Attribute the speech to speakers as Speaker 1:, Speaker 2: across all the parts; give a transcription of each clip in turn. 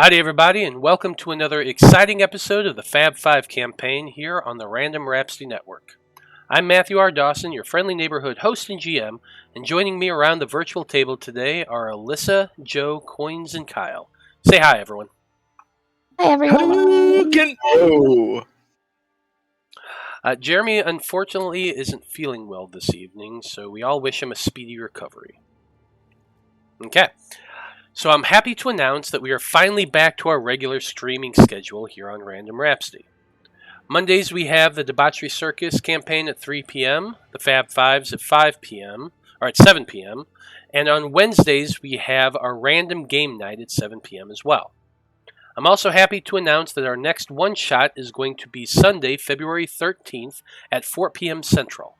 Speaker 1: Howdy everybody, and welcome to another exciting episode of the Faab Five campaign here on the Random Rhapsody Network. I'm Matthew R. Dawson, your friendly neighborhood host and GM, and joining me around the virtual table today are Alyssa, Joe, Koines, and Kyle. Say hi, everyone.
Speaker 2: Hi, everyone.
Speaker 3: Hello.
Speaker 1: Jeremy, unfortunately, isn't feeling well this evening, so we all wish him a speedy recovery. Okay. So I'm happy to announce that we are finally back to our regular streaming schedule here on Random Rhapsody. Mondays we have the Debauchery Circus campaign at 3 p.m., the Faab Fives at 5 p.m., or at 7 p.m., and on Wednesdays we have our random game night at 7 p.m. as well. I'm also happy to announce that our next one-shot is going to be Sunday, February 13th at 4 p.m. Central.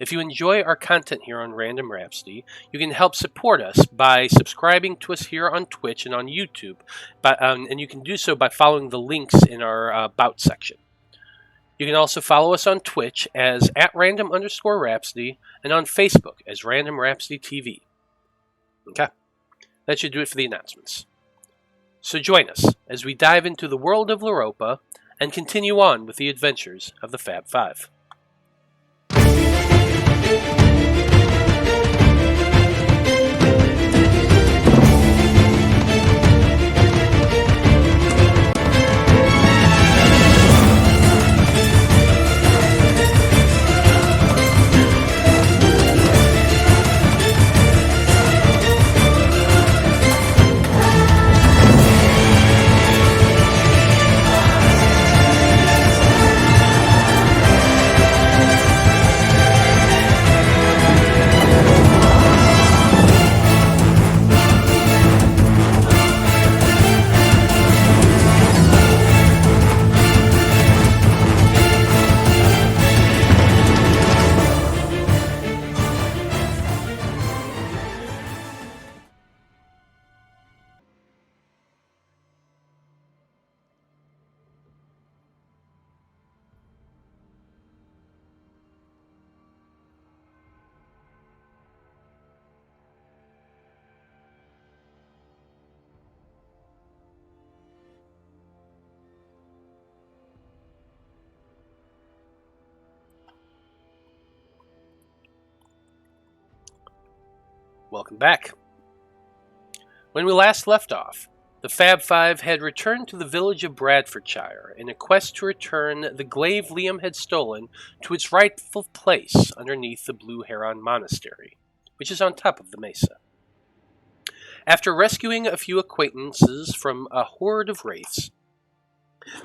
Speaker 1: If you enjoy our content here on Random Rhapsody, you can help support us by subscribing to us here on Twitch and on YouTube, and you can do so by following the links in our About section. You can also follow us on Twitch as @random_rhapsody and on Facebook as Random Rhapsody TV. Okay, that should do it for the announcements. So join us as we dive into the world of Loroupa and continue on with the adventures of the Faab Five. Welcome back. When we last left off, the Faab Five had returned to the village of Bradfordshire in a quest to return the glaive Liam had stolen to its rightful place underneath the Blue Heron Monastery, which is on top of the mesa. After rescuing a few acquaintances from a horde of wraiths,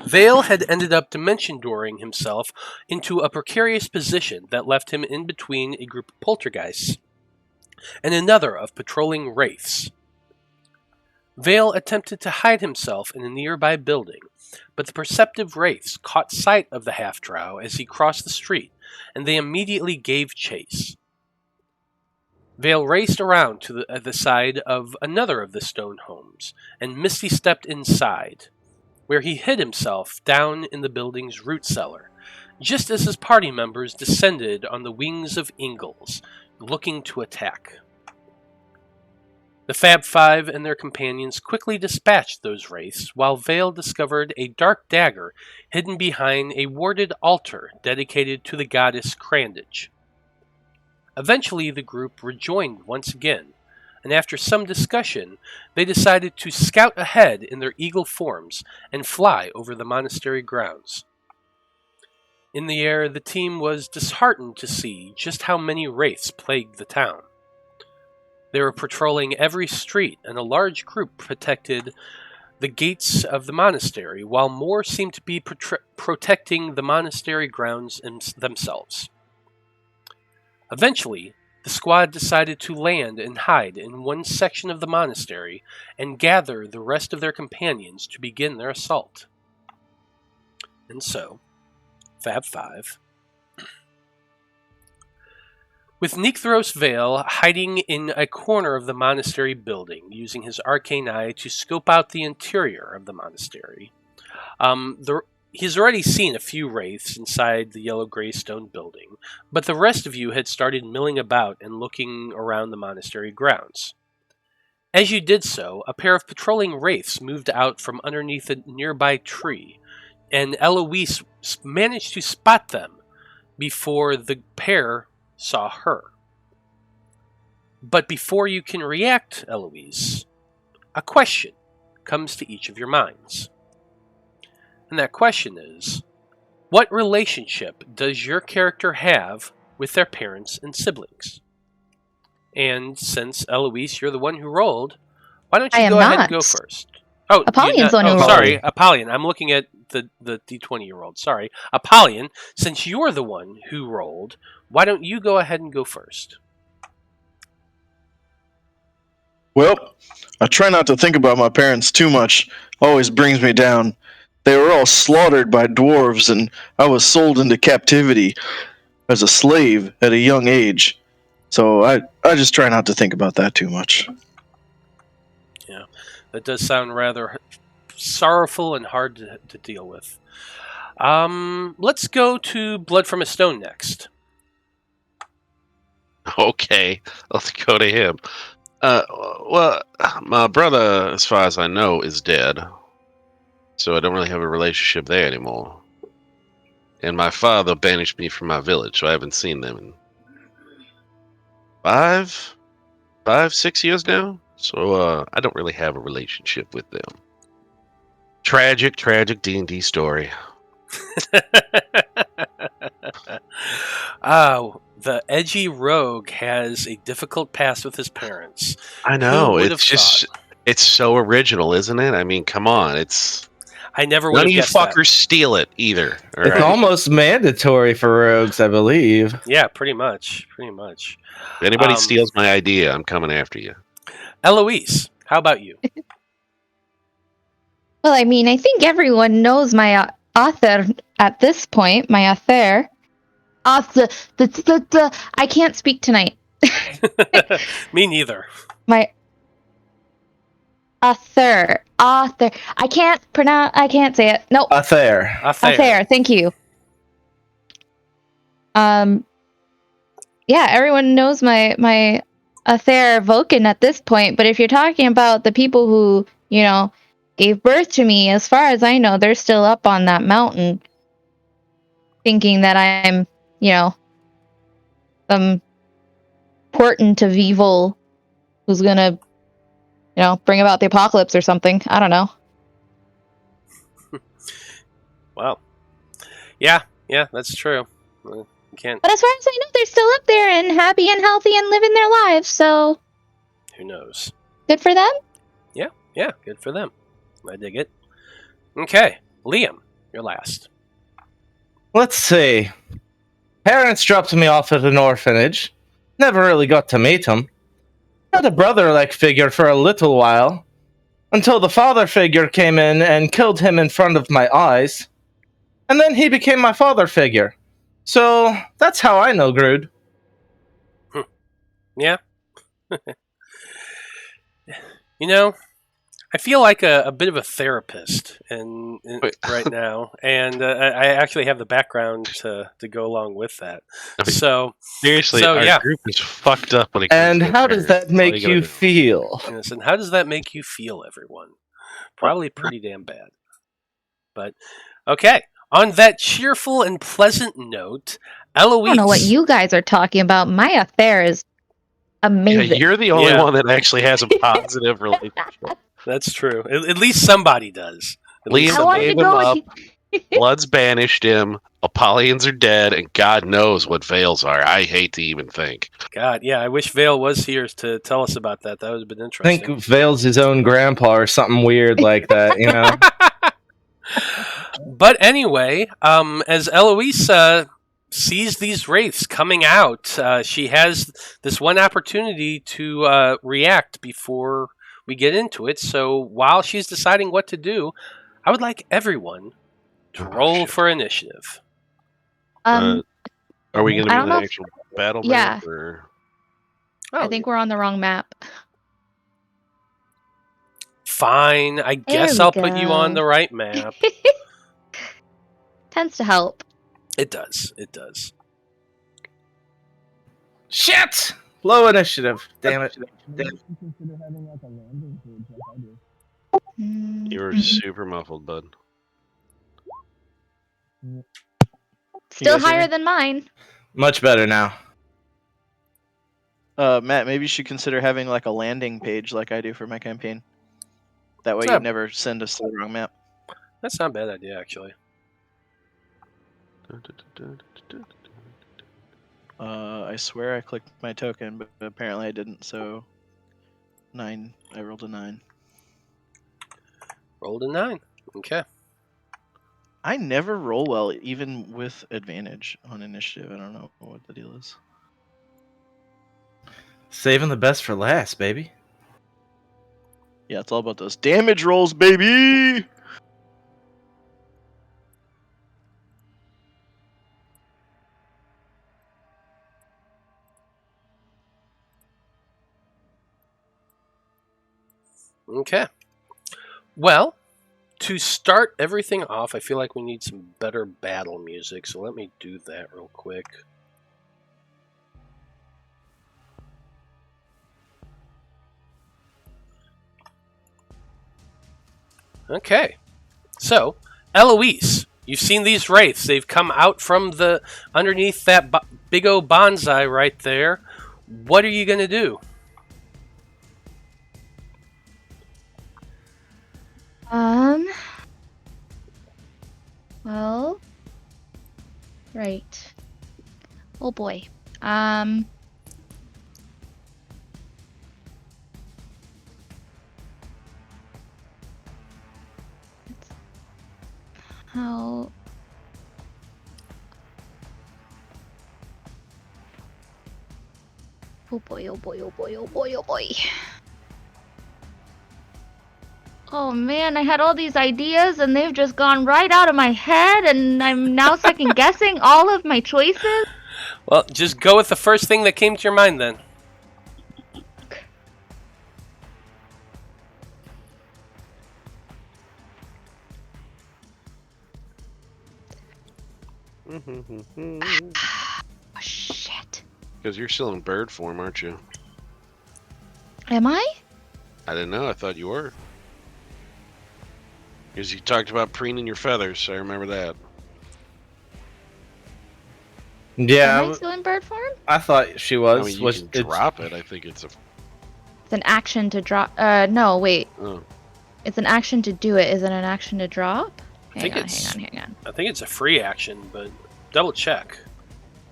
Speaker 1: Veil had ended up dimension dooring himself into a precarious position that left him in between a group of poltergeists and another of patrolling wraiths. Veil attempted to hide himself in a nearby building, but the perceptive wraiths caught sight of the half-drow as he crossed the street, and they immediately gave chase. Veil raced around to the side of another of the stone homes, and Misty stepped inside, where he hid himself down in the building's root cellar, just as his party members descended on the wings of Ingalls, looking to attack. The Faab Five and their companions quickly dispatched those wraiths, while Veil discovered a dark dagger hidden behind a warded altar dedicated to the goddess Crandage. Eventually, the group rejoined once again, and after some discussion, they decided to scout ahead in their eagle forms and fly over the monastery grounds. In the air, the team was disheartened to see just how many wraiths plagued the town. They were patrolling every street, and a large group protected the gates of the monastery, while more seemed to be protecting the monastery grounds themselves. Eventually, the squad decided to land and hide in one section of the monastery and gather the rest of their companions to begin their assault. And so, Faab Five, with Necthros Veil hiding in a corner of the monastery building, using his arcane eye to scope out the interior of the monastery. He's already seen a few wraiths inside the yellow-gray stone building, but the rest of you had started milling about and looking around the monastery grounds. As you did so, a pair of patrolling wraiths moved out from underneath a nearby tree, and Eloise managed to spot them before the pair saw her. But before you can react, Eloise, a question comes to each of your minds. And that question is, what relationship does your character have with their parents and siblings? And since, Eloise, you're the one who rolled, why don't you go ahead and go first? Oh,
Speaker 2: Apollion's the one who rolled.
Speaker 1: Sorry, Apollyon. I'm looking at the D20 you rolled. Sorry. Apollyon, since you're the one who rolled, why don't you go ahead and go first?
Speaker 3: Well, I try not to think about my parents too much. Always brings me down. They were all slaughtered by dwarves, and I was sold into captivity as a slave at a young age. So I just try not to think about that too much.
Speaker 1: Yeah, that does sound rather sorrowful and hard to deal with. Let's go to Blood from a Stone next.
Speaker 4: Okay, let's go to him. Well, my brother, as far as I know, is dead. So I don't really have a relationship there anymore. And my father banished me from my village, so I haven't seen them in 6 years now. So I don't really have a relationship with them. Tragic D&D story.
Speaker 1: The edgy rogue has a difficult past with his parents.
Speaker 4: I know.
Speaker 1: Who would
Speaker 4: It's
Speaker 1: have
Speaker 4: just,
Speaker 1: thought?
Speaker 4: it's so original, isn't it? I mean, come on.
Speaker 1: I never would
Speaker 4: None
Speaker 1: have
Speaker 4: of you
Speaker 1: guessed
Speaker 4: fuckers
Speaker 1: that.
Speaker 4: steal it either. All
Speaker 5: It's
Speaker 4: right?
Speaker 5: almost mandatory for rogues, I believe.
Speaker 1: Yeah, pretty much.
Speaker 4: If anybody steals my idea, I'm coming after you.
Speaker 1: Eloise, how about you?
Speaker 2: Well, I mean, I think everyone knows my author at this point. My author. Author. I can't speak tonight.
Speaker 1: Me neither.
Speaker 2: My author. I can't say it. Nope.
Speaker 5: Affair.
Speaker 2: Author. Thank you. Yeah, everyone knows my Author Vulcan at this point, but if you're talking about the people who, gave birth to me, as far as I know, they're still up on that mountain thinking that I'm, some portent of evil who's gonna, bring about the apocalypse or something. I don't know.
Speaker 1: Wow. Yeah, that's true. Can't.
Speaker 2: But as far as I know, they're still up there and happy and healthy and living their lives, so
Speaker 1: Who knows?
Speaker 2: good for them.
Speaker 1: Yeah, good for them. I dig it. Okay, Liam, you're last.
Speaker 5: Let's see. Parents dropped me off at an orphanage. Never really got to meet him. Had a brother-like figure for a little while, until the father figure came in and killed him in front of my eyes. And then he became my father figure. So, that's how I know Grood.
Speaker 1: Yeah. I feel like a bit of a therapist right now, and I actually have the background to go along with that. So
Speaker 4: Seriously, our group is fucked up when it comes
Speaker 5: And
Speaker 4: to
Speaker 5: how does that make you feel?
Speaker 1: Yes, and how does that make you feel, everyone? Probably pretty damn bad. But, okay. On that cheerful and pleasant note, Eloise...
Speaker 2: I don't know what you guys are talking about. My affair is amazing.
Speaker 4: Yeah, you're the only one that actually has a positive relationship.
Speaker 1: That's true. At least somebody does.
Speaker 4: Liam gave him up. Blood's banished him. Apollyons are dead, and God knows what Veils are. I hate to even think.
Speaker 1: God, yeah, I wish Veil was here to tell us about that. That would have been
Speaker 5: I
Speaker 1: interesting.
Speaker 5: think Veil's his own grandpa or something weird like that,
Speaker 1: But anyway, as Eloise sees these wraiths coming out, she has this one opportunity to react before we get into it. So while she's deciding what to do, I would like everyone to roll for initiative.
Speaker 4: Are we going to be in the actual battle
Speaker 2: map?
Speaker 4: Yeah. Or?
Speaker 2: I think we're on the wrong map.
Speaker 1: Fine. I guess I'll put you on the right map.
Speaker 2: Tends to help.
Speaker 1: It does.
Speaker 5: Shit! Low initiative. Damn it.
Speaker 4: You're super muffled, bud.
Speaker 2: Still
Speaker 3: guys hear
Speaker 2: higher
Speaker 3: me?
Speaker 2: than mine.
Speaker 5: Much better now.
Speaker 3: Matt, maybe you should consider having like a landing page like I do for my campaign. That way
Speaker 1: It's
Speaker 3: you
Speaker 1: not-
Speaker 3: never send us to the wrong map.
Speaker 1: That's not a bad idea, actually.
Speaker 3: I swear I clicked my token, but apparently I didn't, so 9. I rolled a 9.
Speaker 1: Rolled a 9. Okay.
Speaker 3: I never roll well, even with advantage on initiative. I don't know what the deal is.
Speaker 5: Saving the best for last, baby.
Speaker 3: Yeah, it's all about those damage rolls, baby!
Speaker 1: Okay. Well, to start everything off, I feel like we need some better battle music, so let me do that real quick. Okay. So, Eloise, you've seen these wraiths. They've come out from the underneath that big old bonsai right there. What are you going to do?
Speaker 2: Well, right. Oh boy. How? Oh boy, oh boy, oh boy, oh boy, oh boy. Oh man, I had all these ideas and they've just gone right out of my head and I'm now second guessing all of my choices.
Speaker 1: Well, just go with the first thing that came to your mind then.
Speaker 2: Oh shit.
Speaker 4: Because you're still in bird form, aren't you?
Speaker 2: Am I?
Speaker 4: I didn't know. I thought you were. Because you talked about preening your feathers. I remember that.
Speaker 5: Yeah,
Speaker 2: Am I still in bird form?
Speaker 5: I thought she was.
Speaker 4: I mean, you
Speaker 5: Was
Speaker 4: can
Speaker 5: it's-
Speaker 4: drop it. I think it's a...
Speaker 2: It's an action to drop. No, wait.
Speaker 4: Oh.
Speaker 2: It's an action to do it. Is it an action to drop?
Speaker 1: I think
Speaker 2: Hang
Speaker 1: it's-
Speaker 2: on.
Speaker 1: I think it's a free action, but double check.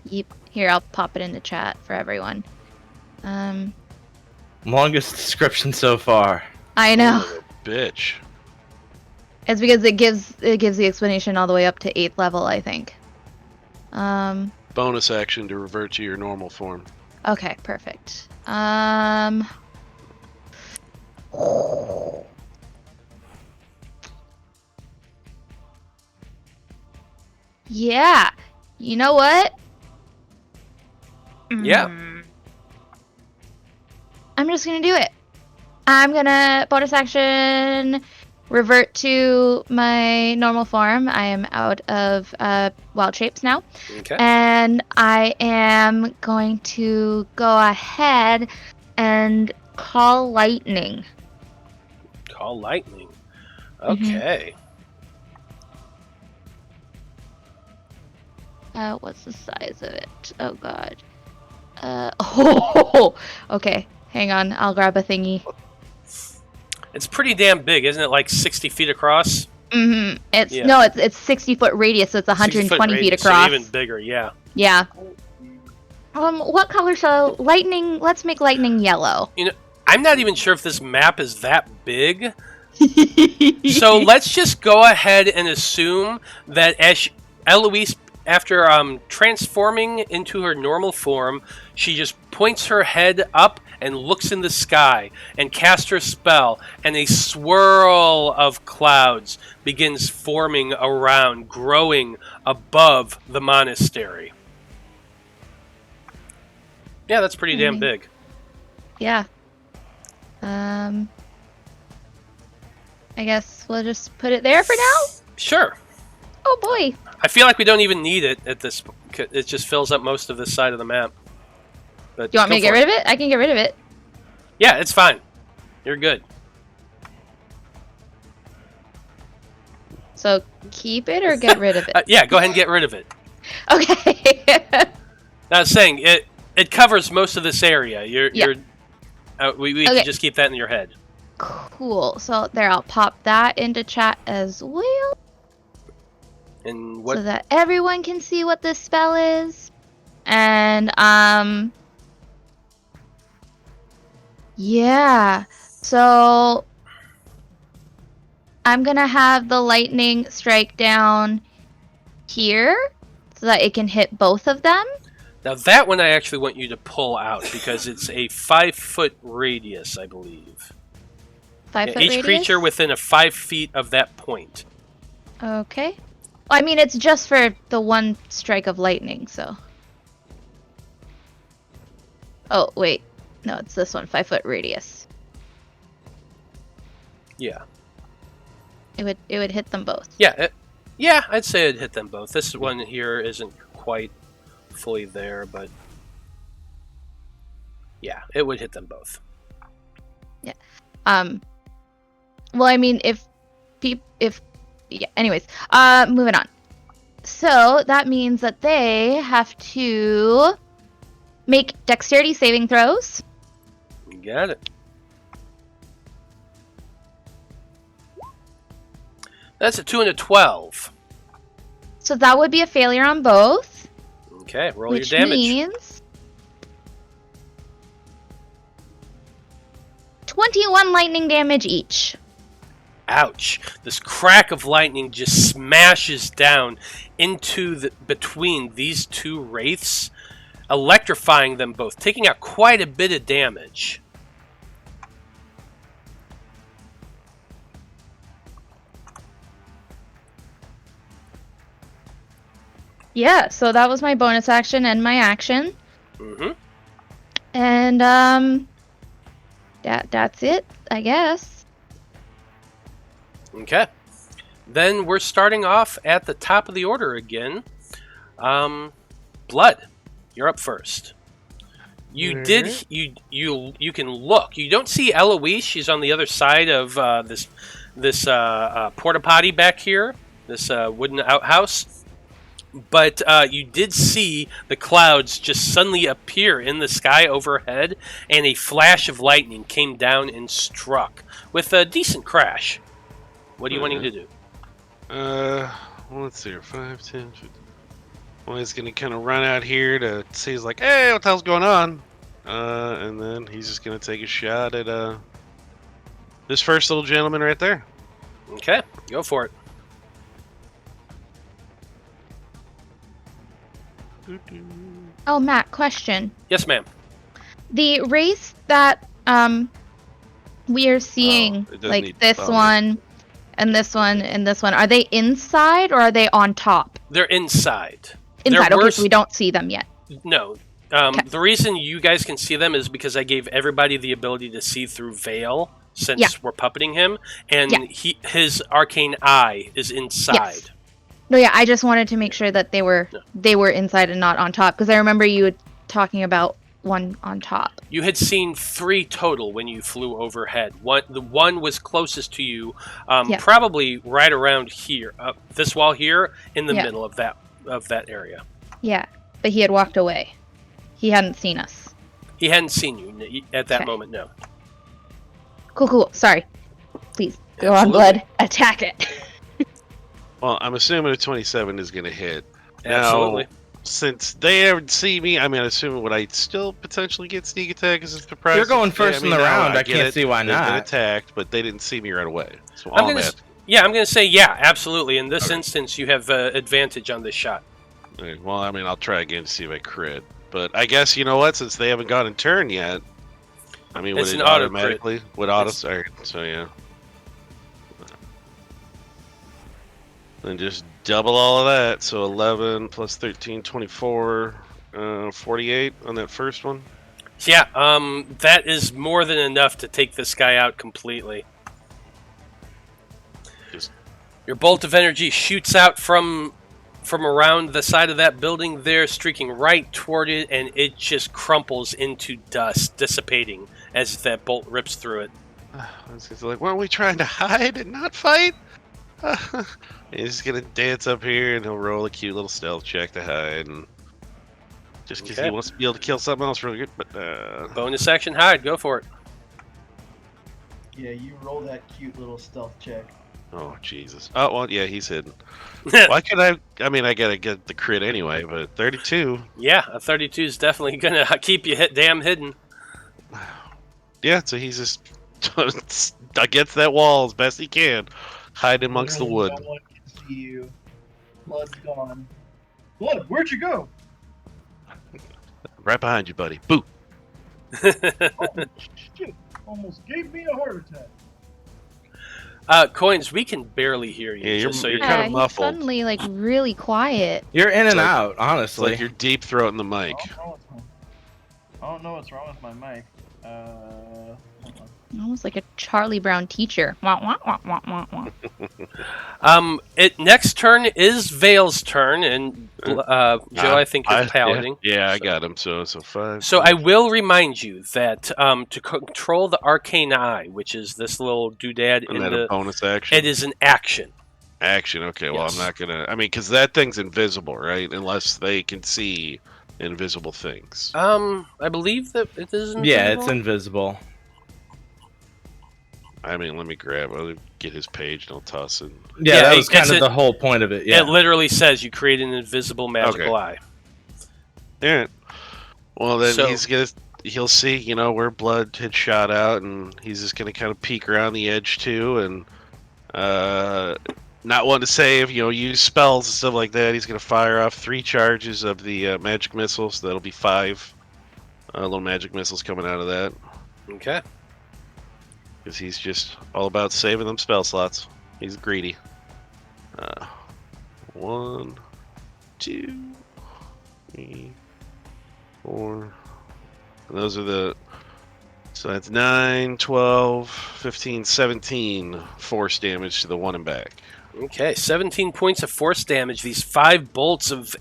Speaker 2: Yep. Here, I'll pop it in the chat for everyone.
Speaker 5: Longest description so far.
Speaker 2: I know.
Speaker 4: Oh, bitch.
Speaker 2: It's because it gives the explanation all the way up to 8th level, I think.
Speaker 4: Bonus action to revert to your normal form.
Speaker 2: Okay, perfect. Yeah. You know what?
Speaker 1: Yeah.
Speaker 2: I'm just gonna do it. I'm gonna bonus action revert to my normal form. I am out of wild shapes now.
Speaker 1: Okay.
Speaker 2: And I am going to go ahead and call lightning.
Speaker 1: Call lightning.
Speaker 2: Mhm.
Speaker 1: Okay.
Speaker 2: What's the size of it? Oh god. Oh, okay. Hang on, I'll grab a thingy.
Speaker 1: It's pretty damn big, isn't it? Like 60 feet across?
Speaker 2: Mm-hmm. It's
Speaker 1: Yeah.
Speaker 2: no, it's 60-foot radius, so it's
Speaker 1: 60 foot
Speaker 2: 120 feet
Speaker 1: radius, so
Speaker 2: across.
Speaker 1: even bigger, yeah.
Speaker 2: Yeah. What color shall lightning? Let's make lightning yellow.
Speaker 1: I'm not even sure if this map is that big. So let's just go ahead and assume that as Eloise, after transforming into her normal form, she just points her head up and looks in the sky and casts her spell, and a swirl of clouds begins forming around, growing above the monastery. Yeah, that's pretty damn big.
Speaker 2: Yeah. I guess we'll just put it there for now.
Speaker 1: Sure.
Speaker 2: Oh boy.
Speaker 1: I feel like we don't even need it at this. It just fills up most of this side of the map. But
Speaker 2: Do you want me to
Speaker 1: go
Speaker 2: get
Speaker 1: for
Speaker 2: rid of it? I can get rid of it.
Speaker 1: Yeah, it's fine. You're good.
Speaker 2: So keep it or get rid of it?
Speaker 1: Yeah, go ahead and get rid of it.
Speaker 2: Okay.
Speaker 1: I was saying it covers most of this area. We
Speaker 2: Okay.
Speaker 1: can just keep that in your head.
Speaker 2: Cool. So there, I'll pop that into chat as well,
Speaker 1: And what?
Speaker 2: so that everyone can see what this spell is. And yeah. So I'm gonna have the lightning strike down here, so that it can hit both of them.
Speaker 1: Now that one I actually want you to pull out because it's a 5-foot radius, I believe.
Speaker 2: 5-foot
Speaker 1: Each
Speaker 2: radius?
Speaker 1: creature within a 5 feet of that point.
Speaker 2: Okay. Well, I mean, it's just for the one strike of lightning, so. Oh, wait. No, it's this one, 5-foot radius.
Speaker 1: Yeah.
Speaker 2: It would hit them both.
Speaker 1: Yeah. I'd say it'd hit them both. This one here isn't quite fully there, but yeah, it would hit them both.
Speaker 2: Yeah. Well, I mean, yeah. Anyways, moving on. So that means that they have to make dexterity saving throws.
Speaker 1: You got it. That's a 2 and a 12.
Speaker 2: So that would be a failure on both.
Speaker 1: Okay, roll
Speaker 2: which
Speaker 1: your damage.
Speaker 2: Means 21 lightning damage each.
Speaker 1: Ouch. This crack of lightning just smashes down into between these two wraiths, electrifying them both, taking out quite a bit of damage.
Speaker 2: Yeah, so that was my bonus action and my action.
Speaker 1: Mm-hmm.
Speaker 2: And that's it, I guess.
Speaker 1: Okay. Then we're starting off at the top of the order again. Blood, you're up first. You can look. You don't see Eloise. She's on the other side of this porta potty back here, this wooden outhouse. But you did see the clouds just suddenly appear in the sky overhead, and a flash of lightning came down and struck with a decent crash. What are you wanting to do?
Speaker 4: Let's see here. 5, 10, 15. Well, he's going to kind of run out here to see. He's like, hey, what the hell's going on? And then he's just going to take a shot at this first little gentleman right there.
Speaker 1: Okay, go for it.
Speaker 2: Oh, Matt, question.
Speaker 1: Yes, ma'am.
Speaker 2: The race that we are seeing, like this one and this one and this one, are they inside or are they on top?
Speaker 1: They're inside.
Speaker 2: Inside, okay, so we don't see them yet.
Speaker 1: No. The reason you guys can see them is because I gave everybody the ability to see through Veil since we're puppeting him, and his arcane eye is inside.
Speaker 2: Yes. No, yeah, I just wanted to make sure that they were inside and not on top, because I remember you talking about one on top.
Speaker 1: You had seen 3 total when you flew overhead. The one was closest to you, probably right around here, this wall here, in the middle of that area.
Speaker 2: Yeah, but he had walked away. He hadn't seen us.
Speaker 1: He hadn't seen you at that moment, no.
Speaker 2: Cool. Sorry. Please, go on, blood. Attack it.
Speaker 4: Well, I'm assuming a 27 is going to hit.
Speaker 1: Absolutely.
Speaker 4: Now, since they haven't seen me, I mean, I assume would I still potentially get sneak attack as a surprise?
Speaker 5: You're going first in the round. I can't see why not.
Speaker 4: They've been attacked, but they didn't see me right away. So
Speaker 1: I'm going to say absolutely. In this instance, you have advantage on this shot.
Speaker 4: Okay, well, I mean, I'll try again to see if I crit. But I guess, you know what, since they haven't gotten turn yet, I mean, would it automatically? Would auto? So, yeah. Then just double all of that. So 11 plus 13, 24, 48 on that first one.
Speaker 1: Yeah, that is more than enough to take this guy out completely. Your bolt of energy shoots out from from around the side of that building there, streaking right toward it, and it just crumples into dust, dissipating as that bolt rips through it.
Speaker 4: He's like, weren't we trying to hide and not fight? He's gonna dance up here and he'll roll a cute little stealth check to hide, and just because he wants to be able to kill something else really good. But
Speaker 1: bonus action hide, go for it.
Speaker 6: Yeah, you roll that cute little stealth check.
Speaker 4: Oh Jesus! Oh well, yeah, he's hidden. Why could I mean, I gotta get the crit anyway, but 32.
Speaker 1: Yeah, a 32 is definitely gonna keep you damn hidden.
Speaker 4: Yeah, so he's just against that wall as best he can, hide amongst the wood.
Speaker 6: No one can see you. Blood's gone. Blood, where'd you go?
Speaker 4: Right behind you, buddy. Boo!
Speaker 6: Oh, shit. Almost gave me a heart attack.
Speaker 1: Koines, we can barely hear you.
Speaker 4: Yeah,
Speaker 1: just so
Speaker 4: you're
Speaker 1: you
Speaker 4: kind
Speaker 1: know.
Speaker 4: of muffled.
Speaker 2: He's suddenly like really quiet.
Speaker 5: You're in and
Speaker 4: like-
Speaker 5: out,
Speaker 4: It's
Speaker 5: honestly.
Speaker 4: like you're deep throating the mic.
Speaker 6: I don't know what's wrong with my mic. Hold on.
Speaker 2: Almost like a Charlie Brown teacher. Wah, wah, wah, wah, wah, wah.
Speaker 1: Next turn is Veil's turn, and Joe, I think, is paladin.
Speaker 4: Yeah, I got him. So 5.
Speaker 1: So I will remind you that to control the arcane eye, which is this little doodad
Speaker 4: Isn't
Speaker 1: in
Speaker 4: that
Speaker 1: the,
Speaker 4: a bonus action?
Speaker 1: it is an action.
Speaker 4: Action. Okay. Well,
Speaker 1: Yes.
Speaker 4: I'm not gonna. I mean, because that thing's invisible, right? Unless they can see invisible things.
Speaker 1: I believe that it is. Invisible.
Speaker 5: Yeah, it's invisible.
Speaker 4: I mean, let me grab. I'll get his page and I'll toss it.
Speaker 5: Yeah,
Speaker 1: Yeah,
Speaker 5: that was kind
Speaker 1: it's
Speaker 5: of
Speaker 1: a-
Speaker 5: the whole point of it. Yeah.
Speaker 1: It literally says you create an invisible magical eye.
Speaker 4: All right. Well, then
Speaker 1: So-
Speaker 4: he'll see, you know, where blood had shot out, and he's just gonna kind of peek around the edge too, and not wanting to save, you know, use spells and stuff like that. He's gonna fire off 3 charges of the magic missiles. So that'll be 5 little magic missiles coming out of that,
Speaker 1: Okay.
Speaker 4: because he's just all about saving them spell slots. He's greedy. 1, 2, 3, 4. And those are the. So that's 9, 12, 15, 17 force damage to the one and back.
Speaker 1: Okay, 17 points of force damage. These 5 bolts of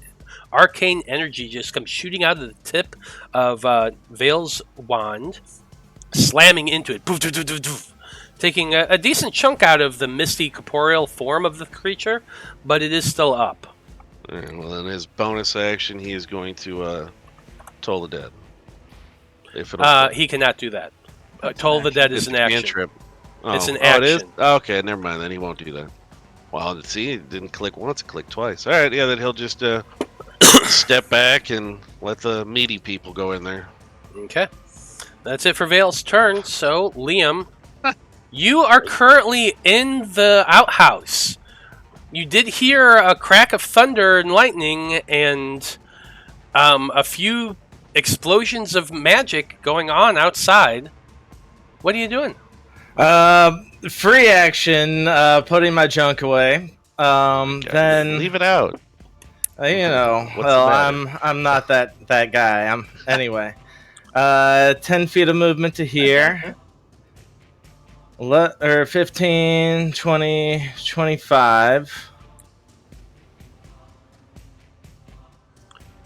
Speaker 1: arcane energy just come shooting out of the tip of Veil's wand, slamming into it, poof, doof, doof, doof, doof, taking a decent chunk out of the misty corporeal form of the creature, but it is still up.
Speaker 4: And well, in his bonus action, he is going to Toll the Dead. If it'll
Speaker 1: He cannot do that. Toll the Dead is an action.
Speaker 4: Cantrip.
Speaker 1: It's an
Speaker 4: Oh, it is?
Speaker 1: action.
Speaker 4: Okay, never mind. Then he won't do that. Well, see, it didn't click once, it clicked twice. All right, yeah, then he'll just step back and let the meaty people go in there.
Speaker 1: Okay. That's it for Veil's turn. So, Liam, you are currently in the outhouse. You did hear a crack of thunder and lightning and a few explosions of magic going on outside. What are you doing?
Speaker 5: Free action, putting my junk away. Then
Speaker 4: Leave it out.
Speaker 5: you know,
Speaker 4: What's
Speaker 5: well,
Speaker 4: the matter?
Speaker 5: I'm not that guy. Anyway. 10 feet of movement to here. 15, 20, 25.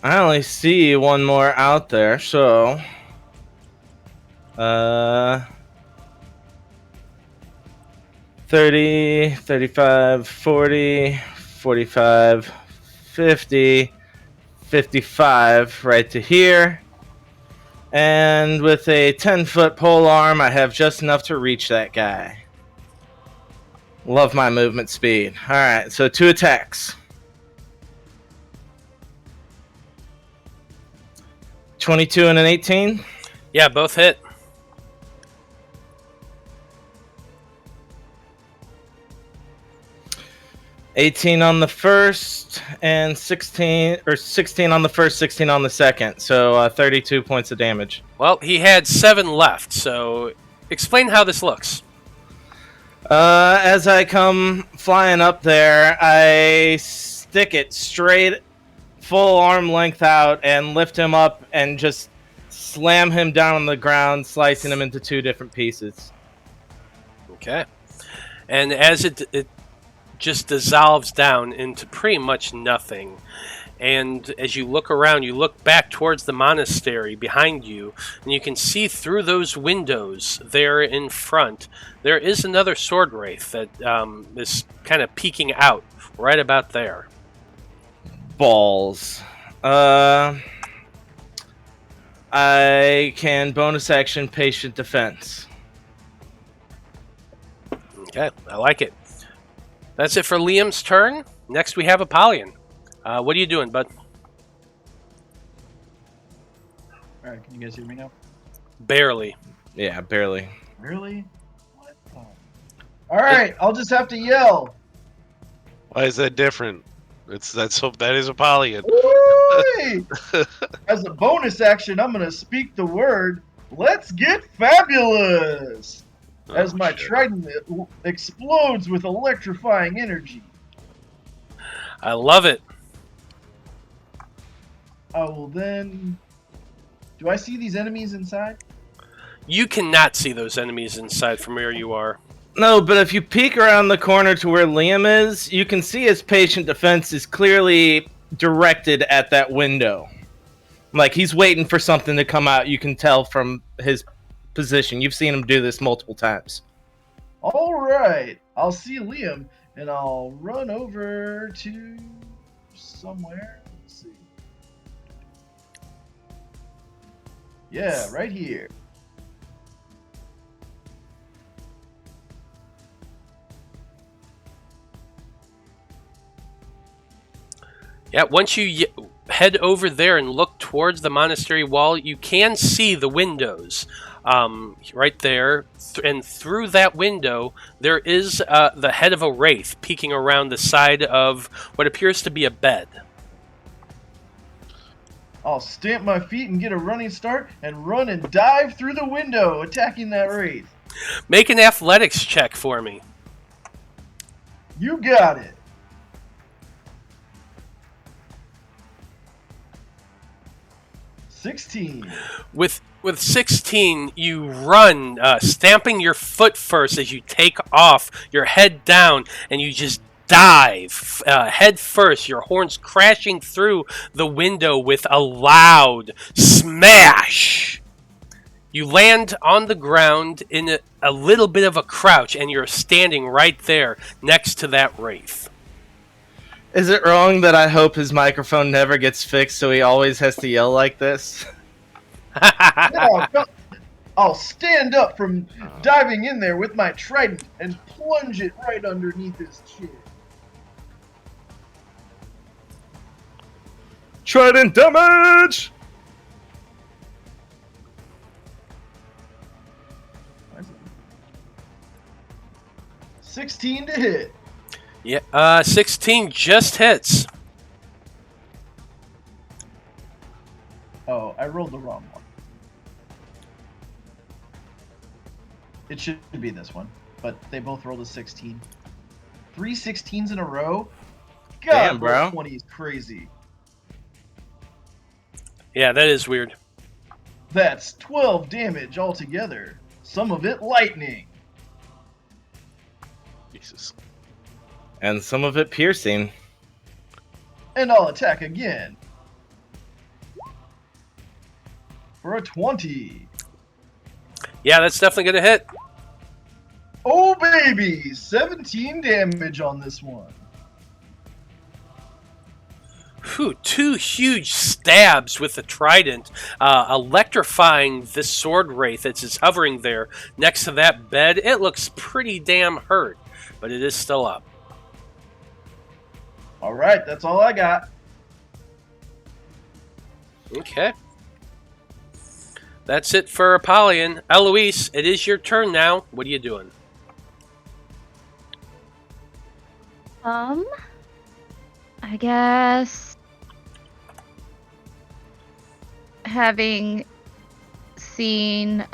Speaker 5: I only see one more out there, so 30, 35, 40, 45, 50, 55 right to here. And with a 10-foot pole arm, I have just enough to reach that guy. Love my movement speed. Alright, so 2 attacks. 22 and an 18.
Speaker 1: Yeah, both hit.
Speaker 5: $18 on the first, and 16 on the first, 16 on the second. So 32 points of damage.
Speaker 1: Well, he had 7 left, so explain how this looks.
Speaker 5: As I come flying up there, I stick it straight, full arm length out, and lift him up and just slam him down on the ground, slicing him into 2 different pieces.
Speaker 1: Okay. And as it just dissolves down into pretty much nothing. And as you look around, you look back towards the monastery behind you, and you can see through those windows there in front, there is another sword wraith that is kind of peeking out right about there.
Speaker 5: Balls. I can bonus action patient defense.
Speaker 1: Okay, I like it. That's it for Liam's turn. Next we have Apollyon. What are you doing, bud?
Speaker 6: Alright, can you guys hear me now?
Speaker 1: Barely.
Speaker 5: Yeah, barely.
Speaker 6: Really? What the? Alright, I'll just have to yell.
Speaker 4: Why is that different? That is Apollyon.
Speaker 6: Woo-wee! As a bonus action, I'm gonna speak the word, "Let's get fabulous!" As my trident explodes with electrifying energy.
Speaker 1: I love it.
Speaker 6: I will then... Do I see these enemies inside?
Speaker 1: You cannot see those enemies inside from where you are.
Speaker 5: No, but if you peek around the corner to where Liam is, you can see his patient defense is clearly directed at that window. Like, he's waiting for something to come out. You can tell from his position. You've seen him do this multiple times.
Speaker 6: Alright, I'll see Liam, and I'll run over to somewhere. Let's see. Yeah, right here.
Speaker 1: Yeah, once you head over there and look towards the monastery wall, you can see the windows right there. And through that window, there is the head of a wraith peeking around the side of what appears to be a bed.
Speaker 6: I'll stamp my feet and get a running start and run and dive through the window, attacking that wraith.
Speaker 1: Make an athletics check for me.
Speaker 6: You got it. $16.
Speaker 1: With 16, you run, stamping your foot first as you take off, your head down, and you just dive head first, your horns crashing through the window with a loud smash. You land on the ground in a little bit of a crouch, and you're standing right there next to that wraith.
Speaker 5: Is it wrong that I hope his microphone never gets fixed so he always has to yell like this?
Speaker 6: No, I'll stand up from diving in there with my trident and plunge it right underneath his chin.
Speaker 5: Trident damage!
Speaker 6: 16 to hit.
Speaker 1: Yeah, 16 just hits.
Speaker 6: Oh, I rolled the wrong one. It should be this one, but they both rolled a 16. 3 16s in a row? God,
Speaker 5: damn, bro.
Speaker 6: roll 20 is crazy.
Speaker 1: Yeah, that is weird.
Speaker 6: That's 12 damage altogether. Some of it lightning.
Speaker 4: Jesus.
Speaker 5: And some of it piercing.
Speaker 6: And I'll attack again. For a 20.
Speaker 1: Yeah, that's definitely going to hit.
Speaker 6: Oh, baby! 17 damage on this one.
Speaker 1: Whew, 2 huge stabs with the trident, electrifying this sword wraith that's just hovering there next to that bed. It looks pretty damn hurt, but it is still up.
Speaker 6: Alright, that's all I got.
Speaker 1: Okay. That's it for Apollyon. Eloise, it is your turn now. What are you doing?
Speaker 2: I guess having seen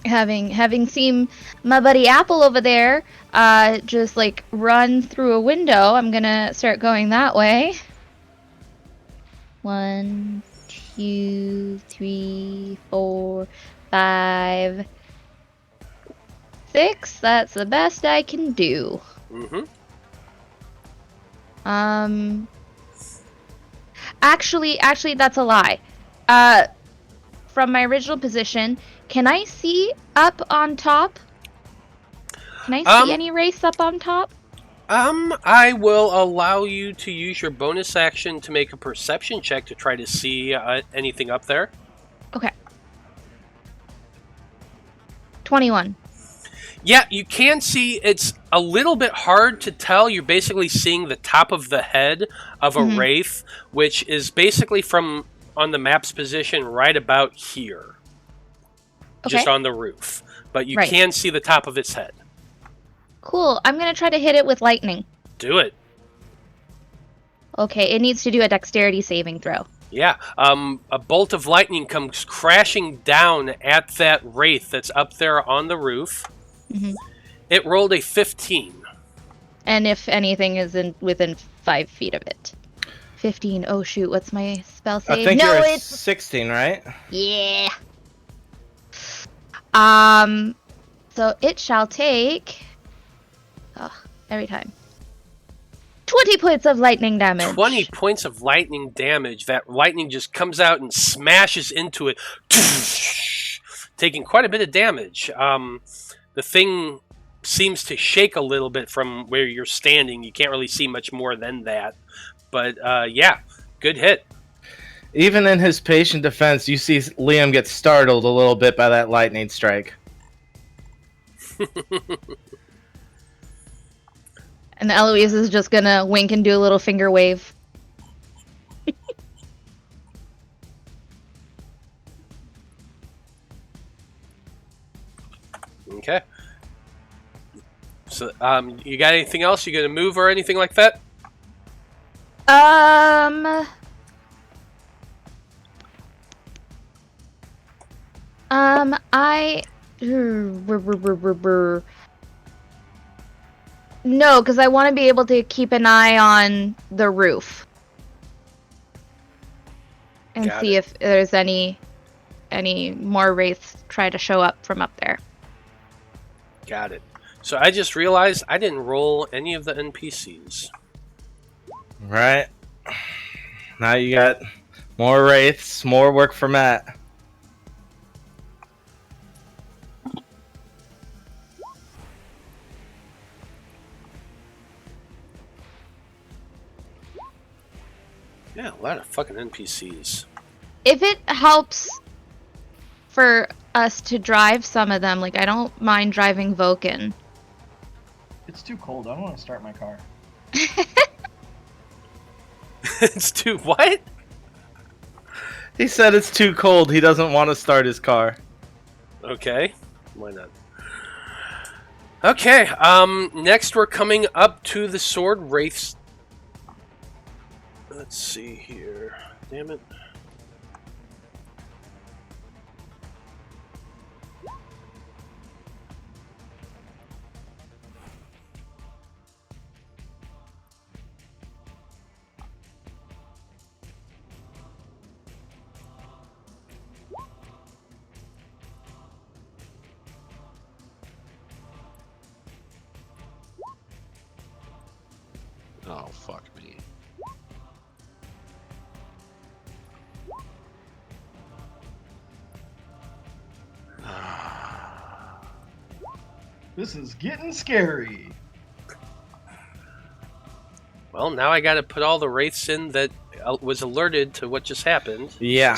Speaker 2: having seen my buddy Apple over there just like run through a window, I'm gonna start going that way. 1, 2, 3, 4, 5, 6. That's the best I can do.
Speaker 1: Mm-hmm.
Speaker 2: Actually, that's a lie. From my original position, can I see up on top? Can I see any wraiths up on top?
Speaker 1: I will allow you to use your bonus action to make a perception check to try to see anything up there.
Speaker 2: Okay. 21.
Speaker 1: Yeah, you can see. It's a little bit hard to tell. You're basically seeing the top of the head of a wraith, which is basically from on the map's position right about here.
Speaker 2: Okay.
Speaker 1: Just on the roof. But you can see the top of its head.
Speaker 2: Cool. I'm going to try to hit it with lightning.
Speaker 1: Do it.
Speaker 2: Okay, it needs to do a dexterity saving throw.
Speaker 1: Yeah, a bolt of lightning comes crashing down at that wraith that's up there on the roof.
Speaker 2: Mm-hmm.
Speaker 1: It rolled a 15.
Speaker 2: And if anything is within 5 feet of it. 15. Oh, shoot. What's my spell save?
Speaker 5: I think you're at 16, right?
Speaker 2: Yeah. So it shall take... Oh, every time. 20 points of lightning damage.
Speaker 1: 20 points of lightning damage. That lightning just comes out and smashes into it, taking quite a bit of damage. The thing seems to shake a little bit from where you're standing. You can't really see much more than that. But, yeah, good hit.
Speaker 5: Even in his patient defense, you see Liam get startled a little bit by that lightning strike.
Speaker 2: And Eloise is just gonna wink and do a little finger wave.
Speaker 1: Okay. So, you got anything else? You gonna move or anything like that?
Speaker 2: No, because I want to be able to keep an eye on the roof. And see if there's any more wraiths try to show up from up there.
Speaker 1: Got it. So I just realized I didn't roll any of the NPCs.
Speaker 5: Right. Now you got more wraiths, more work for Matt.
Speaker 1: Yeah, a lot of fucking NPCs.
Speaker 2: If it helps for us to drive some of them, like I don't mind driving Vulcan.
Speaker 6: It's too cold. I don't want to start my car.
Speaker 1: It's too what?
Speaker 5: He said it's too cold. He doesn't want to start his car.
Speaker 1: Okay, why not? Okay, next we're coming up to the sword wraiths. Let's see here. Damn it.
Speaker 4: Oh, fuck me.
Speaker 6: This is getting scary.
Speaker 1: Well, now I gotta put all the wraiths in that was alerted to what just happened.
Speaker 5: Yeah.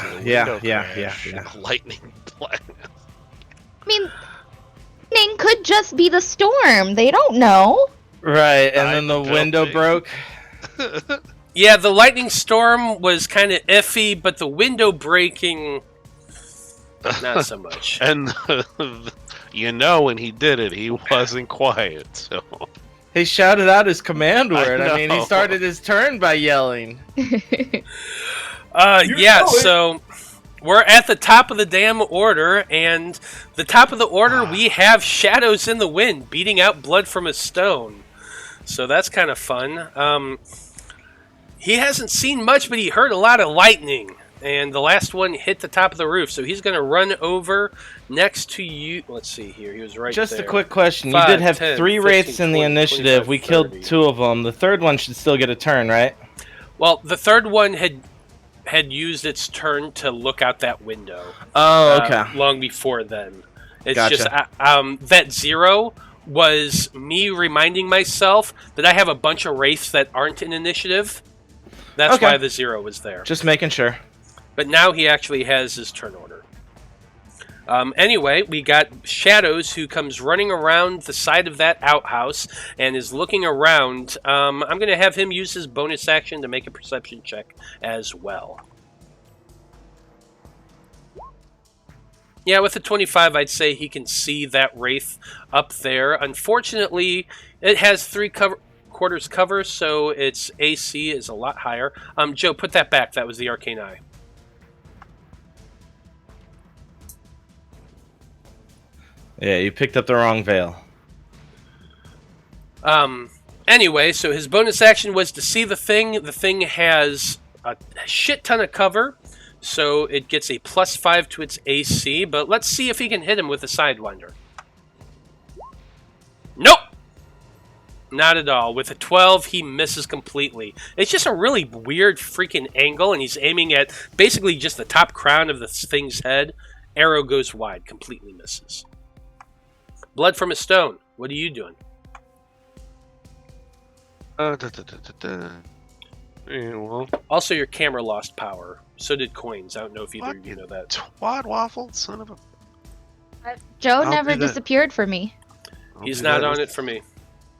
Speaker 4: Lightning blast.
Speaker 2: I mean, lightning could just be the storm. They don't know.
Speaker 5: Right, and then the window broke.
Speaker 1: Yeah, the lightning storm was kind of iffy, but the window breaking, not so much.
Speaker 4: And you know, when he did it, he wasn't quiet. So
Speaker 5: He shouted out his command word. I mean, he
Speaker 4: know.
Speaker 5: started his turn by yelling.
Speaker 1: Yeah, so we're at the top of the damn order, and the top of the order, we have shadows in the wind beating out blood from a stone. So that's kind of fun. He hasn't seen much, but he heard a lot of lightning. And the last one hit the top of the roof, so he's going to run over next to you. Let's see here. He was right
Speaker 5: Just
Speaker 1: there.
Speaker 5: a quick question.
Speaker 1: 5,
Speaker 5: you did have
Speaker 1: 10,
Speaker 5: 3
Speaker 1: 15,
Speaker 5: wraiths in the
Speaker 1: 20,
Speaker 5: initiative.
Speaker 1: 25,
Speaker 5: We killed
Speaker 1: 30.
Speaker 5: 2 of them. The third one should still get a turn, right?
Speaker 1: Well, the third one had used its turn to look out that window.
Speaker 5: Oh, okay.
Speaker 1: Long before then. It's
Speaker 5: Gotcha.
Speaker 1: just that 0 was me reminding myself that I have a bunch of wraiths that aren't in initiative. That's
Speaker 5: Okay.
Speaker 1: why the 0 was there.
Speaker 5: Just making sure.
Speaker 1: But now he actually has his turn order. Anyway, we got Shadows, who comes running around the side of that outhouse and is looking around. I'm going to have him use his bonus action to make a perception check as well. Yeah, with a 25, I'd say he can see that wraith up there. Unfortunately, it has 3/4 cover, so its AC is a lot higher. Joe, put that back. That was the Arcane Eye.
Speaker 5: Yeah, you picked up the wrong veil.
Speaker 1: Anyway, so his bonus action was to see the thing. The thing has a shit ton of cover, so it gets a +5 to its AC, but let's see if he can hit him with a Sidewinder. Nope! Not at all. With a 12, he misses completely. It's just a really weird freaking angle, and he's aiming at basically just the top crown of the thing's head. Arrow goes wide, completely misses. Blood from a stone. What are you doing?
Speaker 4: Yeah, well,
Speaker 1: Also, your camera lost power. So did Koines. I don't know if either of you know that.
Speaker 4: twat waffle, son of a.
Speaker 2: Joe
Speaker 4: I'll
Speaker 2: never
Speaker 4: do that.
Speaker 2: disappeared for me.
Speaker 1: He's not on it for me.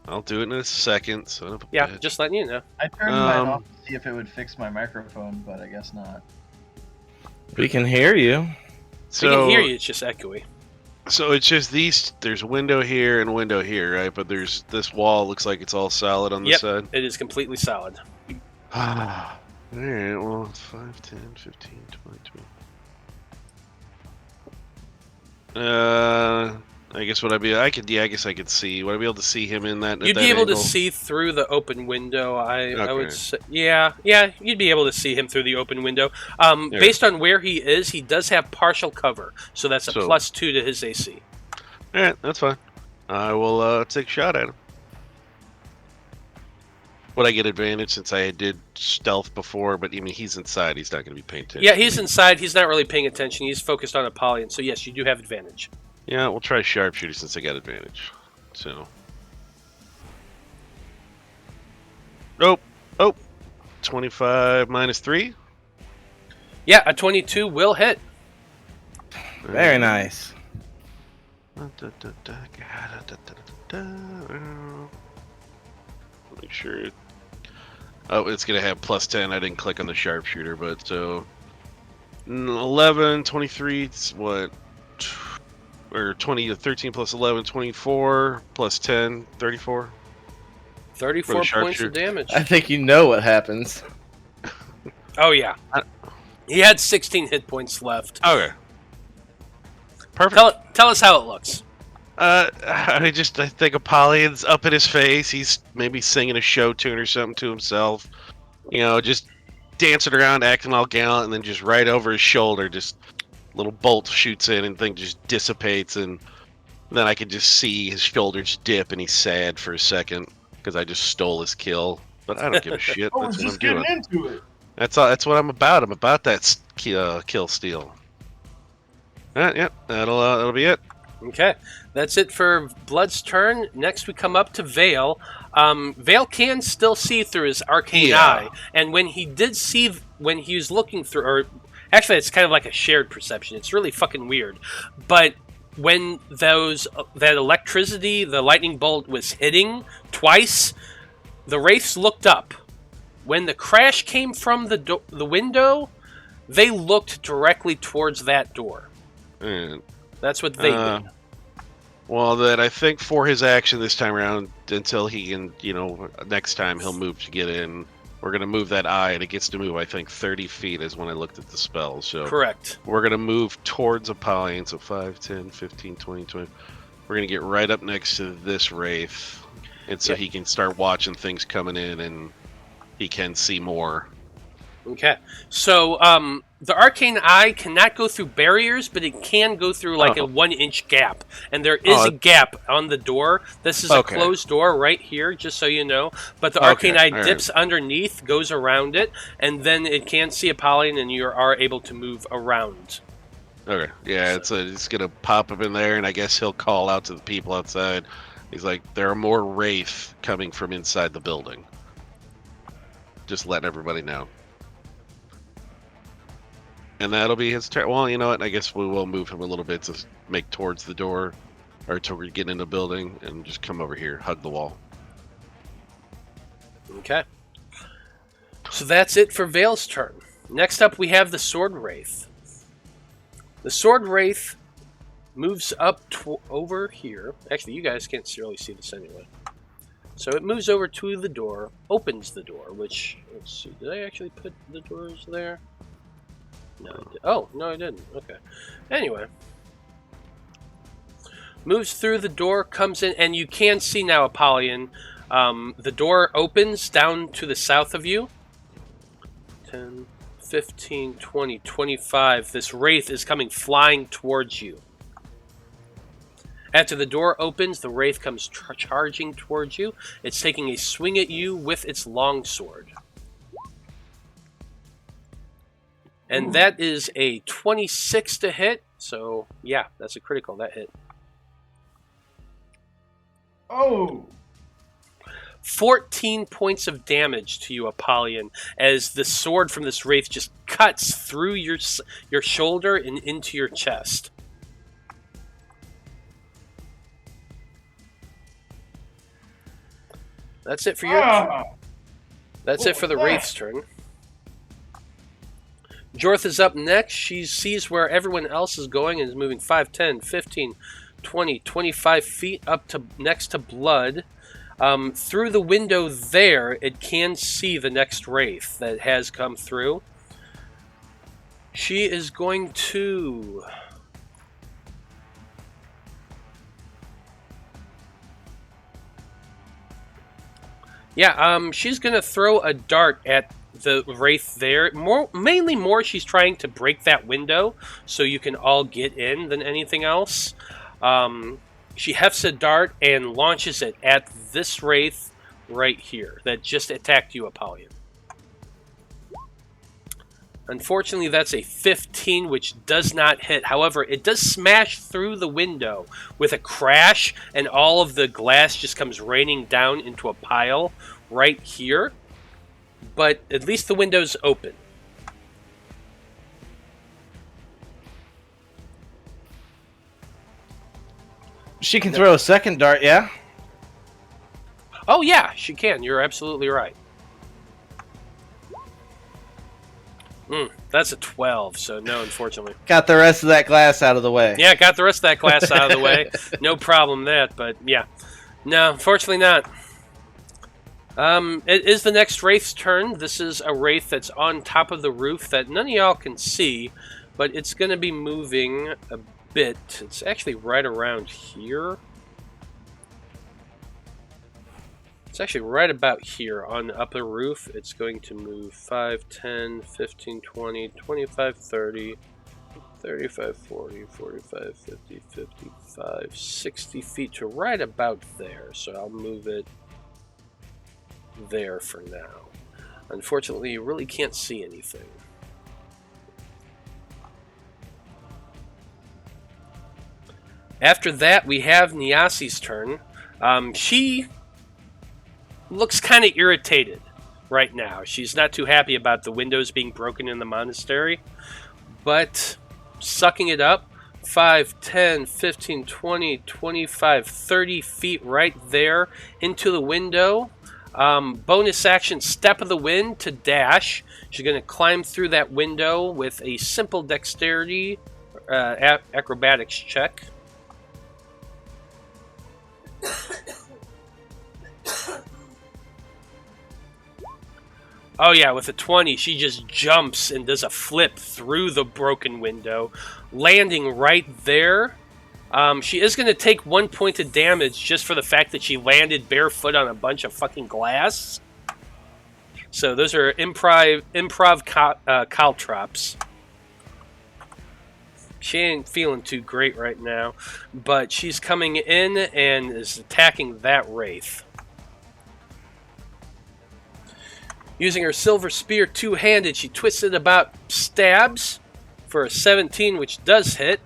Speaker 4: I'll do it in a second, son of a
Speaker 1: Yeah,
Speaker 4: bitch.
Speaker 1: just letting you know.
Speaker 6: I turned mine off to see if it would fix my microphone, but I guess not.
Speaker 5: We can hear you.
Speaker 1: We can hear you, it's just echoey.
Speaker 4: So it's just these. There's a window here and a window here, right? But there's this wall. Looks like it's all solid on the
Speaker 1: Yep,
Speaker 4: side.
Speaker 1: it is completely solid.
Speaker 4: All right. Well, it's 5, 10, 15, 20, 20. I guess would I be? I could. Yeah, I guess I could see. Would I be able to see him in that?
Speaker 1: You'd
Speaker 4: at
Speaker 1: be
Speaker 4: that
Speaker 1: able to
Speaker 4: angle?
Speaker 1: see through the open window. I would
Speaker 4: Okay.
Speaker 1: say, yeah, you'd be able to see him through the open window. Based on where he is, he does have partial cover, so that's a
Speaker 4: So-
Speaker 1: +2 to his AC.
Speaker 4: All right, that's fine. I will take a shot at him. Would I get advantage since I did stealth before? But I mean, he's inside. He's not going to be paying attention.
Speaker 1: Yeah, he's inside. He's not really paying attention. He's focused on Apollyon. So yes, you do have advantage.
Speaker 4: Yeah, we'll try sharpshooter since I got advantage. So. Nope. Oh. 25 minus 3.
Speaker 1: Yeah, a 22 will hit.
Speaker 5: Very nice.
Speaker 4: Make sure. Oh, it's gonna have +10. I didn't click on the sharpshooter, but so 11, 23. It's what? Or 20, 13 plus 11, 24 plus 10, 34.
Speaker 1: 34 points
Speaker 4: sharpshooter.
Speaker 1: of damage.
Speaker 5: I think you know what happens.
Speaker 1: Oh yeah. He had 16 hit points left.
Speaker 4: Okay. Perfect.
Speaker 1: Tell us how it looks.
Speaker 4: I think Apollyon's up in his face. He's maybe singing a show tune or something to himself. You know, just dancing around, acting all gallant, and then just right over his shoulder, just a little bolt shoots in and thing just dissipates, and then I can just see his shoulders dip, and he's sad for a second because I just stole his kill. But I don't give a shit.
Speaker 6: I
Speaker 4: That's
Speaker 6: was
Speaker 4: what I'm
Speaker 6: just getting
Speaker 4: doing.
Speaker 6: into it.
Speaker 4: That's what I'm about. I'm about that kill steal. Alright, yeah, that'll be it.
Speaker 1: Okay, that's it for Blood's turn. Next, we come up to Veil. Veil can still see through his arcane eye, and when he was looking through, or actually, it's kind of like a shared perception. It's really fucking weird. But when that electricity, the lightning bolt was hitting twice, the wraiths looked up. When the crash came from the window, they looked directly towards that door.
Speaker 4: And
Speaker 1: That's what they did.
Speaker 4: well, then I think for his action this time around, until he can, next time he'll move to get in. We're going to move that eye, and it gets to move, I think, 30 feet is when I looked at the spell. So
Speaker 1: Correct.
Speaker 4: we're going to move towards Apollyon, so 5, 10, 15, 20, 20. We're going to get right up next to this wraith, and so he can start watching things coming in, and he can see more.
Speaker 1: Okay. So, the arcane eye cannot go through barriers, but it can go through like a 1-inch gap. And there is a gap on the door. This is a closed door right here, just so you know. But the arcane eye dips underneath, goes around it, and then it can see Apollyon, and you are able to move around.
Speaker 4: Okay. Yeah, it's gonna pop up in there, and I guess he'll call out to the people outside. He's like, there are more wraith coming from inside the building. Just letting everybody know. And that'll be his turn. Well, you know what? I guess we will move him a little bit to make towards the door, or to get in the building, and just come over here, hug the wall.
Speaker 1: Okay. So that's it for Veil's turn. Next up, we have the Sword Wraith. The Sword Wraith moves up over here. Actually, you guys can't really see this anyway. So it moves over to the door, opens the door, which, let's see, did I actually put the doors there? No, I did. Oh, no, I didn't. Okay. Anyway. Moves through the door, comes in, and you can see now, Apollyon. The door opens down to the south of you. 10, 15, 20, 25. This wraith is coming flying towards you. After the door opens, the wraith comes charging towards you. It's taking a swing at you with its longsword. And that is a 26 to hit. So, yeah, that's a critical. That hit.
Speaker 6: Oh!
Speaker 1: 14 points of damage to you, Apollyon, as the sword from this wraith just cuts through your shoulder and into your chest. That's it for your turn. That's it for the wraith's turn. Jorth is up next. She sees where everyone else is going and is moving 5, 10, 15, 20, 25 feet up to next to Blood. Through the window there, it can see the next wraith that has come through. She is going to... Yeah, she's going to throw a dart at the wraith there. Mainly she's trying to break that window so you can all get in than anything else. She hefts a dart and launches it at this wraith right here that just attacked you, Apollyon. Unfortunately, that's a 15, which does not hit. However, it does smash through the window with a crash, and all of the glass just comes raining down into a pile right here. But at least the window's open.
Speaker 5: She can throw a second dart, yeah?
Speaker 1: Oh, yeah, she can. You're absolutely right. That's a 12, so no, unfortunately.
Speaker 5: Got the rest of that glass out of the way.
Speaker 1: Yeah, got the rest of that glass out of the way. No problem that, but yeah. No, unfortunately not. It is the next wraith's turn. This is a wraith that's on top of the roof that none of y'all can see, but it's going to be moving a bit. It's actually right around here. It's actually right about here on the upper roof. It's going to move 5, 10, 15, 20, 25, 30, 35, 40, 45, 50, 55, 60 feet to right about there. So I'll move it there for now. Unfortunately, you really can't see anything. After that, we have Nyasi's turn. She looks kind of irritated right now. She's not too happy about the windows being broken in the monastery, but sucking it up. 5, 10, 15, 20, 25, 30 feet right there into the window. Bonus action, Step of the Wind to dash. She's going to climb through that window with a simple dexterity acrobatics check. Oh yeah, with a 20, she just jumps and does a flip through the broken window, landing right there. She is going to take 1 point of damage just for the fact that she landed barefoot on a bunch of fucking glass. So those are improv caltrops. She ain't feeling too great right now, but she's coming in and is attacking that wraith. Using her silver spear two-handed, she twists it about, stabs for a 17, which does hit.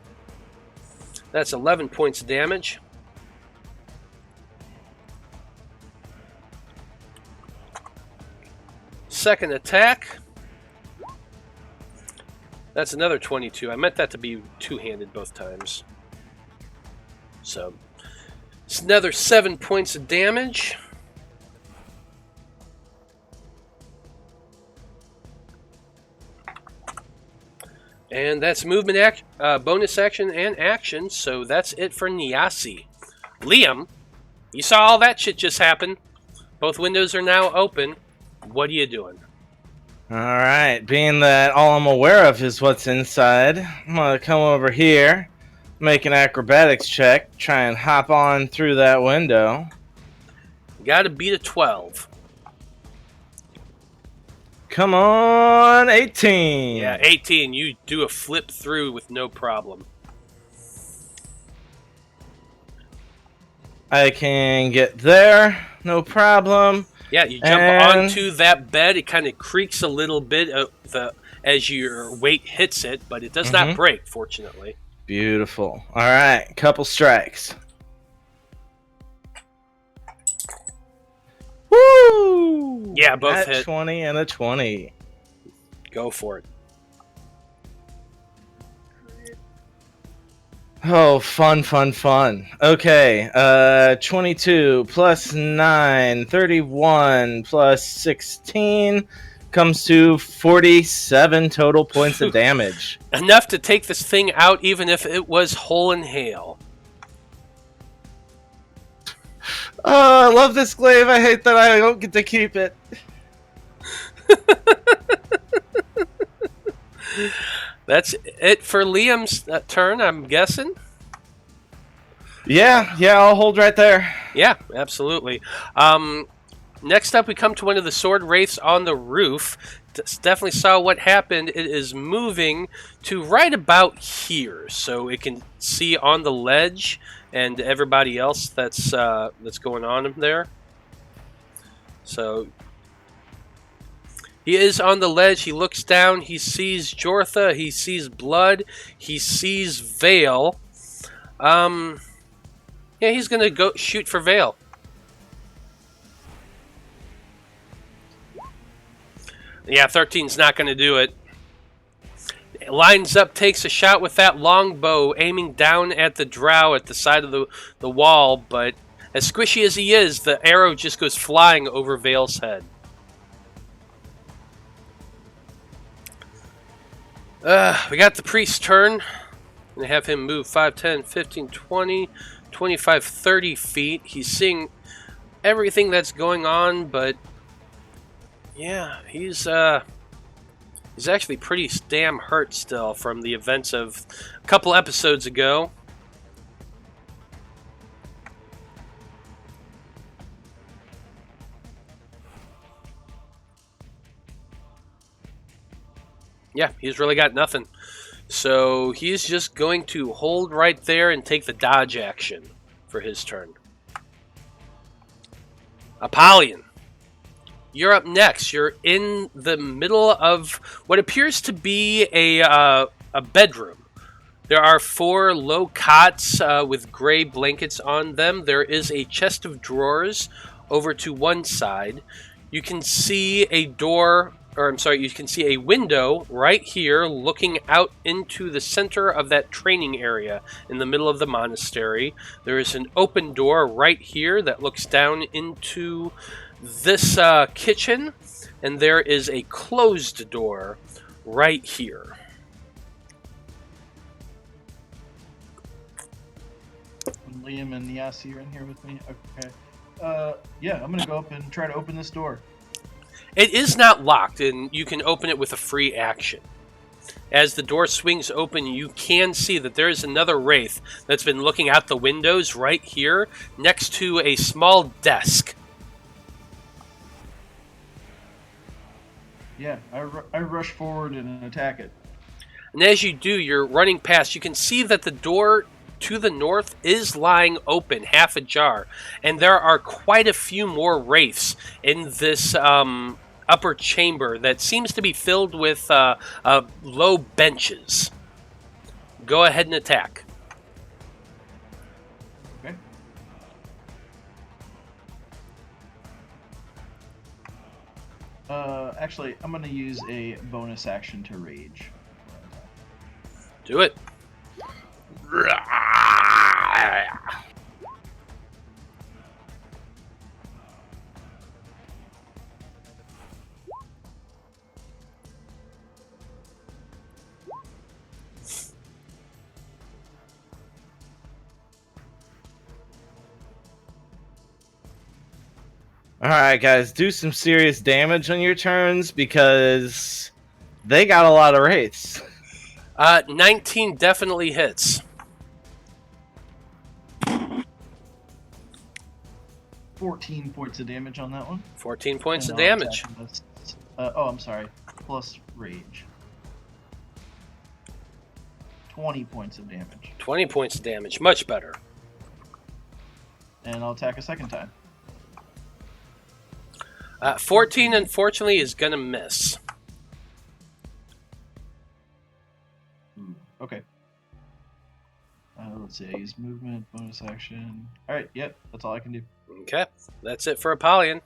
Speaker 1: That's 11 points of damage. Second attack. That's another 22. I meant that to be two-handed both times. So, it's another 7 points of damage. And that's movement, bonus action, and action. So that's it for Nyasi. Liam, you saw all that shit just happen. Both windows are now open. What are you doing?
Speaker 5: Alright, being that all I'm aware of is what's inside, I'm gonna come over here, make an acrobatics check, try and hop on through that window.
Speaker 1: Gotta beat a 12.
Speaker 5: Come on, 18!
Speaker 1: Yeah, 18. You do a flip through with no problem.
Speaker 5: I can get there, no problem.
Speaker 1: Yeah, you jump onto that bed. It kind of creaks a little bit as your weight hits it, but it does not break, fortunately.
Speaker 5: Beautiful. Alright, couple strikes. Woo!
Speaker 1: Yeah, both hit.
Speaker 5: 20 and a 20.
Speaker 1: Go for it.
Speaker 5: Oh, fun. Okay, 22 plus 9, 31 plus 16 comes to 47 total points of damage.
Speaker 1: Enough to take this thing out, even if it was whole in hail.
Speaker 5: Oh, I love this glaive. I hate that I don't get to keep it.
Speaker 1: That's it for Liam's turn, I'm guessing.
Speaker 5: Yeah, I'll hold right there.
Speaker 1: Yeah, absolutely. Next up, we come to one of the sword wraiths on the roof. Definitely saw what happened. It is moving to right about here, so it can see on the ledge and everybody else that's going on there. So he is on the ledge. He looks down. He sees Jortha. He sees blood. He sees Veil. Yeah, he's gonna go shoot for Veil. Yeah, 13's not gonna do it. Lines up, takes a shot with that longbow, aiming down at the drow at the side of the wall, but as squishy as he is, the arrow just goes flying over Veil's head. We got the priest's turn. I'm going to have him move 5, 10, 15, 20, 25, 30 feet. He's seeing everything that's going on, but yeah, he's actually pretty damn hurt still from the events of a couple episodes ago. Yeah, he's really got nothing. So he's just going to hold right there and take the dodge action for his turn. Apollyon, you're up next. You're in the middle of what appears to be a bedroom. There are 4 low cots with gray blankets on them. There is a chest of drawers over to one side. You can see a door, or I'm sorry, you can see a window right here looking out into the center of that training area in the middle of the monastery. There is an open door right here that looks down into this kitchen, and there is a closed door right here.
Speaker 6: Liam and Nyasi are in here with me. Okay. Yeah, I'm gonna go up and try to open this door.
Speaker 1: It is not locked, and you can open it with a free action. As the door swings open, you can see that there is another wraith that's been looking out the windows right here next to a small desk.
Speaker 6: Yeah, I rush forward and attack it.
Speaker 1: And as you do, you're running past. You can see that the door to the north is lying open, half ajar, and there are quite a few more wraiths in this upper chamber that seems to be filled with low benches. Go ahead and attack.
Speaker 6: Okay. Actually, I'm gonna use a bonus action to rage.
Speaker 1: Do it.
Speaker 5: Alright, guys, do some serious damage on your turns because they got a lot of wraiths.
Speaker 1: 19 definitely hits.
Speaker 6: 14 points of damage on that one.
Speaker 1: 14 points
Speaker 6: And
Speaker 1: of
Speaker 6: I'll
Speaker 1: damage.
Speaker 6: attack this- I'm sorry. Plus rage. 20 points of damage.
Speaker 1: 20 points of damage. Much better.
Speaker 6: And I'll attack a second time.
Speaker 1: 14, unfortunately, is going to miss.
Speaker 6: Okay. Let's see. I use movement, bonus action. Alright, yep. That's all I can do.
Speaker 1: Okay, that's it for Apollyon.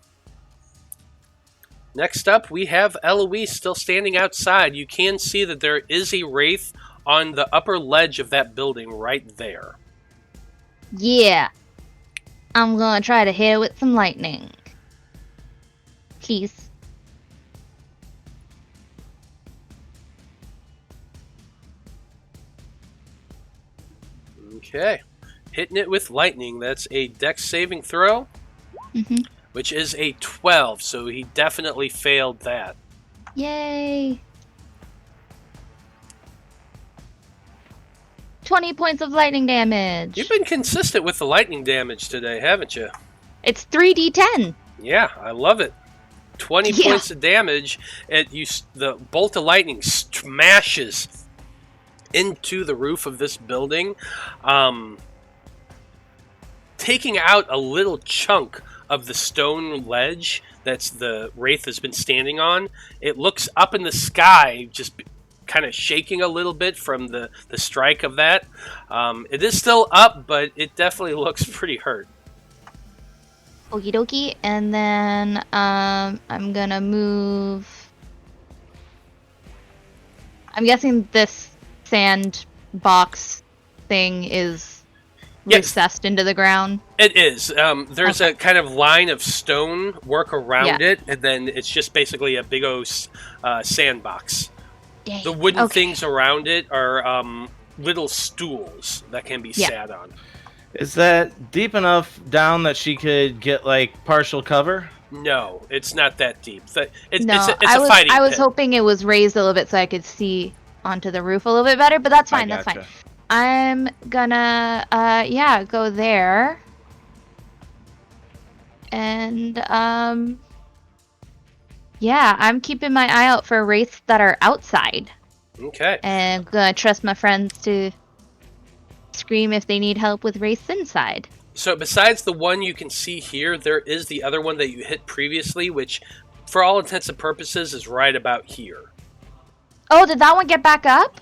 Speaker 1: Next up, we have Eloise still standing outside. You can see that there is a wraith on the upper ledge of that building right there.
Speaker 2: Yeah. I'm gonna try to hit it with some lightning. Please.
Speaker 1: Okay, hitting it with lightning. That's a dex saving throw,
Speaker 2: Mm-hmm.
Speaker 1: which is a 12, so he definitely failed that.
Speaker 2: Yay. 20 points of lightning damage.
Speaker 1: You've been consistent with the lightning damage today, haven't you?
Speaker 2: It's 3d10.
Speaker 1: Yeah, I love it. 20
Speaker 2: Yeah.
Speaker 1: points of damage. The bolt of lightning smashes into the roof of this building, taking out a little chunk of the stone ledge that's the wraith has been standing on. It looks up in the sky, just kind of shaking a little bit from the strike of that. It is still up, but it definitely looks pretty hurt.
Speaker 2: Okie dokie. And then I'm gonna move. I'm guessing this sand box thing is
Speaker 1: Yes.
Speaker 2: recessed into the ground.
Speaker 1: It is. There's
Speaker 2: Okay.
Speaker 1: a kind of line of stone work around
Speaker 2: Yeah.
Speaker 1: it, and then it's just basically a big old sandbox.
Speaker 2: Dang.
Speaker 1: The wooden
Speaker 2: Okay.
Speaker 1: things around it are little stools that can be
Speaker 2: Yeah.
Speaker 1: sat on.
Speaker 5: Is that deep enough down that she could get like partial cover?
Speaker 1: No, it's not that deep. It's
Speaker 2: No,
Speaker 1: a
Speaker 2: I was
Speaker 1: fighting
Speaker 2: I was
Speaker 1: pit.
Speaker 2: hoping it was raised a little bit so I could see onto the roof a little bit better, but that's fine.
Speaker 5: I
Speaker 2: That's fine.
Speaker 5: gotcha.
Speaker 2: I'm gonna go there. And I'm keeping my eye out for wraiths that are outside.
Speaker 1: Okay.
Speaker 2: And I'm gonna trust my friends to scream if they need help with wraiths inside.
Speaker 1: So besides the one you can see here, there is the other one that you hit previously, which, for all intents and purposes, is right about here.
Speaker 2: Oh, did that one get back up?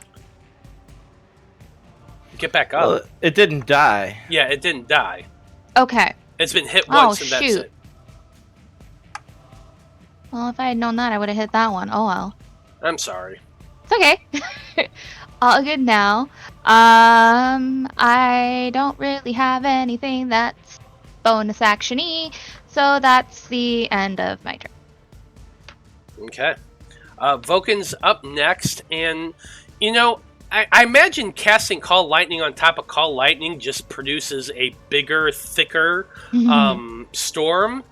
Speaker 1: Get back up.
Speaker 5: Well, it didn't die.
Speaker 1: Yeah, it didn't die.
Speaker 2: Okay.
Speaker 1: It's been hit
Speaker 2: Oh,
Speaker 1: once, and that's
Speaker 2: shoot.
Speaker 1: it.
Speaker 2: Well, if I had known that, I would have hit that one. Oh well.
Speaker 1: I'm sorry.
Speaker 2: It's okay. All good now. I don't really have anything that's bonus action-y, so that's the end of my turn.
Speaker 1: Okay. Vulcan's up next, and, I imagine casting Call Lightning on top of Call Lightning just produces a bigger, thicker storm.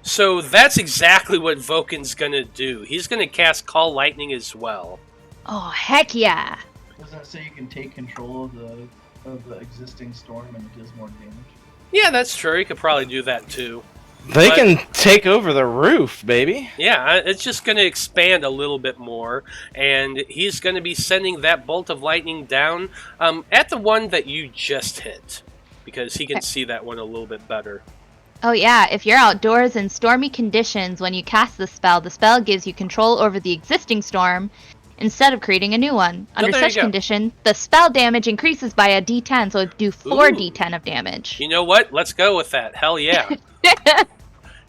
Speaker 1: So that's exactly what Vulcan's gonna do. He's gonna cast Call Lightning as well.
Speaker 2: Oh, heck yeah.
Speaker 6: Does that say you can take control of the existing storm and it does more damage?
Speaker 1: Yeah, that's true. He could probably do that too.
Speaker 5: They
Speaker 1: But-
Speaker 5: can take over the roof, baby.
Speaker 1: Yeah, it's just going to expand a little bit more, and he's going to be sending that bolt of lightning down at the one that you just hit, because he can see that one a little bit better.
Speaker 2: Oh yeah, if you're outdoors in stormy conditions when you cast the spell gives you control over the existing storm instead of creating a new one.
Speaker 1: Oh,
Speaker 2: Under
Speaker 1: there you
Speaker 2: such
Speaker 1: go.
Speaker 2: condition, the spell damage increases by a d10, so do 4d10 of damage.
Speaker 1: You know what? Let's go with that. Hell yeah.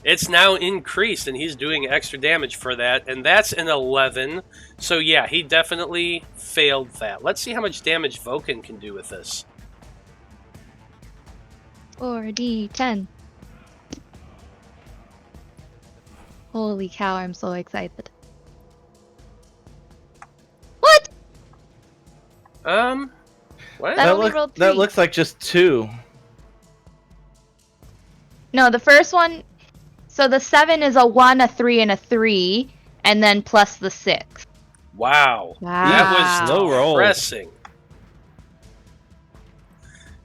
Speaker 1: It's now increased, and he's doing extra damage for that, and that's an 11. So yeah, he definitely failed that. Let's see how much damage Vulcan can do with this.
Speaker 2: 4d10. Holy cow, I'm so excited. What?
Speaker 1: What?
Speaker 2: That only rolled 3.
Speaker 5: That looks like just 2.
Speaker 2: No, the first one. So the 7 is a 1, a 3, and a 3, and then plus the 6.
Speaker 1: Wow.
Speaker 2: Wow.
Speaker 1: That was
Speaker 5: Low roll.
Speaker 1: depressing.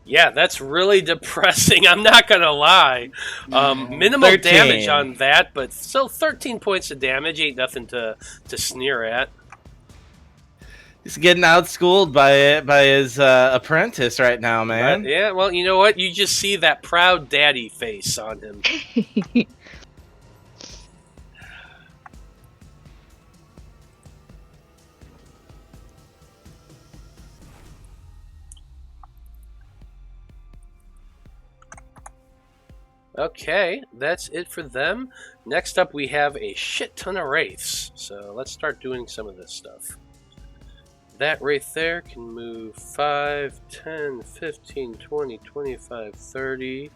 Speaker 1: Yeah, that's really depressing. I'm not going to lie. Minimal
Speaker 5: 13.
Speaker 1: damage on that, but still 13 points of damage ain't nothing to sneer at.
Speaker 5: He's getting outschooled by his apprentice right now, man.
Speaker 1: But, yeah, well, you know what? You just see that proud daddy face on him. Okay, that's it for them. Next up, we have a shit ton of wraiths. So let's start doing some of this stuff. That wraith there can move 5, 10, 15, 20, 25, 30.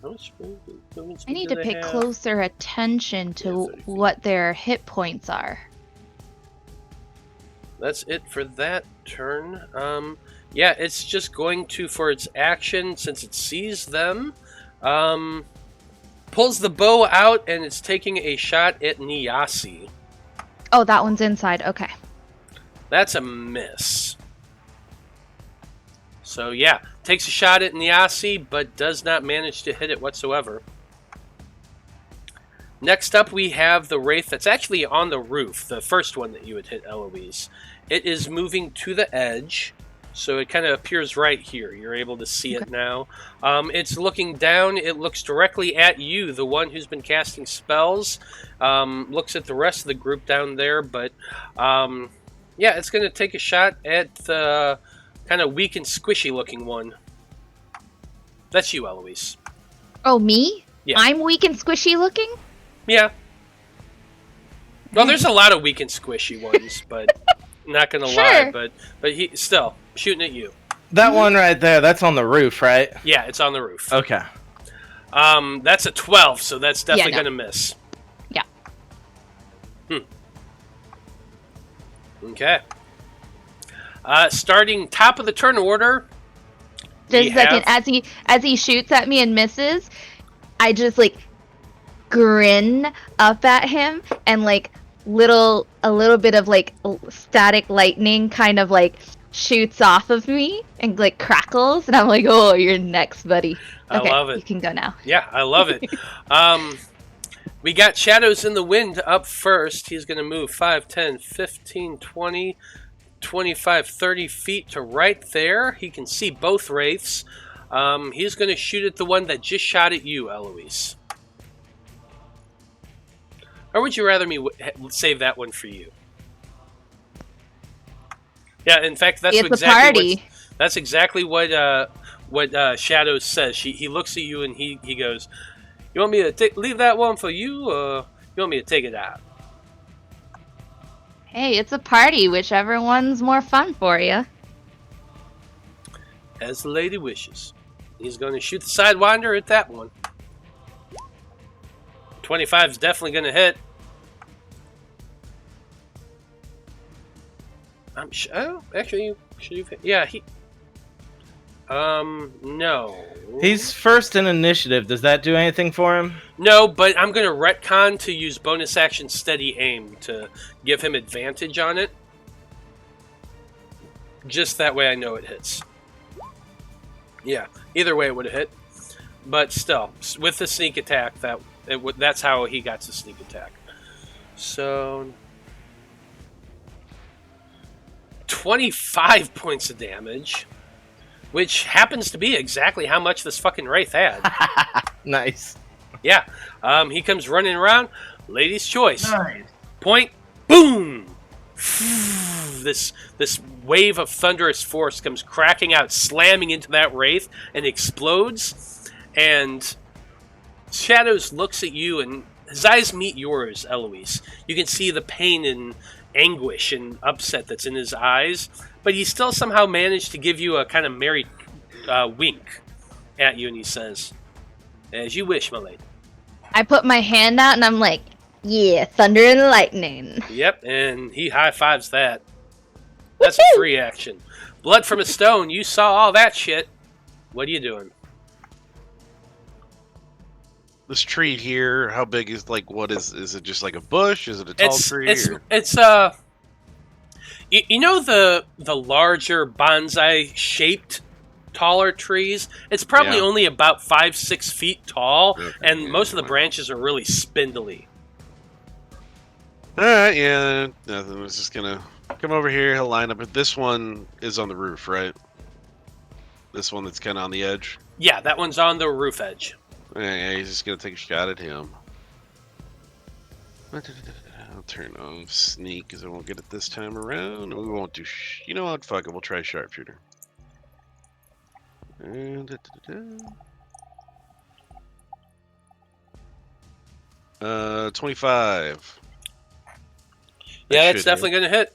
Speaker 1: How much movement
Speaker 2: I need
Speaker 1: do
Speaker 2: to
Speaker 1: they
Speaker 2: pay
Speaker 1: have?
Speaker 2: closer attention to
Speaker 1: 30 feet.
Speaker 2: what their hit points are.
Speaker 1: That's it for that turn. Yeah, it's just going to, for its action, since it sees them, pulls the bow out, and it's taking a shot at Niasi.
Speaker 2: Oh, that one's inside. Okay.
Speaker 1: That's a miss. So yeah, takes a shot at Niasi, but does not manage to hit it whatsoever. Next up, we have the wraith that's actually on the roof, the first one that you had hit, Eloise. It is moving to the edge, so it kind of appears right here. You're able to see it now. It's looking down. It looks directly at you, the one who's been casting spells. Looks at the rest of the group down there, but yeah, it's going to take a shot at the kind of weak and squishy looking one. That's you, Eloise.
Speaker 2: Oh, me?
Speaker 1: Yeah.
Speaker 2: I'm weak and squishy looking?
Speaker 1: Yeah. Well, there's a lot of weak and squishy ones, but not gonna lie.
Speaker 2: Sure.
Speaker 1: But he still shooting at you.
Speaker 5: That one right there, that's on the roof, right?
Speaker 1: Yeah, it's on the roof.
Speaker 5: Okay.
Speaker 1: That's a 12, so that's definitely
Speaker 2: no.
Speaker 1: gonna miss.
Speaker 2: Yeah.
Speaker 1: Okay. Starting top of the turn order.
Speaker 2: Just
Speaker 1: we
Speaker 2: a second,
Speaker 1: have-
Speaker 2: as he shoots at me and misses, I just like grin up at him and like a little bit of like static lightning kind of like shoots off of me and like crackles, and I'm like, oh, you're next, buddy. Okay,
Speaker 1: I love it.
Speaker 2: You can go now.
Speaker 1: Yeah, I love it. We got Shadows in the Wind up first. He's going to move 5, 10, 15, 20, 25, 30 feet to right there. He can see both wraiths. He's going to shoot at the one that just shot at you, Eloise. Or would you rather me save that one for you? Yeah, in fact, that's
Speaker 2: It's a party.
Speaker 1: That's exactly what Shadows says. He looks at you and he goes, "You want me to leave that one for you, or you want me to take it out?"
Speaker 2: Hey, it's a party. Whichever one's more fun for you.
Speaker 1: As the lady wishes. He's going to shoot the Sidewinder at that one. 25 is definitely going to hit. I'm sure. Oh, actually, should you? Yeah, he. No.
Speaker 5: He's first in initiative. Does that do anything for him?
Speaker 1: No, but I'm going to retcon to use bonus action steady aim to give him advantage on it. Just that way I know it hits. Yeah, either way it would have hit. but still, with the sneak attack, that's how he got to sneak attack. So 25 points of damage, which happens to be exactly how much this fucking wraith had.
Speaker 5: Nice.
Speaker 1: Yeah. He comes running around. Lady's choice.
Speaker 6: Nice.
Speaker 1: Point. Boom. This wave of thunderous force comes cracking out, slamming into that wraith, and explodes. And Shadows looks at you, and his eyes meet yours, Eloise. You can see the pain and anguish and upset that's in his eyes, but he still somehow managed to give you a kind of merry wink at you, and he says, "As you wish, my lady."
Speaker 2: I put my hand out and I'm like, yeah, thunder and lightning.
Speaker 1: Yep, and he high-fives that. That's a free action. Blood from a stone, you saw all that shit. What are you doing?
Speaker 4: This tree here, how big is, like, what is it just like a bush? Is it a tall tree?
Speaker 1: It's you know the larger bonsai-shaped taller trees? It's probably only about 5-6 feet tall, and most of the branches are really spindly.
Speaker 4: Alright, yeah, nothing. I was just gonna come over here, he'll line up. This one is on the roof, right? This one that's kind of on the edge?
Speaker 1: Yeah, that one's on the roof edge.
Speaker 4: Yeah, he's just gonna take a shot at him. I'll turn off sneak because I won't get it this time around. We won't do. You know what? Fuck it. We'll try sharpshooter. 25.
Speaker 1: Yeah, that's definitely gonna hit.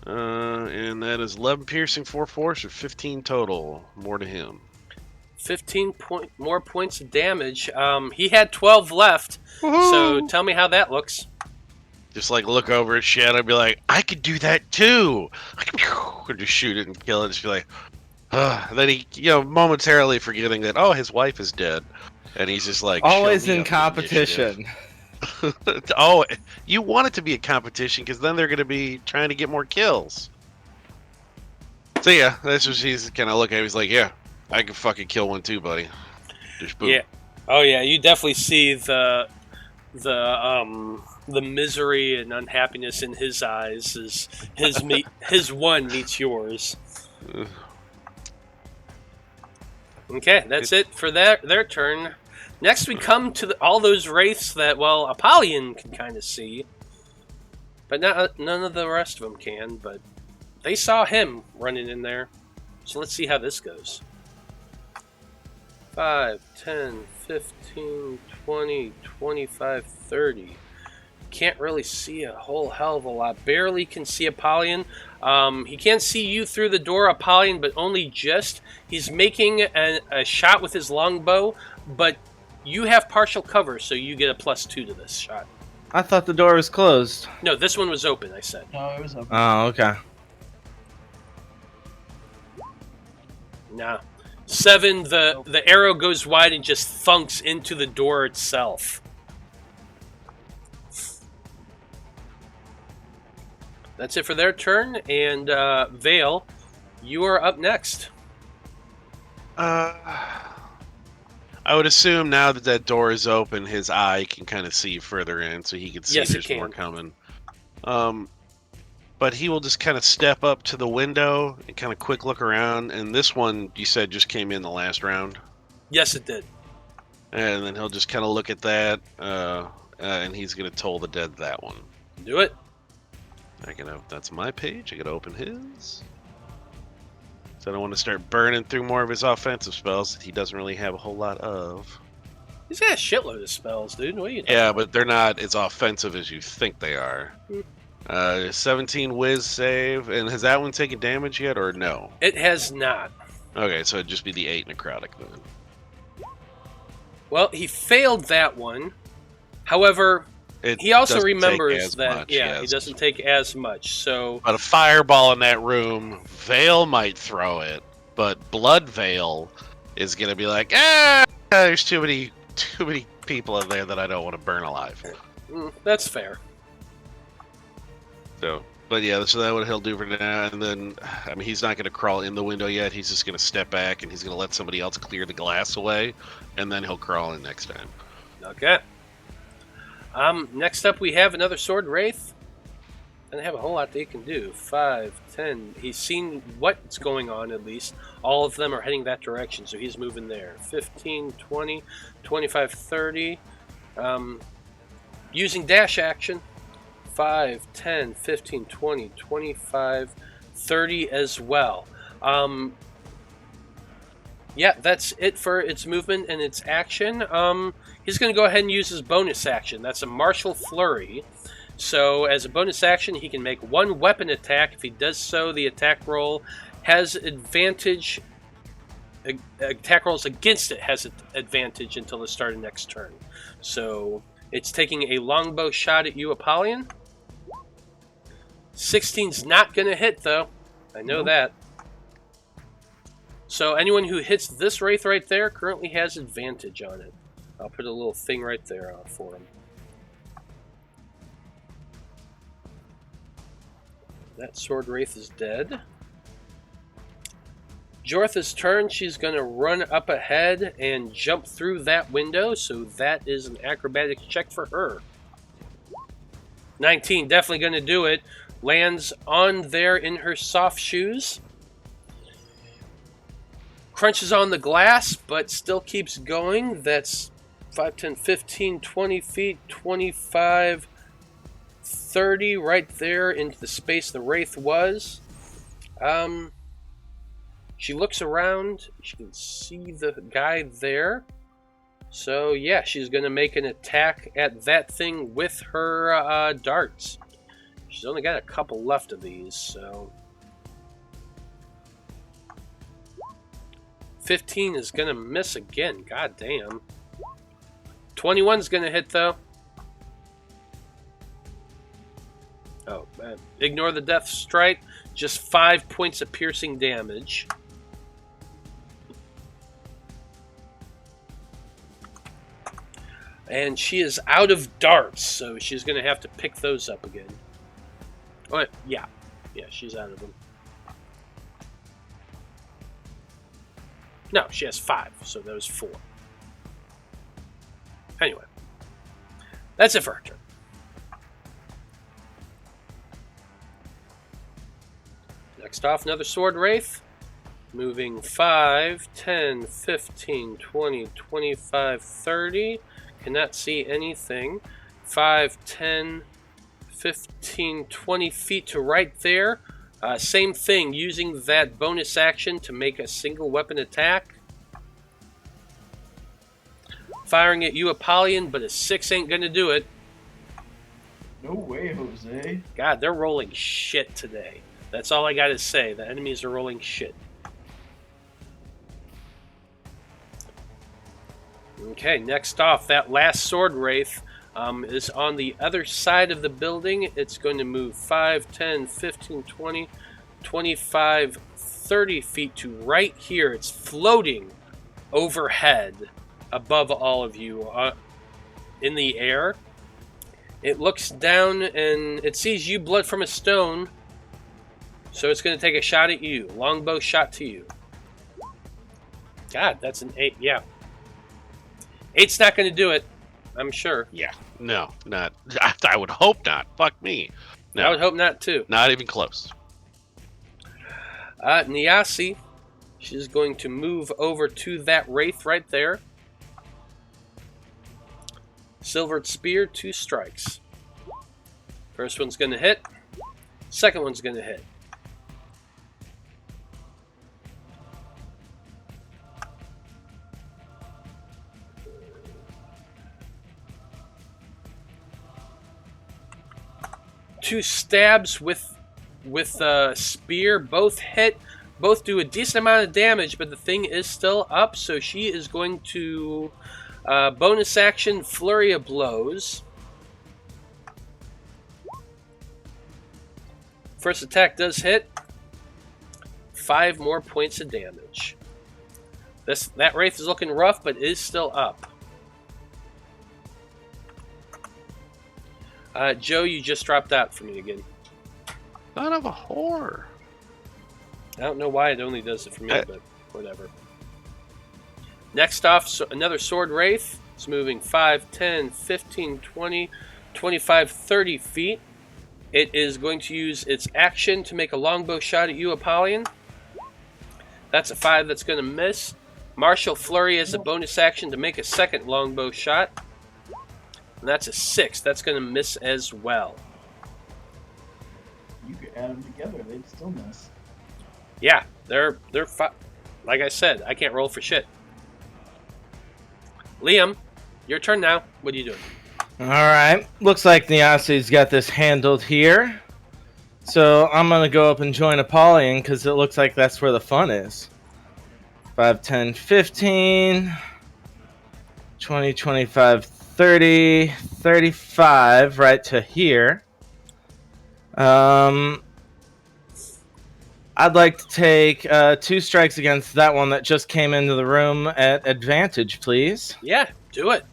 Speaker 4: And that is 11 piercing, 4 force, or 15 total. More to him.
Speaker 1: 15 more points of damage. He had 12 left. So tell me how that looks.
Speaker 4: Just like look over at Shadow and be like, I could do that too. Or just shoot it and kill it. Just be like, then he, momentarily forgetting that, his wife is dead. And he's just like,
Speaker 5: always in competition.
Speaker 4: Oh, you want it to be a competition because then they're going to be trying to get more kills. So yeah, that's what she's kind of looking at. He's like, yeah, I can fucking kill one too, buddy. Just boom.
Speaker 1: Yeah. Oh yeah, you definitely see the misery and unhappiness in his eyes as his one meets yours. Okay, that's it for their turn. Next, we come to all those wraiths that, well, Apollyon can kind of see, but none of the rest of them can. But they saw him running in there, so let's see how this goes. 5, 10, 15, 20, 25, 30. Can't really see a whole hell of a lot. Barely can see Apollyon. He can't see you through the door, Apollyon, but only just. He's making a shot with his longbow, but you have partial cover, so you get a +2 to this shot.
Speaker 5: I thought the door was closed.
Speaker 1: No, this one was open, I said.
Speaker 6: No, it was open.
Speaker 5: Oh, okay.
Speaker 1: Nah. 7, the arrow goes wide and just thunks into the door itself. That's it for their turn, and Veil, you are up next.
Speaker 4: I would assume now that that door is open, his eye can kind of see further in, so he can see there's more coming. But he will just kind of step up to the window and kind of quick look around. And this one, you said, just came in the last round?
Speaker 1: Yes, it did.
Speaker 4: And then he'll just kind of look at that, and he's going to toll the dead that one.
Speaker 1: Do it.
Speaker 4: That's my page. I got to open his. So I don't want to start burning through more of his offensive spells that he doesn't really have a whole lot of.
Speaker 1: He's got a shitload of spells, dude. What are you doing?
Speaker 4: Yeah, but they're not as offensive as you think they are. 17 whiz save. And has that one taken damage yet, or no?
Speaker 1: It has not.
Speaker 4: Okay, so it'd just be the 8 necrotic then.
Speaker 1: Well, he failed that one. However, he also remembers that, he doesn't take as much, so...
Speaker 4: But a fireball in that room, Veil might throw it, but Blood Veil is going to be like, there's too many people in there that I don't want to burn alive.
Speaker 1: That's fair.
Speaker 4: So, But yeah, so that's what he'll do for now. And then, I mean, he's not going to crawl in the window yet. He's just going to step back and he's going to let somebody else clear the glass away. And then he'll crawl in next time.
Speaker 1: Okay. Next up, we have another sword wraith. Doesn't have a whole lot they can do. 5, 10. He's seen what's going on, at least. All of them are heading that direction, so he's moving there. 15, 20, 25, 30. Using dash action. 5, 10, 15, 20, 25, 30 as well. Yeah, that's it for its movement and its action. He's going to go ahead and use his bonus action. That's a martial flurry. So as a bonus action, he can make one weapon attack. If he does so, the attack roll has advantage. Attack rolls against it has advantage until the start of next turn. So it's taking a longbow shot at you, Apollyon. 16's not going to hit, though. I know that. So anyone who hits this wraith right there currently has advantage on it. I'll put a little thing right there for him. That sword wraith is dead. Jortha's turn. She's going to run up ahead and jump through that window, so that is an acrobatics check for her. 19, definitely going to do it. Lands on there in her soft shoes. Crunches on the glass, but still keeps going. That's 5, 10, 15, 20 feet, 25, 30 right there into the space the wraith was. She looks around. She can see the guy there. So yeah, she's going to make an attack at that thing with her darts. She's only got a couple left of these, so... 15 is going to miss again. God damn. 21's going to hit, though. Oh, ignore the death strike. Just 5 points of piercing damage. And she is out of darts, so she's going to have to pick those up again. Oh, yeah. Yeah, she's out of them. No, she has 5, so that was 4. Anyway. That's it for her turn. Next off, another sword wraith. Moving 5, 10, 15, 20, 25, 30. Cannot see anything. 5, 10, 15, 20 feet to right there. Same thing, using that bonus action to make a single weapon attack. Firing at you, Apollyon, but a 6 ain't gonna do it.
Speaker 6: No way, Jose.
Speaker 1: God, they're rolling shit today. That's all I gotta say. The enemies are rolling shit. Okay, next off, that last sword wraith is on the other side of the building. It's going to move 5, 10, 15, 20, 25, 30 feet to right here. It's floating overhead above all of you in the air. It looks down and it sees you, blood from a stone. So it's going to take a shot at you. Longbow shot to you. God, that's an 8. Yeah. 8's not going to do it, I'm sure.
Speaker 4: Yeah. No, not. I would hope not. Fuck me. No.
Speaker 1: I would hope not, too.
Speaker 4: Not even close.
Speaker 1: Niasi, she's going to move over to that wraith right there. Silvered Spear, 2 strikes. First one's going to hit. Second one's going to hit. Two stabs with spear, both hit, both do a decent amount of damage, but the thing is still up, so she is going to bonus action flurry of blows. First attack does hit. 5 more points of damage. That wraith is looking rough, but is still up. Joe, you just dropped out for me again.
Speaker 4: Son of a whore.
Speaker 1: I don't know why it only does it for me, but whatever. Next off, another sword wraith. It's moving 5, 10, 15, 20, 25, 30 feet. It is going to use its action to make a longbow shot at you, Apollyon. That's a 5 that's going to miss. Martial Flurry as a bonus action to make a second longbow shot. And that's a 6. That's going to miss as well.
Speaker 6: You could add them together, they'd still miss.
Speaker 1: Yeah, they're like I said, I can't roll for shit. Liam, your turn now. What are you doing?
Speaker 5: Alright, looks like Niasi's got this handled here. So I'm going to go up and join Apollyon because it looks like that's where the fun is. 5, 10, 15, 20, 25, 30, 35, right to here. I'd like to take 2 strikes against that one that just came into the room at advantage, please.
Speaker 1: Yeah, do it.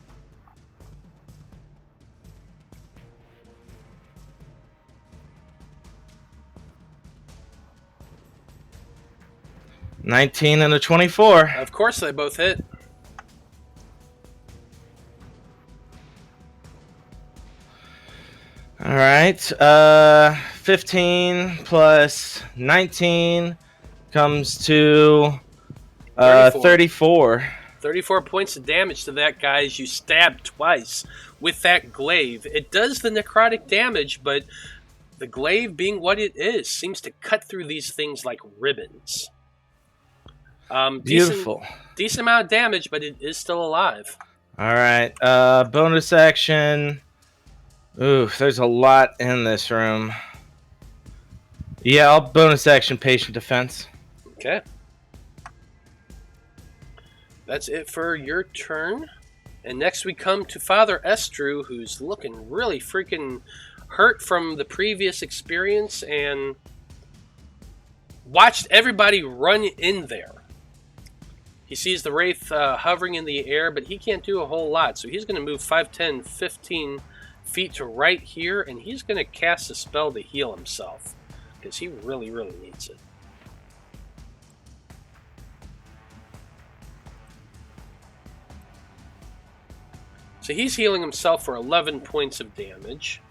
Speaker 5: $19 and a $24.
Speaker 1: Of course they both hit.
Speaker 5: All right. 15 plus 19 comes to 34.
Speaker 1: 34 points of damage to that guy as you stab twice with that glaive. It does the necrotic damage, but the glaive, being what it is, seems to cut through these things like ribbons.
Speaker 5: Beautiful.
Speaker 1: Decent amount of damage, but it is still alive.
Speaker 5: All right. Bonus action. Ooh, there's a lot in this room. Yeah, I'll bonus action patient defense.
Speaker 1: Okay. That's it for your turn. And next we come to Father Estru, who's looking really freaking hurt from the previous experience and watched everybody run in there. He sees the wraith hovering in the air, but he can't do a whole lot. So he's going to move 5, 10, 15 feet to right here, and he's going to cast a spell to heal himself because he really, really needs it. So he's healing himself for 11 points of damage.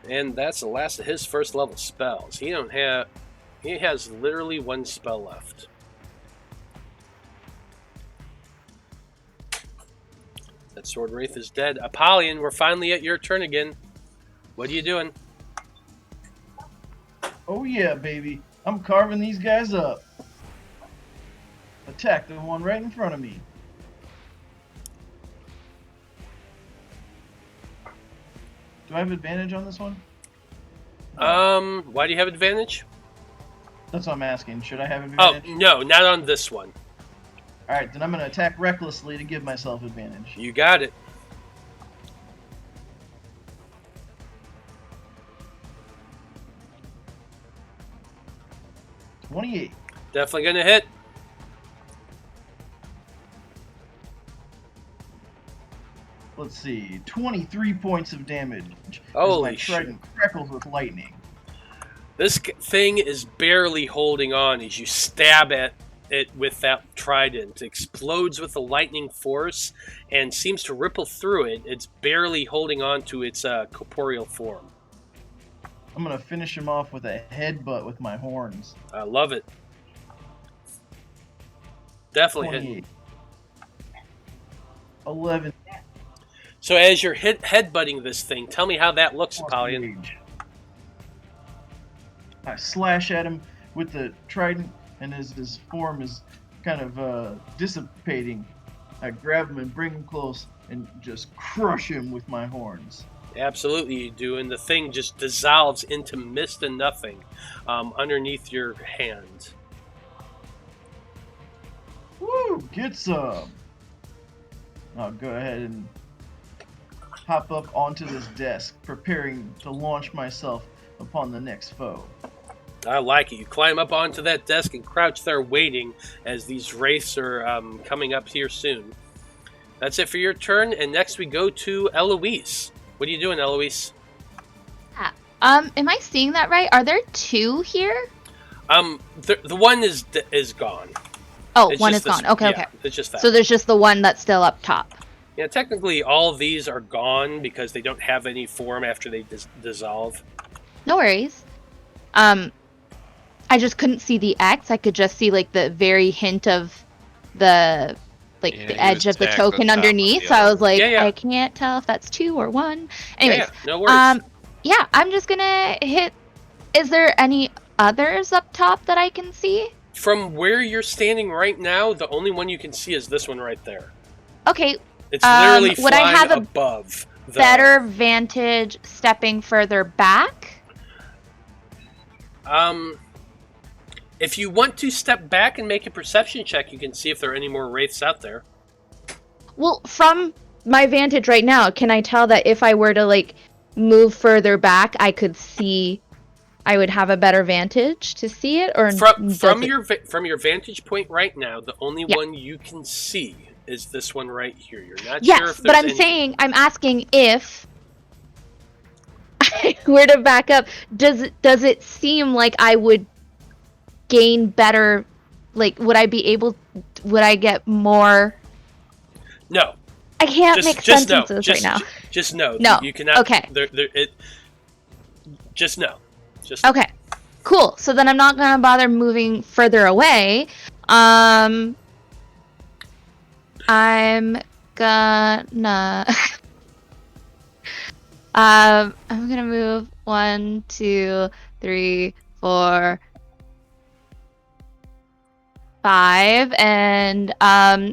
Speaker 1: And that's the last of his first level spells. He has literally 1 spell left. That sword wraith is dead. Apollyon, we're finally at your turn again. What are you doing?
Speaker 6: Oh yeah, baby. I'm carving these guys up. Attack the one right in front of me. Do I have advantage on this one?
Speaker 1: Why do you have advantage?
Speaker 6: That's what I'm asking. Should I have advantage?
Speaker 1: Oh, no, not on this one.
Speaker 6: Alright, then I'm going to attack recklessly to give myself advantage.
Speaker 1: You got it.
Speaker 6: $28.
Speaker 1: Definitely gonna hit.
Speaker 6: Let's see, 23 points of damage.
Speaker 1: Holy
Speaker 6: as my trident crackles with lightning.
Speaker 1: This thing is barely holding on as you stab at it with that trident. It explodes with the lightning force and seems to ripple through it. It's barely holding on to its corporeal form.
Speaker 6: I'm going to finish him off with a headbutt with my horns.
Speaker 1: I love it. Definitely
Speaker 6: 28.
Speaker 1: hit.
Speaker 6: 11.
Speaker 1: So as you're headbutting this thing, tell me how that looks, Apollyon.
Speaker 6: I slash at him with the trident, and as his form is kind of dissipating, I grab him and bring him close and just crush him with my horns.
Speaker 1: Absolutely you do, and the thing just dissolves into mist and nothing underneath your hand.
Speaker 6: Woo! Get some! I'll go ahead and hop up onto this desk, preparing to launch myself upon the next foe.
Speaker 1: I like it. You climb up onto that desk and crouch there waiting as these wraiths are coming up here soon. That's it for your turn, and next we go to Eloise. What are you doing, Eloise?
Speaker 2: Am I seeing that right? Are there 2 here?
Speaker 1: The one is gone.
Speaker 2: Oh,
Speaker 1: It's
Speaker 2: one
Speaker 1: just
Speaker 2: is gone. Okay,
Speaker 1: yeah,
Speaker 2: okay.
Speaker 1: It's just that.
Speaker 2: So there's just the one that's still up top.
Speaker 1: Yeah, technically all of these are gone because they don't have any form after they dissolve.
Speaker 2: No worries. I just couldn't see the X. I could just see like the very hint of the the edge of the token underneath. So I was like, I can't tell if that's 2 or 1. Anyways,
Speaker 1: no worries.
Speaker 2: yeah, I'm just gonna hit. Is there any others up top that I can see?
Speaker 1: From where you're standing right now, the only one you can see is this one right there.
Speaker 2: Okay.
Speaker 1: It's literally
Speaker 2: would I have
Speaker 1: above.
Speaker 2: Better vantage stepping further back?
Speaker 1: If you want to step back and make a perception check, you can see if there are any more wraiths out there.
Speaker 2: Well, from my vantage right now, can I tell that if I were to move further back, I could see? I would have a better vantage to see it, or
Speaker 1: from your vantage point right now, the only one you can see is this one right here. You're not sure if there's
Speaker 2: I'm asking if I were to back up, does it seem like I would gain better, would I get more?
Speaker 1: No.
Speaker 2: I can't make sentences right now.
Speaker 1: Just no.
Speaker 2: No.
Speaker 1: You cannot.
Speaker 2: Okay.
Speaker 1: Just no.
Speaker 2: Okay. Cool. So then I'm not gonna bother moving further away. I'm gonna I'm gonna move 1, 2, 3, 4, 5, and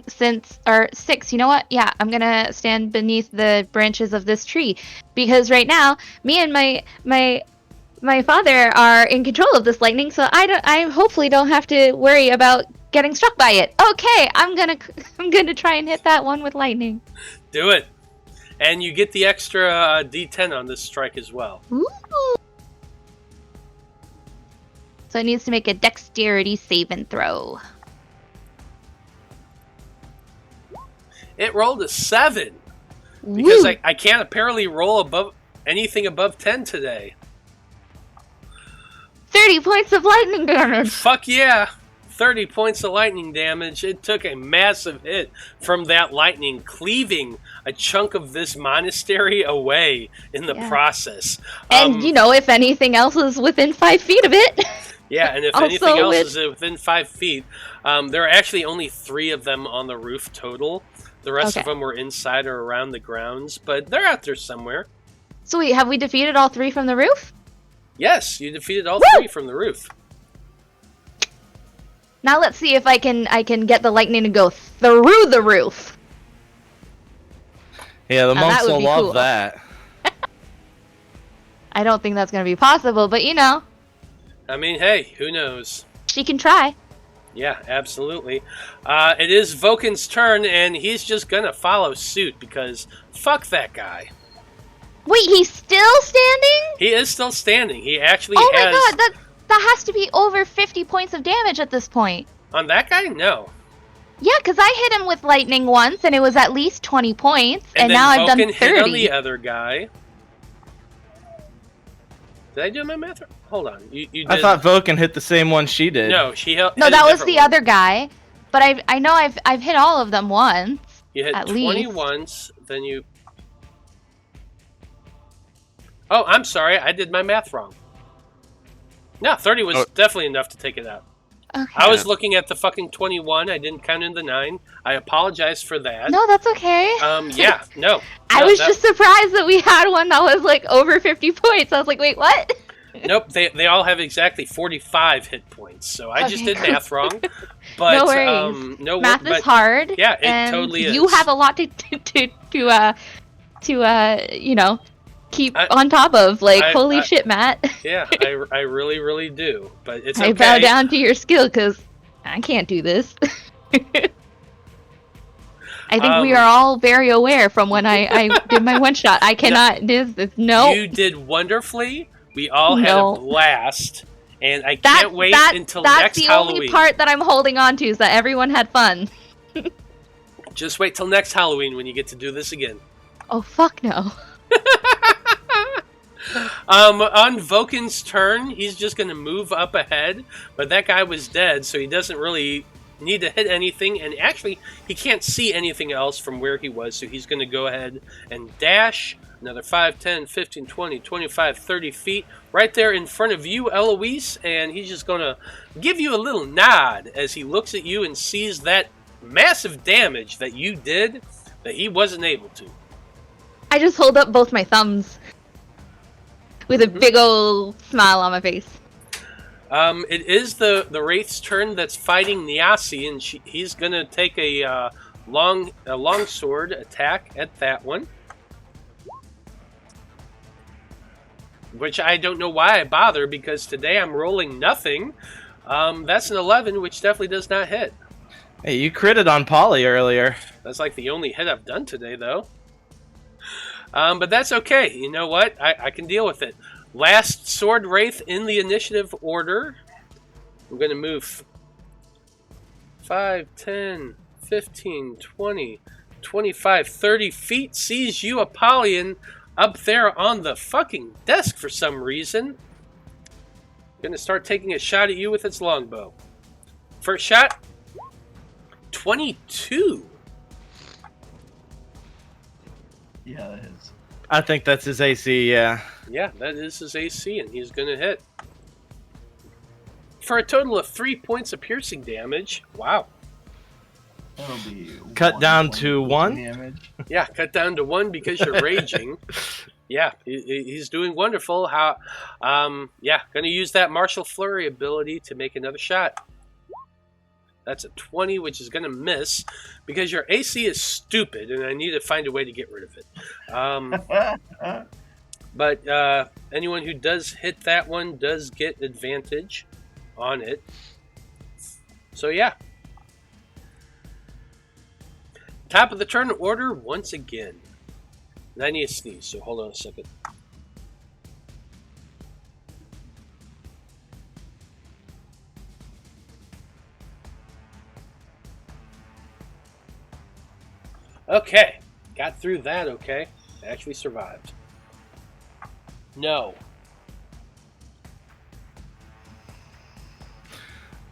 Speaker 2: 6. You know what? Yeah, I'm gonna stand beneath the branches of this tree because right now, me and my father are in control of this lightning, so I hopefully don't have to worry about getting struck by it. Okay, I'm gonna try and hit that one with lightning.
Speaker 1: Do it, and you get the extra D10 on this strike as well.
Speaker 2: Ooh. So it needs to make a dexterity saving throw.
Speaker 1: It rolled a 7 because I can't apparently roll anything above 10 today.
Speaker 2: 30 points of lightning damage.
Speaker 1: Fuck yeah. 30 points of lightning damage. It took a massive hit from that lightning, cleaving a chunk of this monastery away in the process.
Speaker 2: And, if anything else is within 5 feet of it.
Speaker 1: Yeah, and if anything else is within 5 feet, there are actually only 3 of them on the roof total. The rest of them were inside or around the grounds, but they're out there somewhere.
Speaker 2: So wait, have we defeated all 3 from the roof?
Speaker 1: Yes, you defeated all 3 from the roof.
Speaker 2: Now let's see if I can get the lightning to go through the roof.
Speaker 5: Yeah, the monks will love that.
Speaker 2: I don't think that's going to be possible, but
Speaker 1: I mean, hey, who knows?
Speaker 2: She can try.
Speaker 1: Yeah, absolutely. It is Voken's turn, and he's just gonna follow suit because fuck that guy.
Speaker 2: Wait, he's still standing?
Speaker 1: He is still standing. He actually
Speaker 2: Oh my god, that has to be over 50 points of damage at this point.
Speaker 1: On that guy? No.
Speaker 2: Yeah, because I hit him with lightning once, and it was at least 20 points, and
Speaker 1: then
Speaker 2: now I've done
Speaker 1: Voken
Speaker 2: 30.
Speaker 1: hit on the other guy. Did I do my math? Hold on. You did...
Speaker 5: I thought Voken hit the same one she did.
Speaker 1: No, she hit.
Speaker 2: No, that was the other guy. But I know I've hit all of them once.
Speaker 1: You hit
Speaker 2: at
Speaker 1: 20
Speaker 2: least.
Speaker 1: once, then you. Oh, I'm sorry. I did my math wrong. No, 30 was definitely enough to take it out.
Speaker 2: Okay.
Speaker 1: I was looking at the fucking 21. I didn't count in the 9. I apologize for that.
Speaker 2: No, that's okay.
Speaker 1: Yeah, no.
Speaker 2: I was just surprised that we had one that was over 50 points. I was like, wait, what?
Speaker 1: Nope, they all have exactly 45 hit points. So I just did math wrong. But
Speaker 2: no worries. Math is hard.
Speaker 1: Yeah, it totally is.
Speaker 2: You have a lot to keep on top of. Holy shit, Matt.
Speaker 1: Yeah, I really, really do. But it's okay.
Speaker 2: I bow down to your skill because I can't do this. I think we are all very aware from when I did my one shot. I cannot. No.
Speaker 1: You did wonderfully. We all had a blast, and I can't wait until next Halloween.
Speaker 2: That's the only part that I'm holding on to, is that everyone had fun.
Speaker 1: Just wait till next Halloween when you get to do this again.
Speaker 2: Oh, fuck no.
Speaker 1: On Voken's turn, he's just going to move up ahead, but that guy was dead, so he doesn't really need to hit anything, and actually, he can't see anything else from where he was, so he's going to go ahead and dash another 5, 10, 15, 20, 25, 30 feet right there in front of you, Eloise, and he's just going to give you a little nod as he looks at you and sees that massive damage that you did that he wasn't able to.
Speaker 2: I just hold up both my thumbs with a big old smile on my face.
Speaker 1: It is the Wraith's turn that's fighting Niasi, and he's going to take a long sword attack at that one. Which I don't know why I bother, because today I'm rolling nothing. That's an 11, which definitely does not hit.
Speaker 5: Hey, you critted on Polly earlier.
Speaker 1: That's like the only hit I've done today, though. But that's okay. You know what? I can deal with it. Last Sword Wraith in the initiative order. I'm going to move 5, 10, 15, 20, 25, 30 feet. Sees you, Apollyon, up there on the fucking desk for some reason. Going to start taking a shot at you with its longbow. First shot. 22.
Speaker 6: Yeah, that is.
Speaker 5: I think that's his AC, yeah.
Speaker 1: Yeah, that is his AC, and he's going to hit. For a total of 3 points of piercing damage. Wow.
Speaker 6: That'll be
Speaker 5: Cut down
Speaker 6: point
Speaker 5: to 1?
Speaker 6: damage.
Speaker 1: Yeah, cut down to 1 because you're raging. Yeah, he's doing wonderful. Yeah, going to use that Martial Flurry ability to make another shot. That's a 20, which is going to miss because your AC is stupid, and I need to find a way to get rid of it. But anyone who does hit that one does get advantage on it. So yeah. Top of the turn order once again. And I need to sneeze, so hold on a second. Okay, got through that okay. Actually survived. No.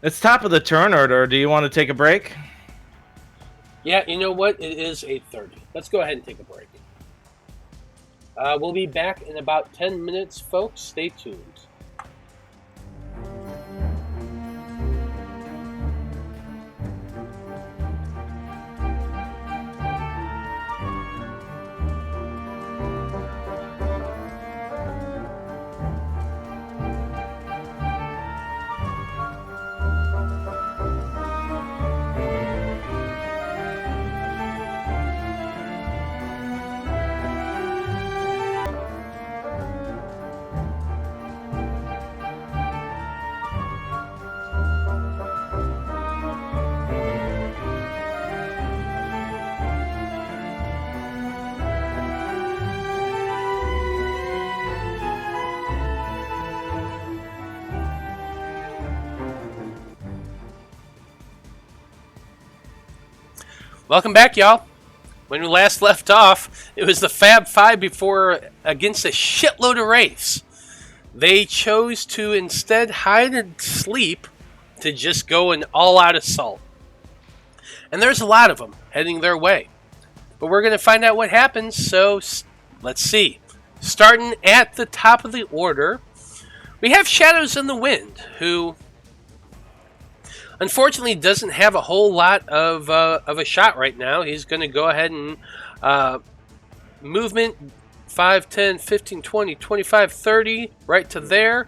Speaker 5: It's top of the turn order. Do you want to take a break?
Speaker 1: Yeah, you know what? It is 8:30. Let's go ahead and take a break. We'll be back in about 10 minutes, folks. Stay tuned. Welcome back, y'all. When we last left off, it was the Faab Five against a shitload of wraiths. They chose to instead hide and sleep to just go an all-out assault. And there's a lot of them heading their way. But we're going to find out what happens, so let's see. Starting at the top of the order, we have Shadows in the Wind, who unfortunately doesn't have a whole lot of a shot right now. He's going to go ahead and movement 5, 10, 15, 20, 25, 30 right to there.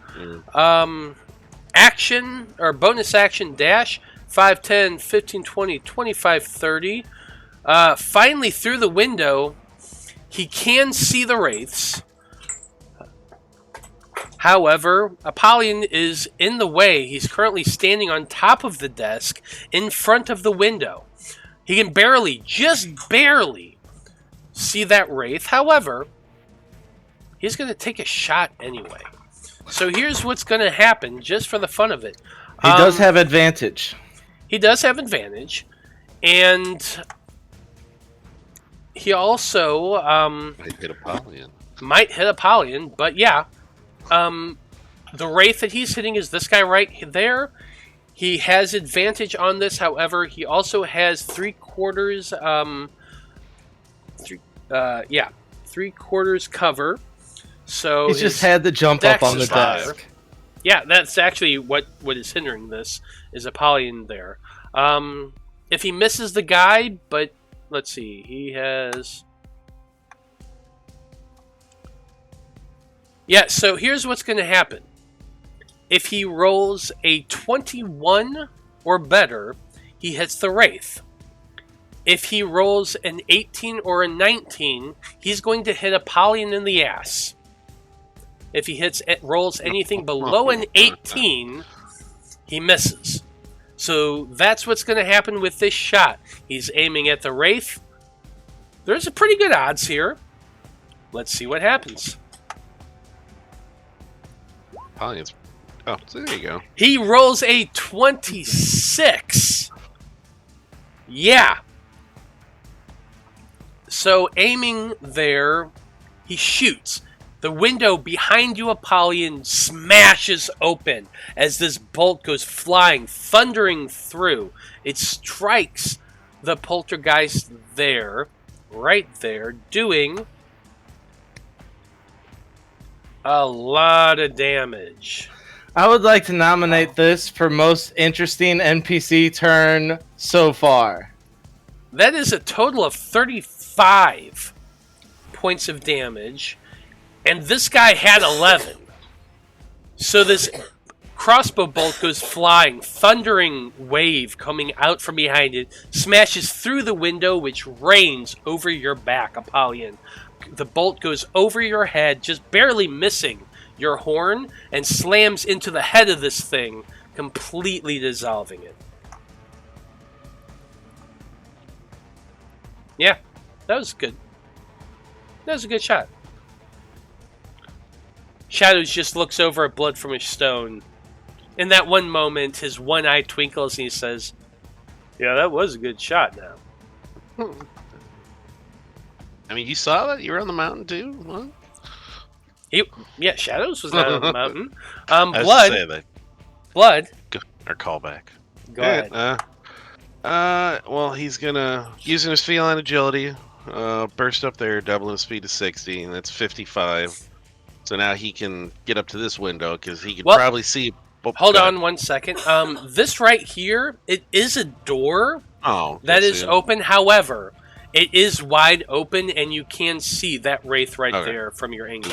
Speaker 1: Action or bonus action dash 5, 10, 15, 20, 25, 30. Finally through the window, he can see the wraiths. However, Apollyon is in the way. He's currently standing on top of the desk in front of the window. He can just barely see that wraith. However, he's going to take a shot anyway. So here's what's going to happen just for the fun of it.
Speaker 5: He does have advantage.
Speaker 1: He does have advantage. And he also
Speaker 4: Might hit Apollyon.
Speaker 1: might hit Apollyon, but yeah. The wraith that he's hitting is this guy right there. He has advantage on this, however, he also has 3/4 3/4 cover. So
Speaker 5: He's just had to jump up
Speaker 1: dex
Speaker 5: on the
Speaker 1: is higher.
Speaker 5: desk.
Speaker 1: Yeah, that's actually what is hindering this, is Apollyon there. If he misses the guy, but let's see, he has... Yeah, so here's what's going to happen. If he rolls a 21 or better, he hits the wraith. If he rolls an 18 or a 19, he's going to hit Apollyon in the ass. If he rolls anything below an 18, he misses. So that's what's going to happen with this shot. He's aiming at the wraith. There's a pretty good odds here. Let's see what happens.
Speaker 4: Apollyon's. Oh, so there you go.
Speaker 1: He rolls a 26. Yeah. So aiming there, he shoots. The window behind you, Apollyon, smashes open as this bolt goes flying, thundering through. It strikes the poltergeist there, right there, doing a lot of damage.
Speaker 5: I would like to nominate this for most interesting NPC turn so far.
Speaker 1: That is a total of 35 points of damage. And this guy had 11. So this crossbow bolt goes flying, thundering wave coming out from behind it, smashes through the window, which rains over your back, Apollyon. The bolt goes over your head, just barely missing your horn, and slams into the head of this thing, completely dissolving it. Yeah, that was good. That was a good shot. Shadows just looks over at Blood from a Stone. In that one moment, his one eye twinkles and he says, "Yeah, that was a good shot now."
Speaker 4: I mean, you saw that? You were on the mountain too? What?
Speaker 1: Yeah, Shadows was not on the mountain.
Speaker 4: I was
Speaker 1: Blood.
Speaker 4: just saying that.
Speaker 1: Blood.
Speaker 4: Or callback.
Speaker 1: Go ahead.
Speaker 4: Well, he's gonna, using his feline agility, burst up there, doubling his speed to 60, and that's 55. So now he can get up to this window because he can probably see.
Speaker 1: Hold on 1 second. This right here, it is a door that is open. However, it is wide open, and you can see that wraith right there from your angle.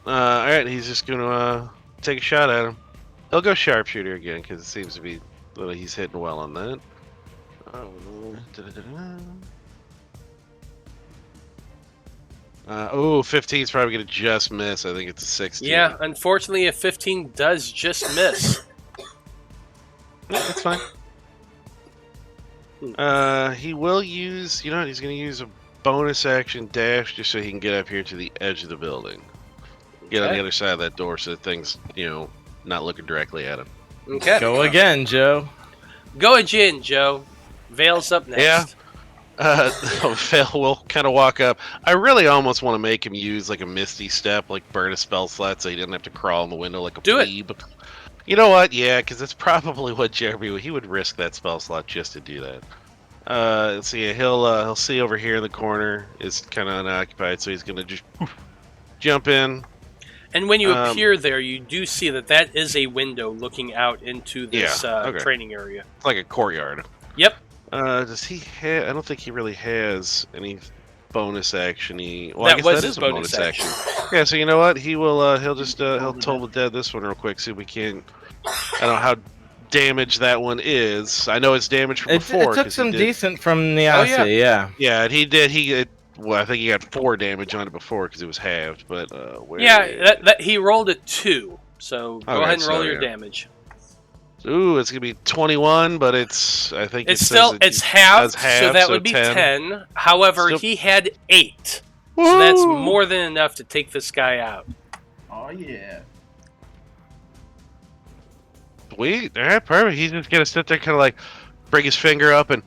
Speaker 4: Alright, he's just gonna take a shot at him. He'll go sharpshooter again because it seems to be that he's hitting well on that. Oh, 15 is probably going to just miss. I think it's a 16.
Speaker 1: Yeah, unfortunately, a 15 does just miss.
Speaker 4: That's fine. He will use, he's going to use a bonus action dash just so he can get up here to the edge of the building. Get on the other side of that door so the thing's, not looking directly at him.
Speaker 1: Okay.
Speaker 5: Go again, Joe.
Speaker 1: Go again, Joe. Veil's up next.
Speaker 4: Yeah. Veil will kind of walk up. I really almost want to make him use like a Misty step, like burn a spell slot so he didn't have to crawl in the window like a plebe. You know what? Yeah, because that's probably what Jeremy, he would risk that spell slot just to do that. Let's see, he'll see over here in the corner is kind of unoccupied, so he's gonna just jump in.
Speaker 1: And when you appear there, you do see that is a window looking out into this training area.
Speaker 4: It's like a courtyard.
Speaker 1: Yep.
Speaker 4: Does he have? I don't think he really has any bonus action. Well,
Speaker 1: that
Speaker 4: I guess
Speaker 1: was
Speaker 4: that
Speaker 1: his
Speaker 4: is a
Speaker 1: bonus action.
Speaker 4: Yeah. So you know what? He will. He'll just. He'll toll the dead this one real quick. See if we can. I don't know how damaged that one is. I know it's damaged from before.
Speaker 5: It took some decent from the Aussie. Yeah.
Speaker 4: Yeah, and he did. Well, I think he got 4 damage on it before because it was halved. But
Speaker 1: he rolled a 2. So go ahead and roll your damage.
Speaker 4: Ooh, it's gonna be 21, but I think
Speaker 1: it's halved, so that would be 10. However, he had 8, so that's more than enough to take this guy out.
Speaker 6: Oh yeah.
Speaker 4: Sweet. All right, perfect. He's just gonna sit there, kind of like bring his finger up and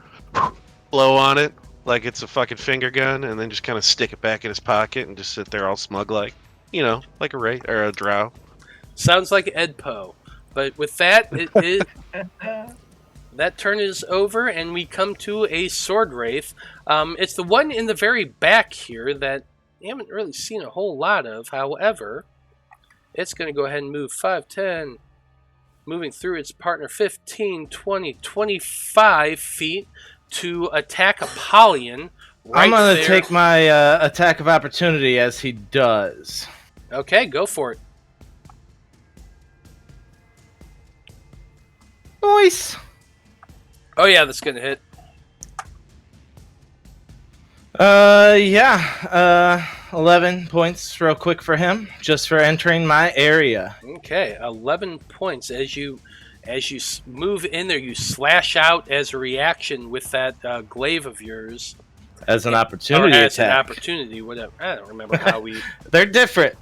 Speaker 4: blow on it like it's a fucking finger gun, and then just kind of stick it back in his pocket and just sit there all smug, like like a wraith or a drow.
Speaker 1: Sounds like Ed Poe. But with that, that turn is over, and we come to a sword wraith. It's the one in the very back here that we haven't really seen a whole lot of. However, it's going to go ahead and move 5, 10, moving through its partner 15, 20, 25 feet to attack Apollyon.
Speaker 5: I'm going to take my attack of opportunity as he does.
Speaker 1: Okay, go for it.
Speaker 5: Nice.
Speaker 1: Oh yeah, that's going to hit.
Speaker 5: Yeah. 11 points real quick for him, just for entering my area.
Speaker 1: Okay, 11 points. As you move in there, you slash out as a reaction with that glaive of yours.
Speaker 5: As an opportunity
Speaker 1: as
Speaker 5: attack.
Speaker 1: An opportunity, whatever. I don't remember how we...
Speaker 5: They're different.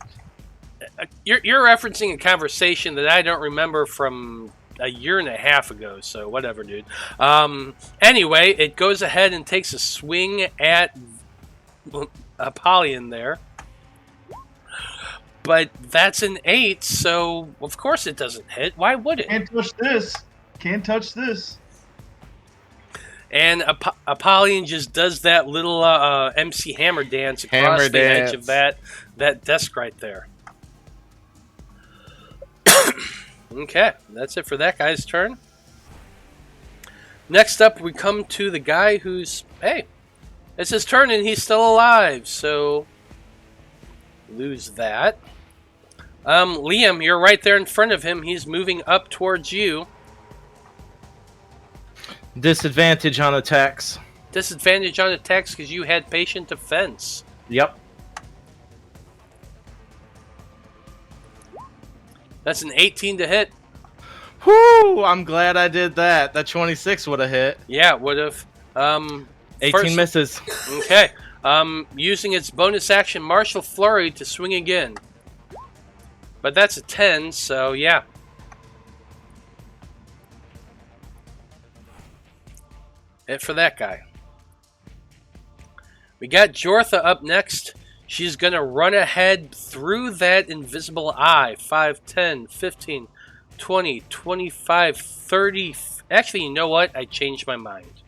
Speaker 1: You're referencing a conversation that I don't remember from a year and a half ago, so whatever, dude. Anyway, it goes ahead and takes a swing at Apollyon there. But that's an 8, so of course it doesn't hit. Why would it?
Speaker 6: Can't touch this. Can't touch this.
Speaker 1: And Apollyon just does that little MC Hammer dance across the edge of that desk right there. Okay, that's it for that guy's turn. Next up, we come to the guy who's... Hey, it's his turn and he's still alive, so... Lose that. Liam, you're right there in front of him. He's moving up towards you.
Speaker 5: Disadvantage on attacks.
Speaker 1: Disadvantage on attacks because you had patient defense.
Speaker 5: Yep.
Speaker 1: That's an 18 to hit.
Speaker 5: Whoo! I'm glad I did that. That 26 would have hit.
Speaker 1: Yeah, it would have.
Speaker 5: 18 misses.
Speaker 1: Okay. Using its bonus action, Martial Flurry to swing again. But that's a 10, so yeah. It for that guy. We got Jortha up next. She's going to run ahead through that invisible eye. 5, 10, 15, 20, 25, 30. Actually, you know what? I changed my mind.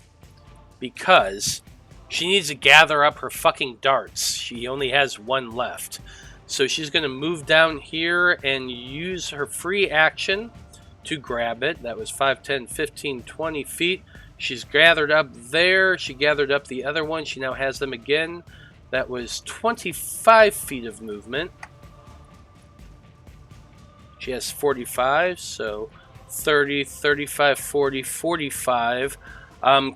Speaker 1: Because she needs to gather up her fucking darts. She only has one left. So she's going to move down here and use her free action to grab it. That was 5, 10, 15, 20 feet. She's gathered up there. She gathered up the other one. She now has them again. That was 25 feet of movement. She has 45, so 30, 35, 40, 45.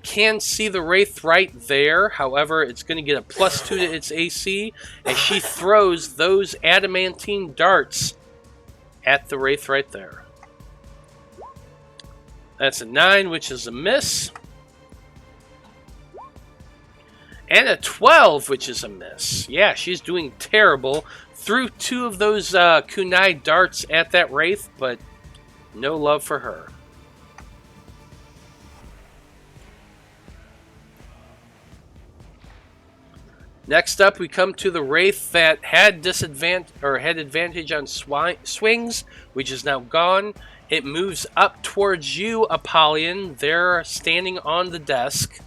Speaker 1: Can see the Wraith right there. However, it's going to get a +2 to its AC as she throws those adamantine darts at the Wraith right there. That's a 9, which is a miss. And a 12, which is a miss. Yeah, she's doing terrible. Threw 2 of those kunai darts at that Wraith, but no love for her. Next up, we come to the Wraith that had advantage on swings, which is now gone. It moves up towards you, Apollyon. They're standing on the desk.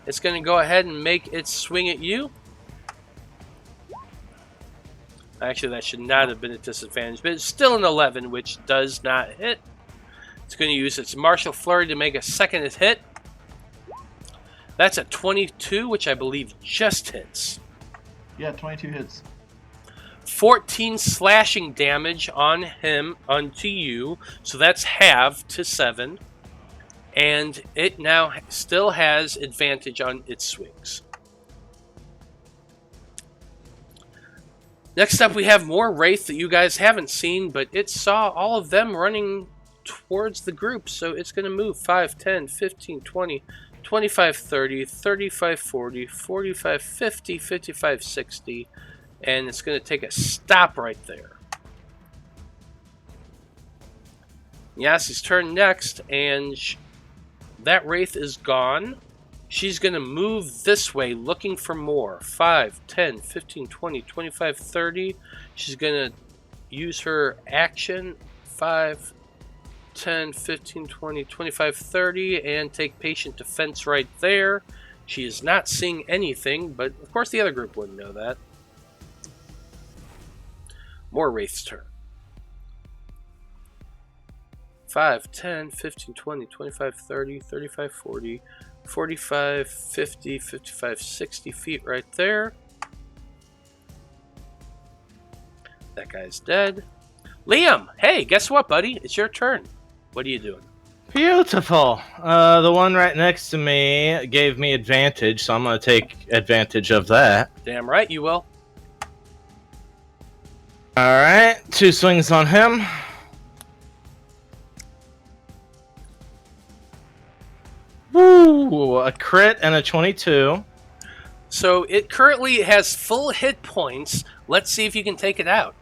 Speaker 1: It's going to go ahead and make its swing at you. Actually, that should not have been a disadvantage, but it's still an 11, which does not hit. It's going to use its Martial Flurry to make a second hit. That's a 22, which I believe just hits.
Speaker 6: Yeah, 22 hits.
Speaker 1: 14 slashing damage on him, onto you, so that's halved to 7. And it now still has advantage on its swings. Next up, we have more Wraith that you guys haven't seen, but it saw all of them running towards the group, so it's going to move 5, 10, 15, 20, 25, 30, 35, 40, 45, 50, 55, 60, and it's going to take a stop right there. Yassi's turn next, and that wraith is gone. She's going to move this way, looking for more. 5, 10, 15, 20, 25, 30. She's going to use her action. 5, 10, 15, 20, 25, 30, and take patient defense right there. She is not seeing anything, but of course the other group wouldn't know that. More wraith's turn. 5, 10, 15, 20, 25, 30, 35, 40, 45, 50, 55, 60 feet right there. That guy's dead. Liam, hey, guess what, buddy? It's your turn. What are you doing?
Speaker 5: Beautiful. The one right next to me gave me advantage, so I'm going to take advantage of that.
Speaker 1: Damn right you will.
Speaker 5: Alright, 2 swings on him. Woo! A crit and a 22.
Speaker 1: So it currently has full hit points. Let's see if you can take it out.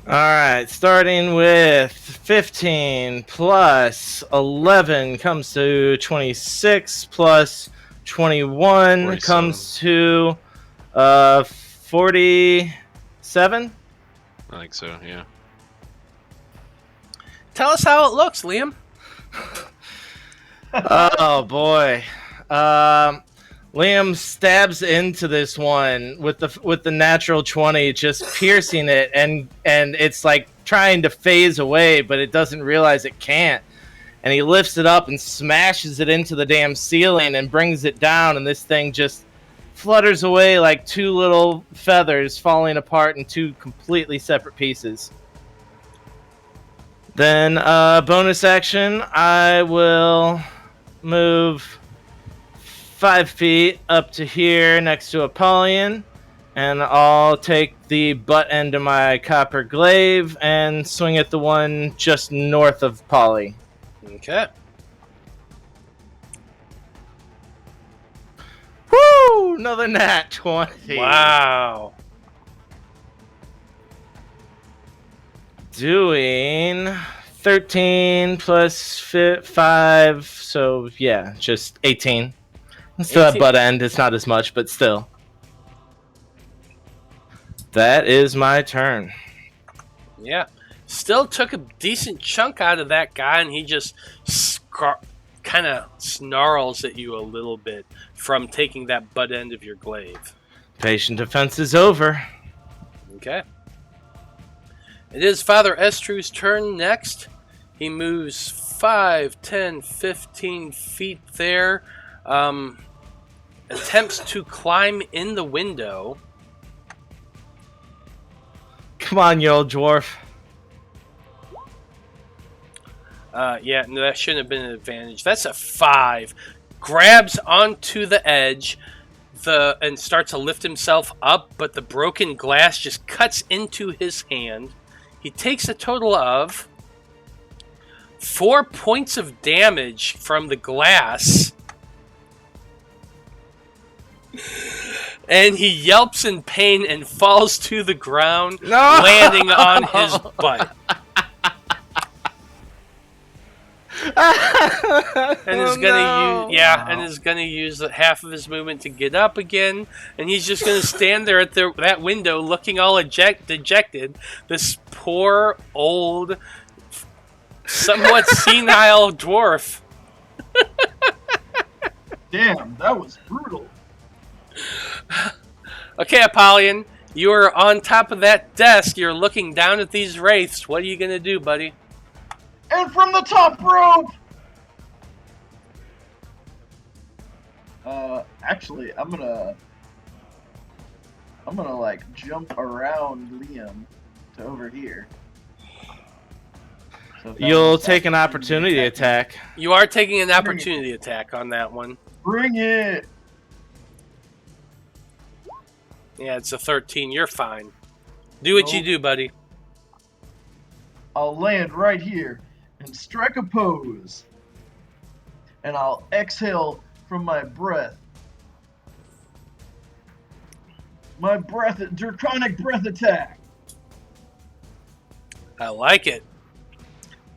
Speaker 5: Alright, starting with 15 plus 11 comes to 26 plus 21
Speaker 4: 47.
Speaker 5: Comes to 47?
Speaker 4: I think so, yeah.
Speaker 1: Tell us how it looks, Liam.
Speaker 5: Oh boy. Liam stabs into this one with the natural 20, just piercing it, and it's like trying to phase away, but it doesn't realize it can't. And he lifts it up and smashes it into the damn ceiling and brings it down, and this thing just flutters away like 2 little feathers falling apart in 2 completely separate pieces. Then, bonus action, I will move 5 feet up to here next to Apollyon, and I'll take the butt end of my copper glaive and swing at the one just north of Polly.
Speaker 1: Okay.
Speaker 5: Woo! Another nat 20.
Speaker 1: Wow.
Speaker 5: Doing 13 plus 5, so yeah, just 18. Still at
Speaker 1: 18.
Speaker 5: butt end, it's not as much, but still. That is my turn.
Speaker 1: Yeah. Still took a decent chunk out of that guy, and he just kind of snarls at you a little bit from taking that butt end of your glaive.
Speaker 5: Patient defense is over.
Speaker 1: Okay. It is Father Estru's turn next. He moves 5, 10, 15 feet there. Attempts to climb in the window.
Speaker 5: Come on, you old dwarf.
Speaker 1: Yeah, no, that shouldn't have been an advantage. That's a 5. Grabs onto the edge and starts to lift himself up, but the broken glass just cuts into his hand. He takes a total of 4 points of damage from the glass. And he yelps in pain and falls to the ground, landing on his butt. And is gonna use half of his movement to get up again, and he's just gonna stand there at that window, looking all dejected. This poor old, somewhat senile dwarf.
Speaker 6: Damn, that was brutal.
Speaker 1: Okay, Apollyon, you are on top of that desk. You're looking down at these wraiths. What are you gonna do, buddy?
Speaker 6: And from the top rope! Actually, I'm gonna like jump around Liam to over here. So
Speaker 5: You'll take an opportunity attack.
Speaker 1: You are taking an opportunity attack on that one.
Speaker 6: Bring it!
Speaker 1: Yeah, it's a 13. You're fine. Do what you do, buddy.
Speaker 6: I'll land right here and strike a pose. And I'll exhale from my breath. my draconic breath attack.
Speaker 1: I like it.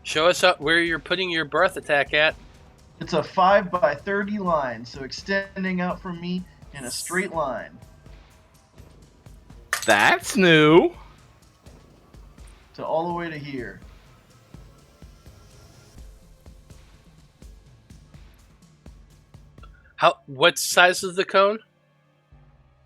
Speaker 1: Show us up where you're putting your breath attack at.
Speaker 6: It's a 5 by 30 line, so extending out from me in a straight line.
Speaker 5: That's new.
Speaker 6: So all the way to here.
Speaker 1: What size is the cone?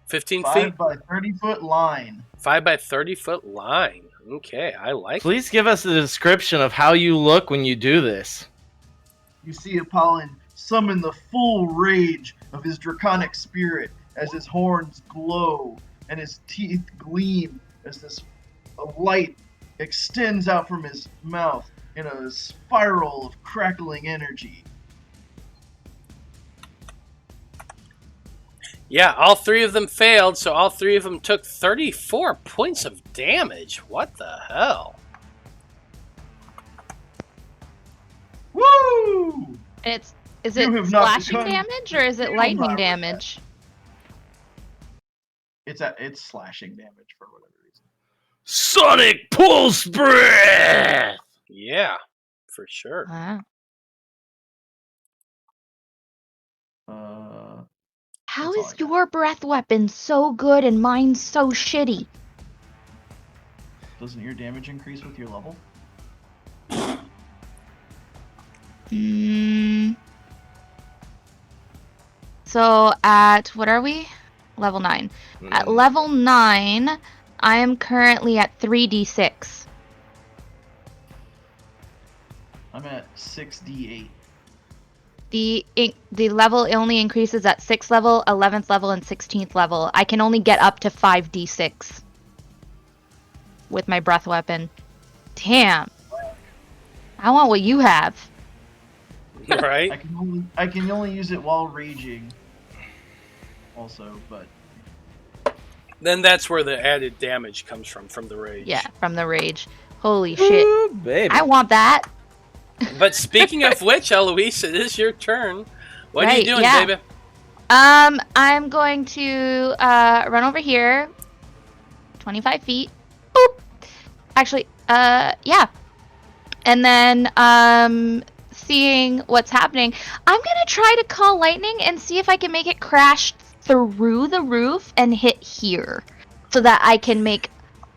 Speaker 1: 15 feet?
Speaker 6: 5 by 30 foot line.
Speaker 1: 5 by 30 foot line. Okay, I like it.
Speaker 5: Please give us a description of how you look when you do this.
Speaker 6: You see Apollyon summon the full rage of his draconic spirit as his horns glow and his teeth gleam as this light extends out from his mouth in a spiral of crackling energy.
Speaker 1: Yeah, all three of them failed, so all three of them took 34 points of damage. What the hell?
Speaker 6: Woo!
Speaker 2: Is
Speaker 6: You
Speaker 2: it
Speaker 6: have not
Speaker 2: slashing
Speaker 6: become
Speaker 2: damage or is it
Speaker 6: feel
Speaker 2: lightning
Speaker 6: my
Speaker 2: damage?
Speaker 6: It's slashing damage for whatever reason.
Speaker 5: Sonic Pulse Breath!
Speaker 1: Yeah, for sure.
Speaker 2: Wow. How
Speaker 6: That's all
Speaker 2: is
Speaker 6: I got.
Speaker 2: your breath weapon so good and mine so shitty?
Speaker 6: Doesn't your damage increase with your level?
Speaker 2: So at, what are we? Level 9. At level 9, I am currently at 3d6.
Speaker 6: I'm at 6d8.
Speaker 2: The level only increases at 6th level, 11th level, and 16th level. I can only get up to 5d6 with my breath weapon. Damn. I want what you have.
Speaker 1: Right?
Speaker 6: I can only use it while raging. Also, but
Speaker 1: Then that's where the added damage comes from the rage.
Speaker 2: Yeah, from the rage. Holy shit.
Speaker 5: Ooh, baby.
Speaker 2: I want that.
Speaker 1: But speaking of which, Eloise, it is your turn. What are you
Speaker 2: Right,
Speaker 1: doing,
Speaker 2: yeah.
Speaker 1: baby?
Speaker 2: I'm going to run over here. 25 feet. Boop. Actually, yeah. And then, seeing what's happening, I'm gonna try to call lightning and see if I can make it crash through the roof and hit here, so that I can make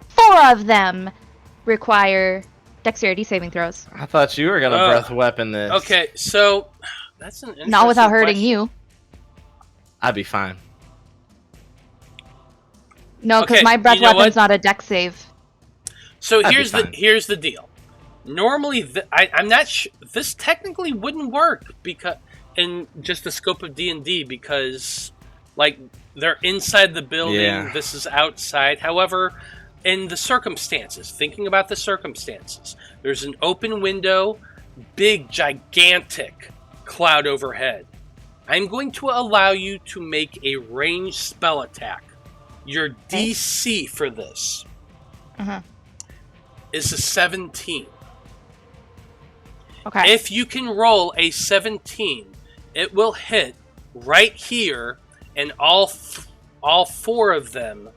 Speaker 2: 4 of them require dexterity saving throws.
Speaker 5: I thought you were gonna breath weapon this.
Speaker 1: Okay, so that's an interesting
Speaker 2: Not without hurting
Speaker 1: question.
Speaker 2: you.
Speaker 5: I'd be fine.
Speaker 2: No, because
Speaker 1: Okay,
Speaker 2: my breath
Speaker 1: you know
Speaker 2: weapon's
Speaker 1: what?
Speaker 2: not a dex save.
Speaker 1: So
Speaker 5: That'd be
Speaker 1: here's the
Speaker 5: fine.
Speaker 1: here's the deal. Normally, I'm not. This technically wouldn't work because in just the scope of D&D because, like, they're inside the building.
Speaker 5: Yeah.
Speaker 1: This is outside. However, in the circumstances, thinking about the circumstances, there's an open window, big, gigantic cloud overhead. I'm going to allow you to make a ranged spell attack. Your DC for this is a 17.
Speaker 2: Okay.
Speaker 1: If you can roll a 17, it will hit right here, and all 4 of them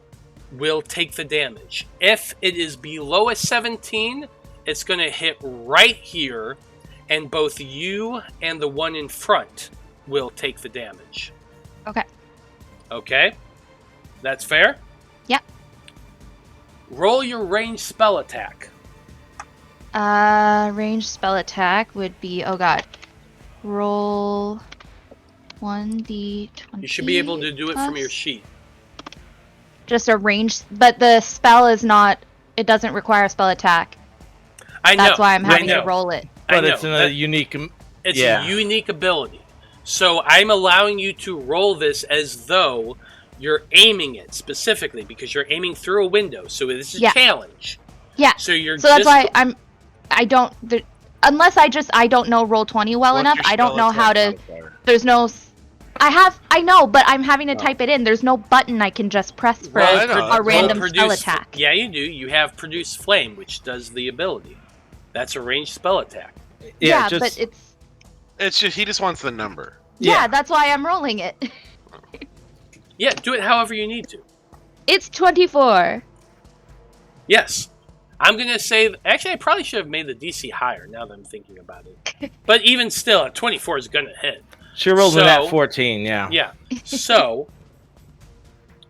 Speaker 1: will take the damage. If it is below a 17, it's going to hit right here, and both you and the one in front will take the damage.
Speaker 2: Okay.
Speaker 1: Okay? That's fair?
Speaker 2: Yep.
Speaker 1: Roll your ranged spell attack.
Speaker 2: Ranged spell attack would be, oh god. Roll 1d20.
Speaker 1: You should be able to do it from
Speaker 2: plus-
Speaker 1: your sheet.
Speaker 2: Just a ranged, but the spell is not, it doesn't require a spell attack.
Speaker 1: I know.
Speaker 2: That's why I'm having
Speaker 1: I
Speaker 2: to
Speaker 1: know.
Speaker 2: roll it.
Speaker 5: But
Speaker 1: I
Speaker 5: it's
Speaker 1: know.
Speaker 5: in a unique.
Speaker 1: It's
Speaker 5: yeah.
Speaker 1: a unique ability. So I'm allowing you to roll this as though you're aiming it specifically because you're aiming through a window. So this is
Speaker 2: Yeah.
Speaker 1: a challenge.
Speaker 2: Yeah.
Speaker 1: So you're
Speaker 2: So that's
Speaker 1: just
Speaker 2: why unless I don't know roll 20 well
Speaker 4: What's
Speaker 2: enough,
Speaker 4: your
Speaker 2: I don't
Speaker 4: spell
Speaker 2: know how
Speaker 4: attack
Speaker 2: to,
Speaker 4: modifier?
Speaker 2: there's no, I know, but I'm having to type it in. There's no button I can just press for
Speaker 4: Well, I know.
Speaker 2: a random
Speaker 1: roll
Speaker 2: spell
Speaker 1: produce-
Speaker 2: attack.
Speaker 1: Yeah, you do. You have produce flame, which does the ability. That's a ranged spell attack.
Speaker 5: Yeah,
Speaker 2: but
Speaker 5: just
Speaker 2: it's,
Speaker 4: It's just he just wants the number.
Speaker 2: yeah, that's why I'm rolling it.
Speaker 1: Yeah, do it however you need to.
Speaker 2: It's 24.
Speaker 1: Yes. I'm going to say... Actually, I probably should have made the DC higher now that I'm thinking about it. But even still, a 24 is going to hit.
Speaker 5: She rolled a nat 14, yeah.
Speaker 1: Yeah. So,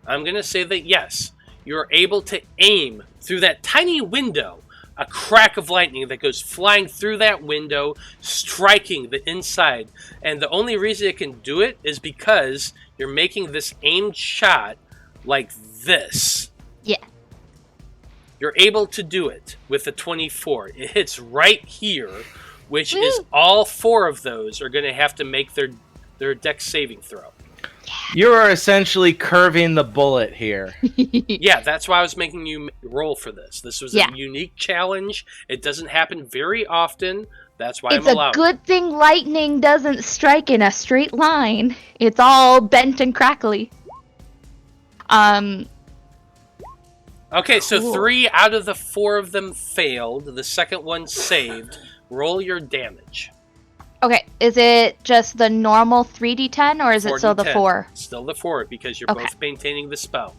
Speaker 1: I'm going to say that yes, you're able to aim through that tiny window, a crack of lightning that goes flying through that window, striking the inside. And the only reason it can do it is because you're making this aimed shot like this.
Speaker 2: Yeah.
Speaker 1: You're able to do it with the 24. It hits right here, which is all 4 of those are going to have to make their dex saving throw.
Speaker 5: You are essentially curving the bullet here.
Speaker 1: Yeah, that's why I was making you roll for this. This was a unique challenge. It doesn't happen very often. That's why
Speaker 2: it's
Speaker 1: I'm allowed.
Speaker 2: It's a good thing lightning doesn't strike in a straight line. It's all bent and crackly.
Speaker 1: Okay, so 3 out of the 4 of them failed. The second one saved. Roll your damage.
Speaker 2: Okay, is it just the normal 3d10 or is it still the 4?
Speaker 1: Still the 4 because you're both maintaining the spell.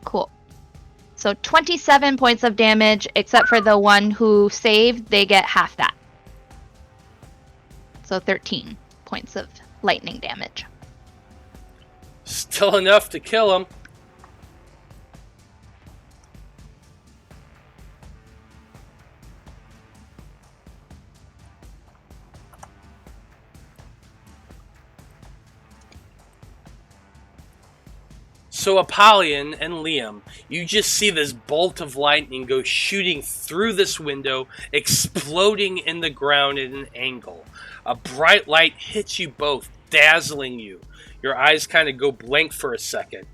Speaker 2: Cool. So 27 points of damage, except for the one who saved, they get half that. So 13 points of lightning damage.
Speaker 1: Still enough to kill him. So Apollyon and Liam, you just see this bolt of lightning go shooting through this window, exploding in the ground at an angle. A bright light hits you both, dazzling you. Your eyes kind of go blank for a second.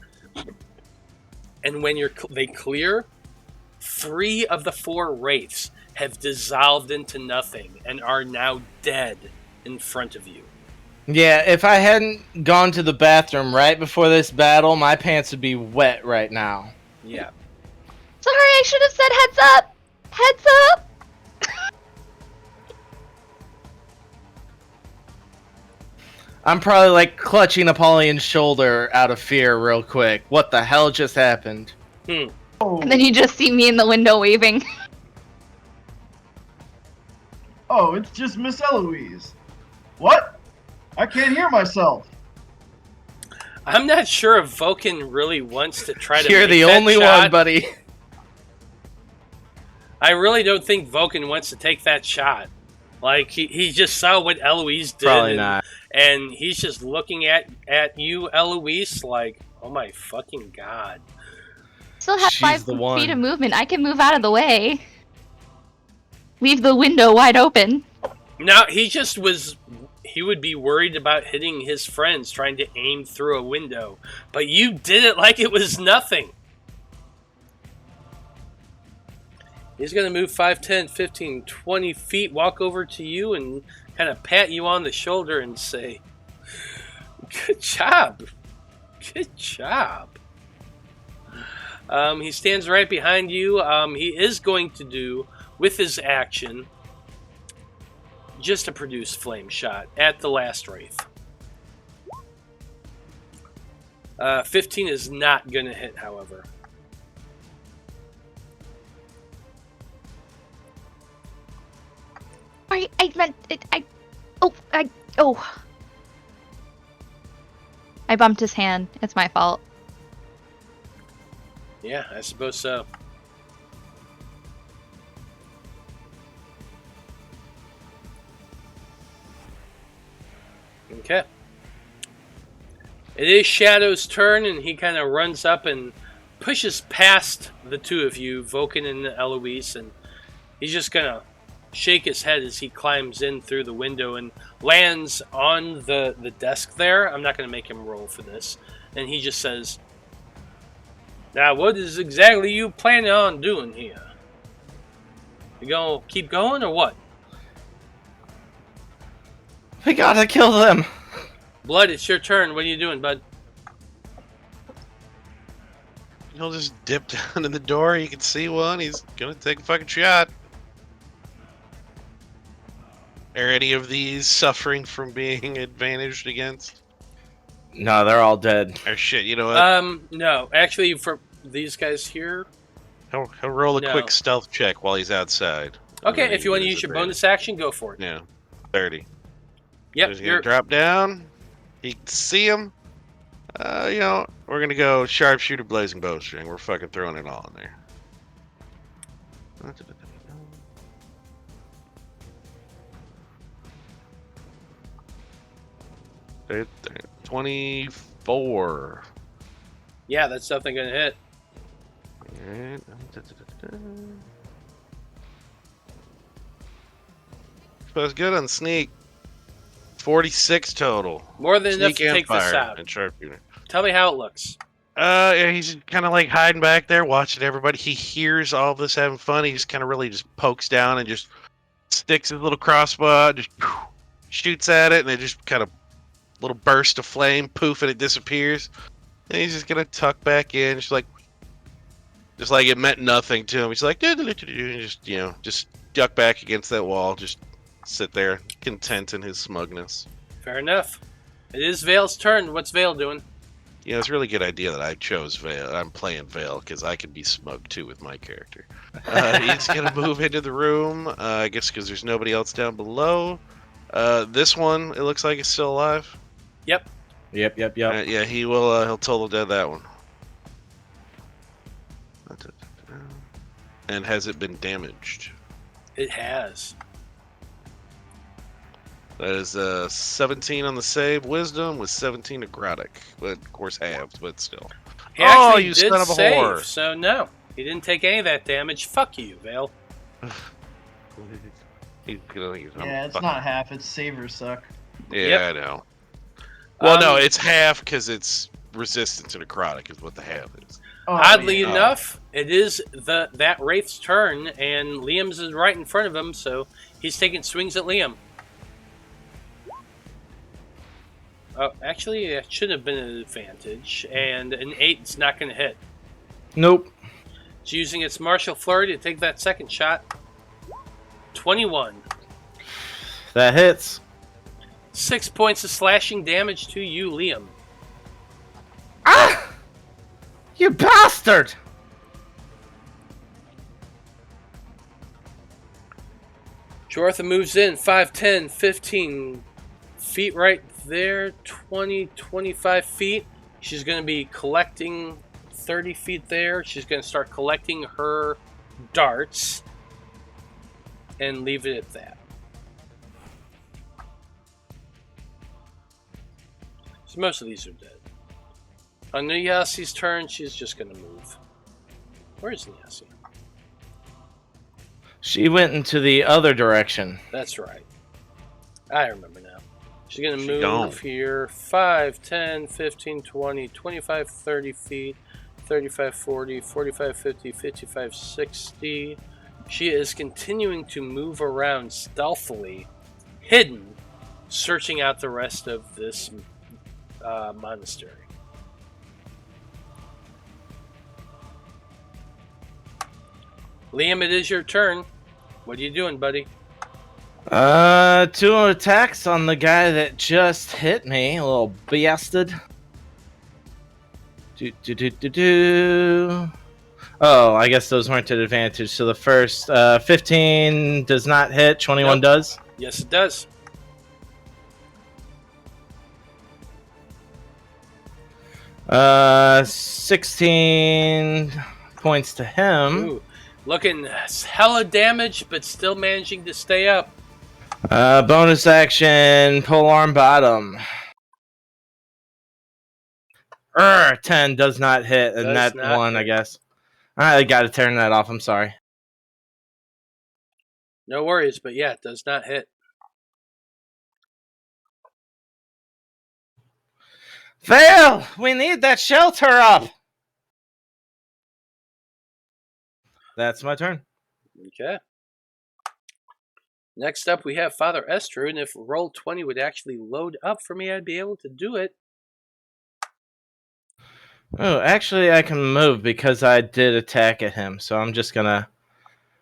Speaker 1: And when they clear, 3 of the 4 wraiths have dissolved into nothing and are now dead in front of you.
Speaker 5: Yeah, if I hadn't gone to the bathroom right before this battle, my pants would be wet right now.
Speaker 1: Yeah.
Speaker 2: Sorry, I should have said heads up! Heads up!
Speaker 5: I'm probably like clutching Apollyon's shoulder out of fear real quick. What the hell just happened?
Speaker 2: And then you just see me in the window waving.
Speaker 6: Oh, it's just Miss Eloise. What? I can't hear myself.
Speaker 1: I'm not sure if Vulcan really wants to try to
Speaker 5: You're
Speaker 1: make
Speaker 5: the
Speaker 1: that
Speaker 5: only
Speaker 1: shot.
Speaker 5: one, buddy.
Speaker 1: I really don't think Vulcan wants to take that shot. Like, he just saw what Eloise did.
Speaker 5: Probably not.
Speaker 1: And he's just looking at you, Eloise, like, oh my fucking god.
Speaker 2: Still have
Speaker 5: She's
Speaker 2: 5
Speaker 5: the one.
Speaker 2: feet of movement. I can move out of the way. Leave the window wide open.
Speaker 1: No, he would be worried about hitting his friends trying to aim through a window. But you did it like it was nothing. He's going to move 5, 10, 15, 20 feet, walk over to you and kind of pat you on the shoulder and say, good job. Good job. He stands right behind you. He is going to do, with his action, just to produce flame shot at the last wraith. 15 is not going to hit, however.
Speaker 2: I meant it. I bumped his hand. It's my fault.
Speaker 1: Yeah, I suppose so. Okay. It is Shadow's turn, and he kind of runs up and pushes past the two of you, Vulcan and Eloise, and he's just gonna shake his head as he climbs in through the window and lands on the desk there. I'm not gonna make him roll for this. And he just says, now what is exactly you planning on doing here? You gonna keep going or what?
Speaker 5: We gotta kill them.
Speaker 1: Blood, it's your turn. What are you doing, bud?
Speaker 4: He'll just dip down to the door. You can see one. He's gonna take a fucking shot. Are any of these suffering from being advantaged against?
Speaker 5: No, they're all dead.
Speaker 4: Or shit, you know what?
Speaker 1: No. Actually, these guys here.
Speaker 4: He'll roll a
Speaker 1: No.
Speaker 4: quick stealth check while he's outside.
Speaker 1: Okay, if you want to use your bonus action, go for it.
Speaker 4: Yeah, 30.
Speaker 1: Yep,
Speaker 4: He's gonna drop down. He can see him. We're gonna go sharpshooter, blazing bowstring. We're fucking throwing it all in there. 24.
Speaker 1: Yeah, that's definitely gonna hit.
Speaker 4: That's good on sneak. 46 total.
Speaker 1: More than enough
Speaker 4: Sneak
Speaker 1: to
Speaker 4: and
Speaker 1: take this
Speaker 4: fire
Speaker 1: out.
Speaker 4: and sharpshooter.
Speaker 1: Tell me how it looks.
Speaker 4: Yeah, he's kind of like hiding back there, watching everybody. He hears all this having fun. He just kind of really just pokes down and just sticks his little crossbow out, just shoots at it, and it just kind of little burst of flame, poof, and it disappears. And he's just gonna tuck back in, just like it meant nothing to him. He's like, just duck back against that wall, just sit there, content in his smugness.
Speaker 1: Fair enough. It is Vale's turn. What's Vale doing?
Speaker 4: Yeah, it's a really good idea that I chose Vale. I'm playing Vale because I can be smug too with my character. He's gonna move into the room. I guess because there's nobody else down below. This one, it looks like it's still alive.
Speaker 1: Yep.
Speaker 5: Yep.
Speaker 4: Yeah, he will. He'll total dead that one. And has it been damaged?
Speaker 1: It has.
Speaker 4: That is 17 on the save. Wisdom with 17 necrotic, but of course halved, but still.
Speaker 1: He actually
Speaker 4: you
Speaker 1: did
Speaker 4: son of a
Speaker 1: save,
Speaker 4: whore!
Speaker 1: so no, he didn't take any of that damage. Fuck you, Vale.
Speaker 6: Yeah, it's not half. It's savers suck.
Speaker 4: Yeah,
Speaker 1: Yep.
Speaker 4: I know. Well, no, it's half because it's resistant to necrotic is what the half is.
Speaker 6: Oh,
Speaker 1: Oddly
Speaker 6: yeah.
Speaker 1: enough, it is that wraith's turn, and Liam's is right in front of him, so he's taking swings at Liam. Oh, actually, it should have been an advantage, and an 8's not going to hit.
Speaker 5: Nope.
Speaker 1: It's using its martial flurry to take that second shot. 21.
Speaker 5: That hits.
Speaker 1: 6 points of slashing damage to you, Liam.
Speaker 5: Ah! You bastard!
Speaker 1: Jortha moves in 5, 10, 15 feet right there, 20, 25 feet. She's going to be collecting 30 feet there. She's going to start collecting her darts and leave it at that. So most of these are dead. On Niyasi's turn, she's just going to move. Where's Niyasi?
Speaker 5: She went into the other direction.
Speaker 1: That's right. I remember now. She's going to move
Speaker 4: gone.
Speaker 1: here 5, 10, 15, 20, 25, 30 feet, 35, 40, 45, 50, 55, 60. She is continuing to move around stealthily, hidden, searching out the rest of this monastery. Liam, it is your turn. What are you doing, buddy?
Speaker 5: 2 attacks on the guy that just hit me, a little bastard. Oh, I guess those weren't at advantage. So the first 15 does not hit, 21
Speaker 1: Nope.
Speaker 5: does.
Speaker 1: Yes, it does.
Speaker 5: Uh, 16 points to him.
Speaker 1: Ooh, looking hella damage, but still managing to stay up.
Speaker 5: Bonus action, polearm bottom. 10 does not hit, and
Speaker 1: Does
Speaker 5: that
Speaker 1: not
Speaker 5: one, I
Speaker 1: hit.
Speaker 5: guess. I gotta turn that off, I'm sorry.
Speaker 1: No worries, but yeah, it does not hit.
Speaker 5: Vale! We need that shelter up! That's my turn.
Speaker 1: Okay. Next up, we have Father Esther, and if Roll20 would actually load up for me, I'd be able to do it.
Speaker 5: Oh, actually, I can move because I did attack at him, so I'm just gonna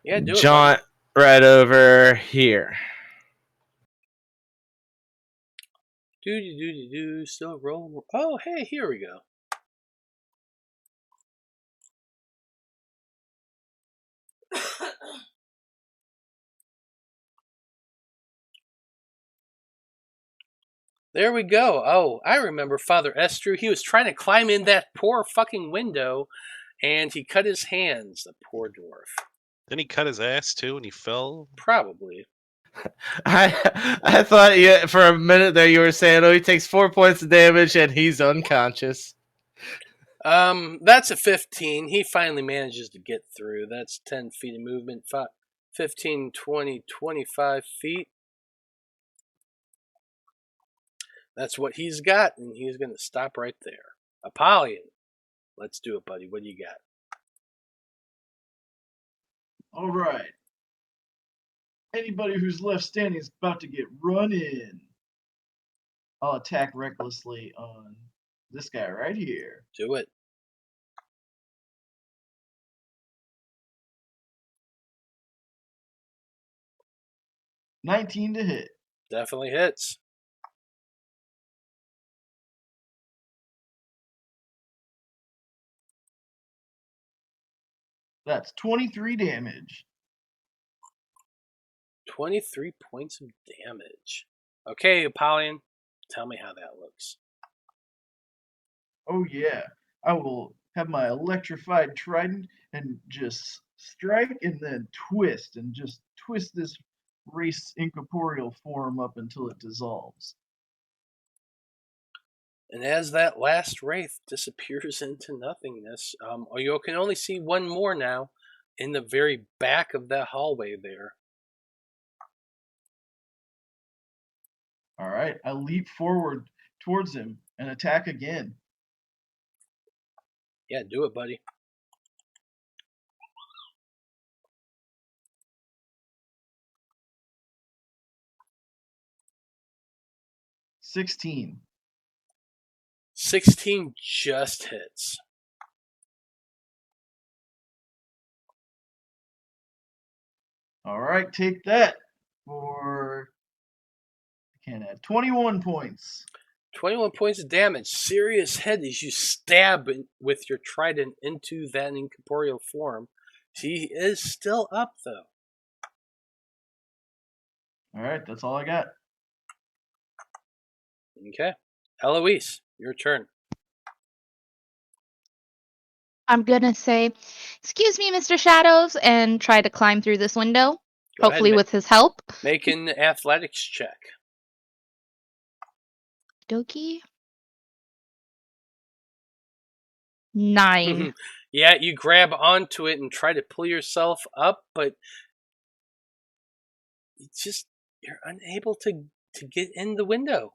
Speaker 1: Yeah, do it.
Speaker 5: jaunt right over here.
Speaker 1: Do. Still roll. Oh, hey, here we go. There we go. Oh, I remember Father Estru. He was trying to climb in that poor fucking window, and he cut his hands, the poor dwarf.
Speaker 4: Then he cut his ass too, and he fell.
Speaker 1: Probably.
Speaker 5: I thought for a minute there you were saying, oh, he takes 4 points of damage and he's unconscious.
Speaker 1: That's a 15. He finally manages to get through. That's 10 feet of movement. 15, 20, 25 feet. That's what he's got, and he's going to stop right there. Apollyon, let's do it, buddy. What do you got?
Speaker 6: All right. Anybody who's left standing is about to get run in. I'll attack recklessly on this guy right here.
Speaker 1: Do it.
Speaker 6: $19 to hit.
Speaker 1: Definitely hits.
Speaker 6: That's 23 damage.
Speaker 1: 23 points of damage. Okay, Apollyon, tell me how that looks.
Speaker 6: Oh yeah. I will have my electrified trident and just strike and then twist and just twist this wraith's incorporeal form up until it dissolves.
Speaker 1: And as that last wraith disappears into nothingness, you can only see one more now in the very back of that hallway there.
Speaker 6: All right, I leap forward towards him and attack again.
Speaker 1: Yeah, do it, buddy.
Speaker 6: $16.
Speaker 1: 16 just hits.
Speaker 6: All right, take that for, I can't add, 21 points.
Speaker 1: 21 points of damage. Serious hit as you stab with your trident into that incorporeal form. He is still up, though.
Speaker 6: All right, that's all I got.
Speaker 1: Okay. Eloise, your turn.
Speaker 2: I'm gonna say, "Excuse me, Mr. Shadows," and try to climb through this window.
Speaker 1: Go
Speaker 2: hopefully
Speaker 1: ahead,
Speaker 2: with his help.
Speaker 1: Make an athletics check.
Speaker 2: Dokie. 9.
Speaker 1: Yeah, you grab onto it and try to pull yourself up, but you're unable to get in the window.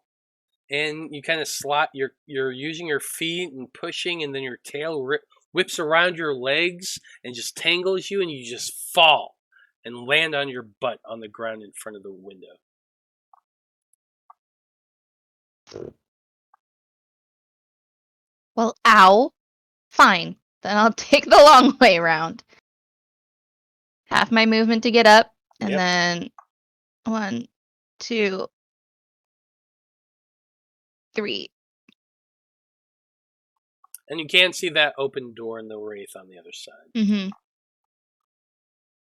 Speaker 1: And you kind of slot, you're using your feet and pushing, and then your tail whips around your legs and just tangles you, and you just fall and land on your butt on the ground in front of the window.
Speaker 2: Well, ow. Fine. Then I'll take the long way around. Half my movement to get up, and
Speaker 1: Yep.
Speaker 2: then 1, 2, 3.
Speaker 1: And you can see that open door in the wraith on the other side.
Speaker 2: Mm-hmm.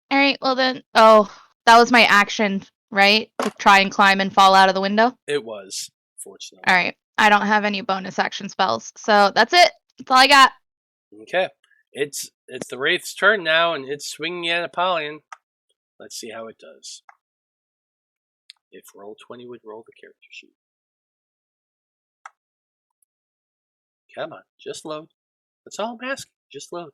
Speaker 2: All right, well then. Oh, that was my action, right? To try and climb and fall out of the window?
Speaker 1: It was, fortunately.
Speaker 2: All right. I don't have any bonus action spells, so that's it. That's all I got.
Speaker 1: Okay. It's the wraith's turn now, and it's swinging at Apollyon. Let's see how it does. If Roll20 would roll the character sheet. Come on, just load. That's all I'm asking. Just load.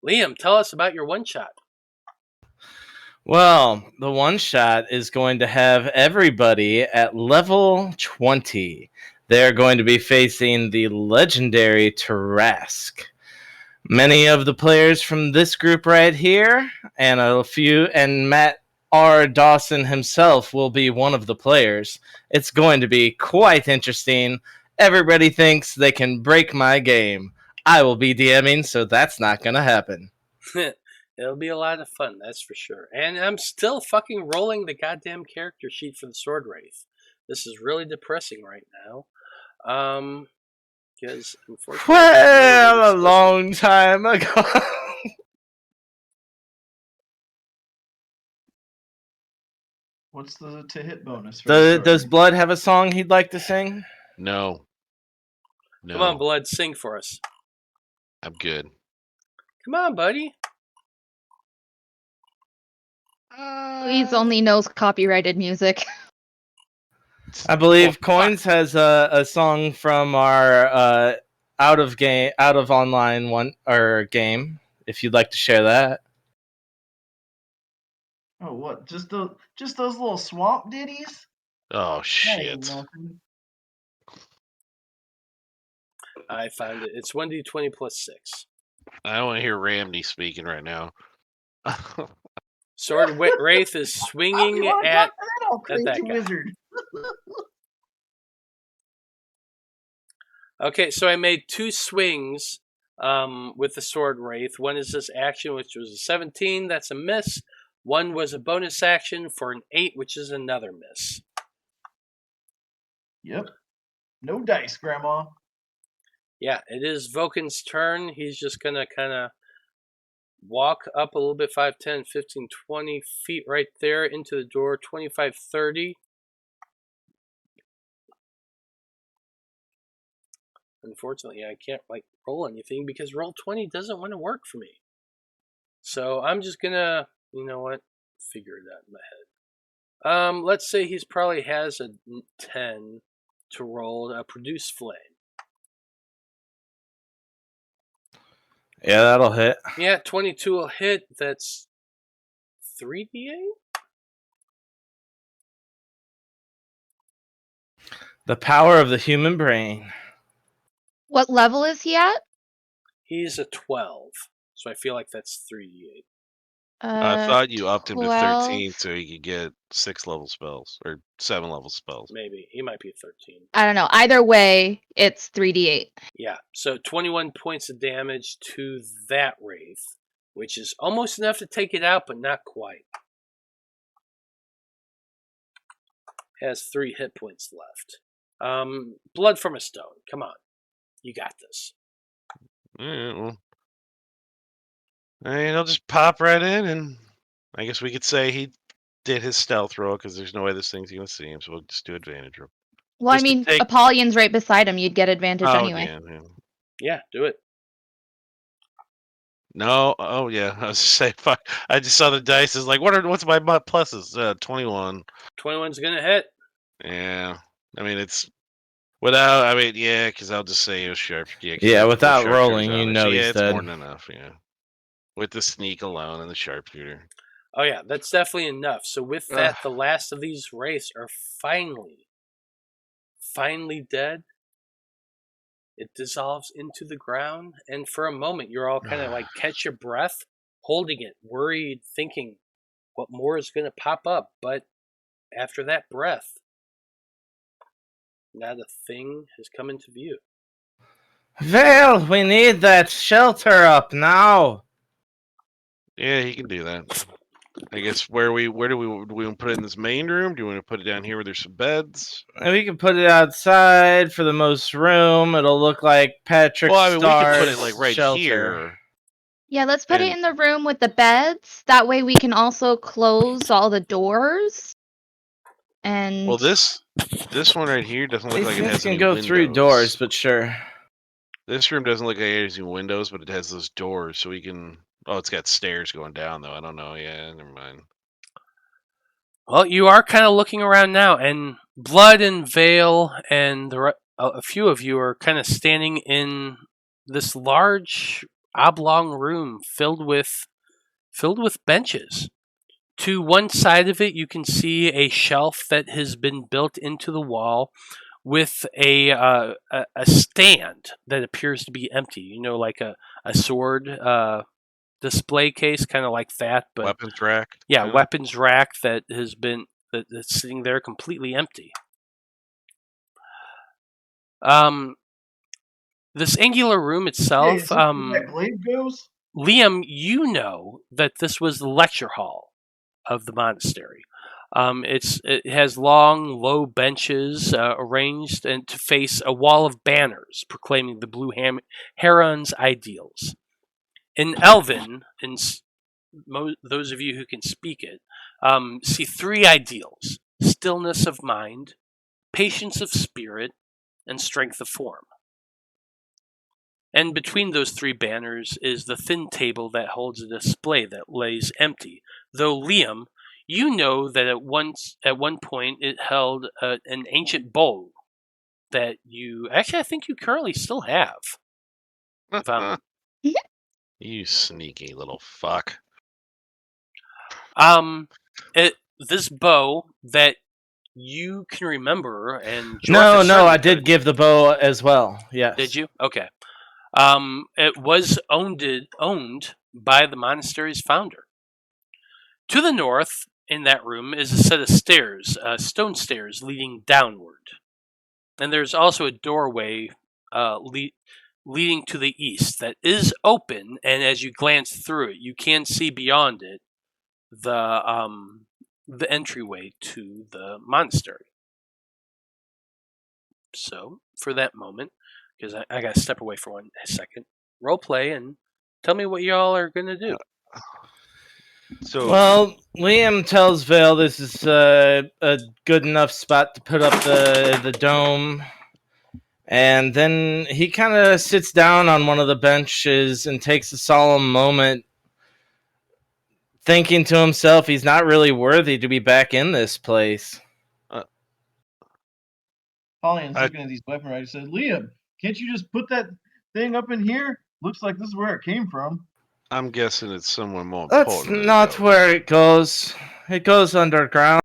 Speaker 1: Liam, tell us about your one-shot.
Speaker 5: Well, the one shot is going to have everybody at level 20. They're going to be facing the legendary Tarask. Many of the players from this group right here, and Matt R. Dawson himself will be one of the players. It's going to be quite interesting. Everybody thinks they can break my game. I will be DMing, so that's not going to happen.
Speaker 1: It'll be a lot of fun, that's for sure. And I'm still fucking rolling the goddamn character sheet for the Sword Wraith. This is really depressing right now. Because unfortunately,
Speaker 5: Well, a long time ago.
Speaker 6: What's the to-hit bonus? For the
Speaker 5: Does
Speaker 6: sword?
Speaker 5: Blood have a song he'd like to sing?
Speaker 4: No.
Speaker 1: Come on, Blood, sing for us.
Speaker 4: I'm good.
Speaker 1: Come on, buddy.
Speaker 2: Louise only knows copyrighted music.
Speaker 5: I believe
Speaker 1: Well,
Speaker 5: Koines has a song from our out of online one or game. If you'd like to share that.
Speaker 6: Oh, what? Just those little swamp ditties?
Speaker 4: Oh
Speaker 6: That ain't
Speaker 4: shit.
Speaker 6: nothing.
Speaker 1: I found it. It's 1d20 plus 6.
Speaker 4: I don't want to hear Ramney speaking right now.
Speaker 1: Sword Wraith is swinging
Speaker 6: You wanna
Speaker 1: at
Speaker 6: talk to that old
Speaker 1: at that
Speaker 6: crazy
Speaker 1: guy.
Speaker 6: wizard?
Speaker 1: Okay, so I made 2 swings with the Sword Wraith. One is this action, which was a 17. That's a miss. One was a bonus action for an 8, which is another miss.
Speaker 6: Yep. No dice, Grandma.
Speaker 1: Yeah, it is Vulcan's turn. He's just going to kind of walk up a little bit, 5, 10, 15, 20 feet right there into the door, 25, 30. Unfortunately, I can't roll anything because roll 20 doesn't want to work for me. So I'm just going to, you know what, figure it out in my head. Let's say he's probably has a 10 to roll a produce flame.
Speaker 5: Yeah, that'll hit.
Speaker 1: Yeah, 22 will hit. That's 3d8?
Speaker 5: The power of the human brain.
Speaker 2: What level is he at?
Speaker 1: He's a 12. So I feel like that's 3d8.
Speaker 4: I thought you upped him to
Speaker 2: 12.
Speaker 4: 13 so he could get 6-level spells or 7-level spells.
Speaker 1: Maybe. He might be a 13.
Speaker 2: I don't know. Either way, it's 3d8.
Speaker 1: Yeah, so 21 points of damage to that Wraith, which is almost enough to take it out, but not quite. Has 3 hit points left. Blood from a stone. Come on. You got this.
Speaker 4: Alright, well. Alright, he'll just pop right in, and I guess we could say he did his stealth roll because there's no way this thing's going to see him, so we'll just do advantage roll.
Speaker 2: Well, I
Speaker 4: Just to
Speaker 2: mean,
Speaker 4: take-
Speaker 2: Apollyon's right beside him. You'd get advantage anyway.
Speaker 4: Yeah.
Speaker 1: Yeah, do it.
Speaker 4: No, oh yeah, I was just saying, fuck. I just saw the dice. Is like, what's my pluses? 21.
Speaker 1: 21's going to hit.
Speaker 4: Yeah, I mean it's without. I mean, yeah, because I'll just say it was sharp. Yeah, 'cause
Speaker 5: Yeah,
Speaker 4: the
Speaker 5: without
Speaker 4: sharpshooter's
Speaker 5: rolling,
Speaker 4: on
Speaker 5: you
Speaker 4: it.
Speaker 5: know
Speaker 4: So, yeah,
Speaker 5: he's
Speaker 4: it's
Speaker 5: dead.
Speaker 4: more than enough. Yeah, with the sneak alone and the sharpshooter.
Speaker 1: Oh, yeah, that's definitely enough. So with that, the last of these wraiths are finally dead. It dissolves into the ground, and for a moment, you're all kind of like catch your breath, holding it, worried, thinking what more is going to pop up. But after that breath, not a thing has come into view.
Speaker 5: Veil, we need that shelter up now.
Speaker 4: Yeah, he can do that. I guess where do we want to put it in this main room? Do you want to put it down here where there's some beds?
Speaker 5: And we can put it outside for the most room. It'll look like Patrick
Speaker 4: Well, I mean, we could put it
Speaker 5: Starr's
Speaker 4: like right
Speaker 5: shelter.
Speaker 4: here.
Speaker 2: Yeah, let's put it
Speaker 4: And-
Speaker 2: in the room with the beds. That way we can also close all the doors. And
Speaker 4: Well, this one right here doesn't look
Speaker 5: These
Speaker 4: like it
Speaker 5: things
Speaker 4: has
Speaker 5: can
Speaker 4: any
Speaker 5: go
Speaker 4: windows.
Speaker 5: through doors, but sure.
Speaker 4: This room doesn't look like it has any windows, but it has those doors, so we can. Oh, it's got stairs going down though. I don't know. Yeah, never mind.
Speaker 1: Well, you are kind of looking around now, and Blood and Veil and a few of you are kind of standing in this large oblong room filled with benches. To one side of it, you can see a shelf that has been built into the wall with a stand that appears to be empty. You know, like a sword display case, kind of like that, but
Speaker 4: Weapons rack.
Speaker 1: yeah,
Speaker 4: kinda?
Speaker 1: weapons rack that has been that's sitting there completely empty. This angular room
Speaker 6: Hey,
Speaker 1: itself,
Speaker 6: is this where that glaive goes?
Speaker 1: Liam, you know that this was the lecture hall of the monastery. It has long, low benches arranged and to face a wall of banners proclaiming the Blue Heron's ideals. In Elven, those of you who can speak it, see 3 ideals: stillness of mind, patience of spirit, and strength of form. And between those 3 banners is the thin table that holds a display that lays empty. Though Liam, you know that at one point it held an ancient bowl that I think you currently still have.
Speaker 4: You sneaky little fuck.
Speaker 1: This bow that you can remember, and
Speaker 5: No, I did
Speaker 1: could.
Speaker 5: give the bow as well. Yes.
Speaker 1: Did you? Okay. It was owned by the monastery's founder. To the north, in that room, is a set of stairs, stone stairs leading downward, and there's also a doorway leading to the east that is open. And as you glance through it, you can see beyond it the entryway to the monastery. So, for that moment, because I got to step away for 1 second, role play and tell me what y'all are going to do.
Speaker 4: So,
Speaker 5: well, Liam tells Vale this is a good enough spot to put up the dome. And then he kind of sits down on one of the benches and takes a solemn moment, thinking to himself he's not really worthy to be back in this place.
Speaker 6: Apollion's looking at these weapons. He said, Liam, can't you just put that thing up in here? Looks like this is where it came from.
Speaker 4: I'm guessing it's somewhere more
Speaker 5: That's
Speaker 4: important.
Speaker 5: not where it goes. It goes underground.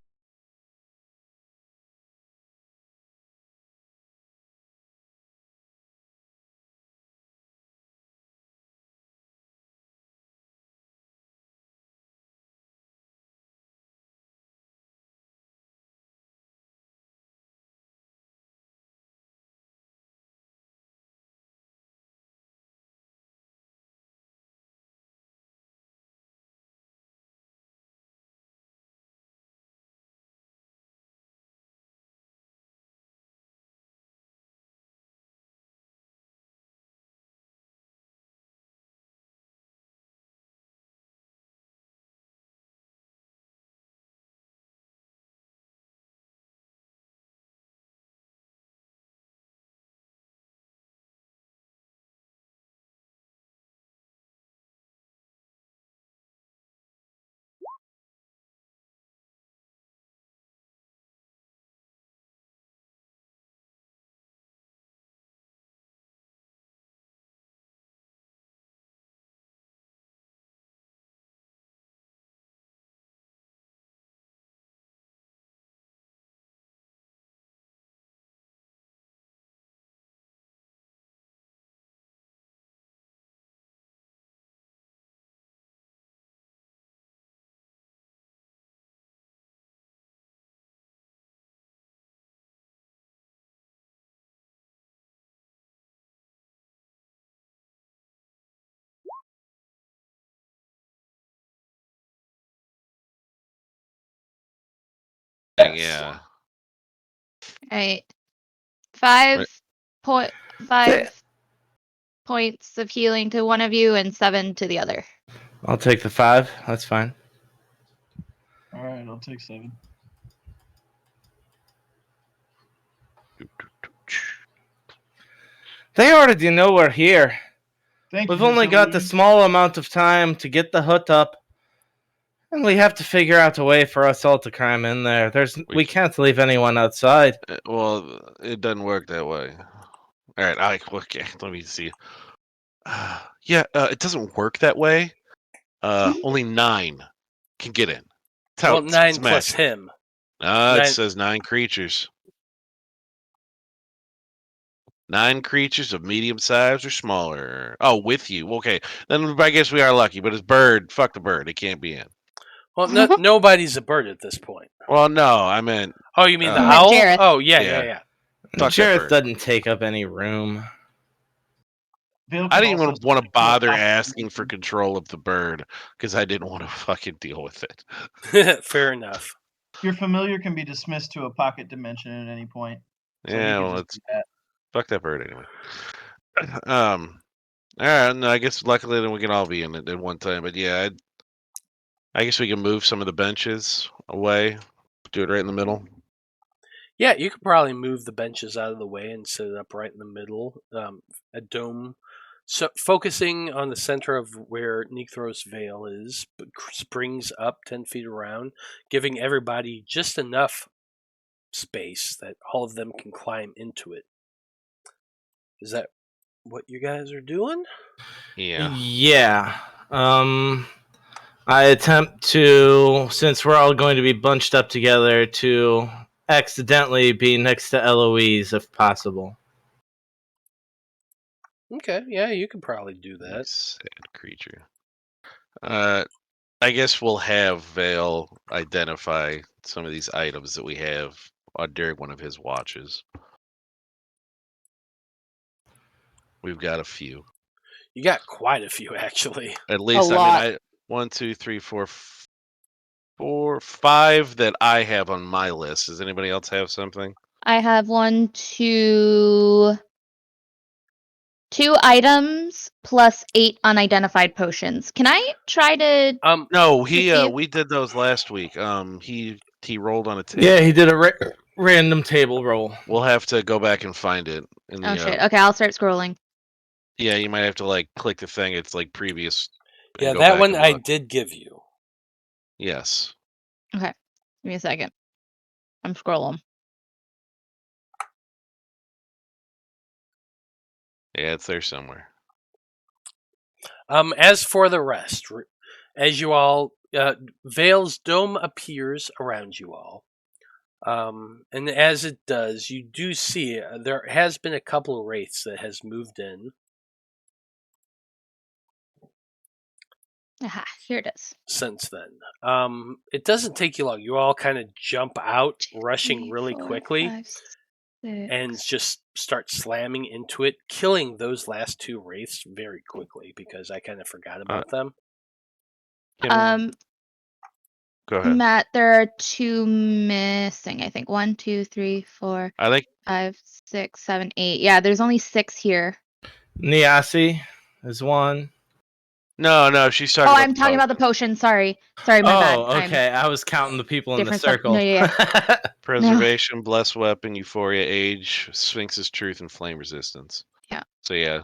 Speaker 4: Yeah.
Speaker 2: Right. 5
Speaker 4: Right.
Speaker 2: five points of healing to one of you and 7 to the other.
Speaker 5: I'll take the 5. That's fine.
Speaker 6: All right, I'll take 7.
Speaker 5: They already know we're here.
Speaker 6: Thank
Speaker 5: We've
Speaker 6: you.
Speaker 5: only got the small amount of time to get the hut up, and we have to figure out a way for us all to climb in there. We can't leave anyone outside.
Speaker 4: Well, it doesn't work that way. All right, okay. Let me see. It doesn't work that way. Only 9 can get in.
Speaker 1: Well, 9 plus him.
Speaker 4: It says 9 creatures. 9 creatures of medium size or smaller. Oh, with you. Okay, then I guess we are lucky. But it's bird. Fuck the bird. It can't be in.
Speaker 1: Well, nobody's a bird at this point.
Speaker 4: Well, no, I meant.
Speaker 1: Oh, you mean the owl?
Speaker 2: Jareth.
Speaker 1: Oh, yeah.
Speaker 5: Jareth doesn't take up any room.
Speaker 4: I didn't even want to bother asking for control of the bird because I didn't want to fucking deal with
Speaker 1: it. Fair enough.
Speaker 6: Your familiar can be dismissed to a pocket dimension at any point.
Speaker 4: So yeah, well, let's fuck that bird anyway. All right, no, I guess luckily then we can all be in it at one time. But yeah, I guess we can move some of the benches away. Do it right in the middle.
Speaker 1: Yeah, you could probably move the benches out of the way and set it up right in the middle, a dome. So focusing on the center of where Necthros Veil is, but springs up 10 feet around, giving everybody just enough space that all of them can climb into it. Is that what you guys are doing?
Speaker 4: Yeah.
Speaker 5: Yeah. I attempt to, since we're all going to be bunched up together, to accidentally be next to Eloise if possible.
Speaker 1: Okay, yeah, you could probably do that.
Speaker 4: Sad creature. I guess we'll have Vale identify some of these items that we have during one of his watches. We've got a few.
Speaker 1: You got quite a few, actually.
Speaker 4: At least,
Speaker 5: lot.
Speaker 4: I mean, 1, 2, 3, 4, 4, 5 that I have on my list. Does anybody else have something?
Speaker 2: I have 1, 2 items plus 8 unidentified potions. Can I try to?
Speaker 4: No,
Speaker 2: see
Speaker 4: we did those last week. He rolled on a table.
Speaker 5: Yeah, he did a random table roll.
Speaker 4: We'll have to go back and find it. In the,
Speaker 2: Oh shit. Okay, I'll start scrolling.
Speaker 4: Yeah, you might have to like click the thing. It's like previous. and
Speaker 1: Yeah,
Speaker 4: go
Speaker 1: that
Speaker 4: back
Speaker 1: one
Speaker 4: and
Speaker 1: I
Speaker 4: look.
Speaker 1: did give you.
Speaker 4: Yes.
Speaker 2: Okay, give me a second. I'm scrolling.
Speaker 4: Yeah, it's there somewhere.
Speaker 1: As for the rest, as you all, Vale's dome appears around you all. And as it does, you do see there has been a couple of wraiths that has moved in
Speaker 2: Aha, here it is.
Speaker 1: since then. It doesn't take you long. You all kind of jump out, rushing
Speaker 2: 3,
Speaker 1: really
Speaker 2: 4,
Speaker 1: quickly,
Speaker 2: 5, 6.
Speaker 1: and just start slamming into it, killing those last 2 wraiths very quickly because I kind of forgot about them.
Speaker 4: Go ahead.
Speaker 2: Matt, there are 2 missing. I think 1, 2, 3, 4,
Speaker 4: I think
Speaker 2: 5, 6, 7, 8. Yeah, there's only 6 here.
Speaker 5: Niasi is one.
Speaker 4: no. She's talking.
Speaker 2: Oh,
Speaker 4: about
Speaker 2: I'm talking about the potion. Sorry, my bad.
Speaker 5: Okay. I was counting the people in the
Speaker 2: Different stuff.
Speaker 5: circle.
Speaker 2: No, yeah.
Speaker 4: Preservation, blessed weapon, euphoria, age, Sphinx's truth, and flame resistance.
Speaker 2: Yeah.
Speaker 4: So yeah,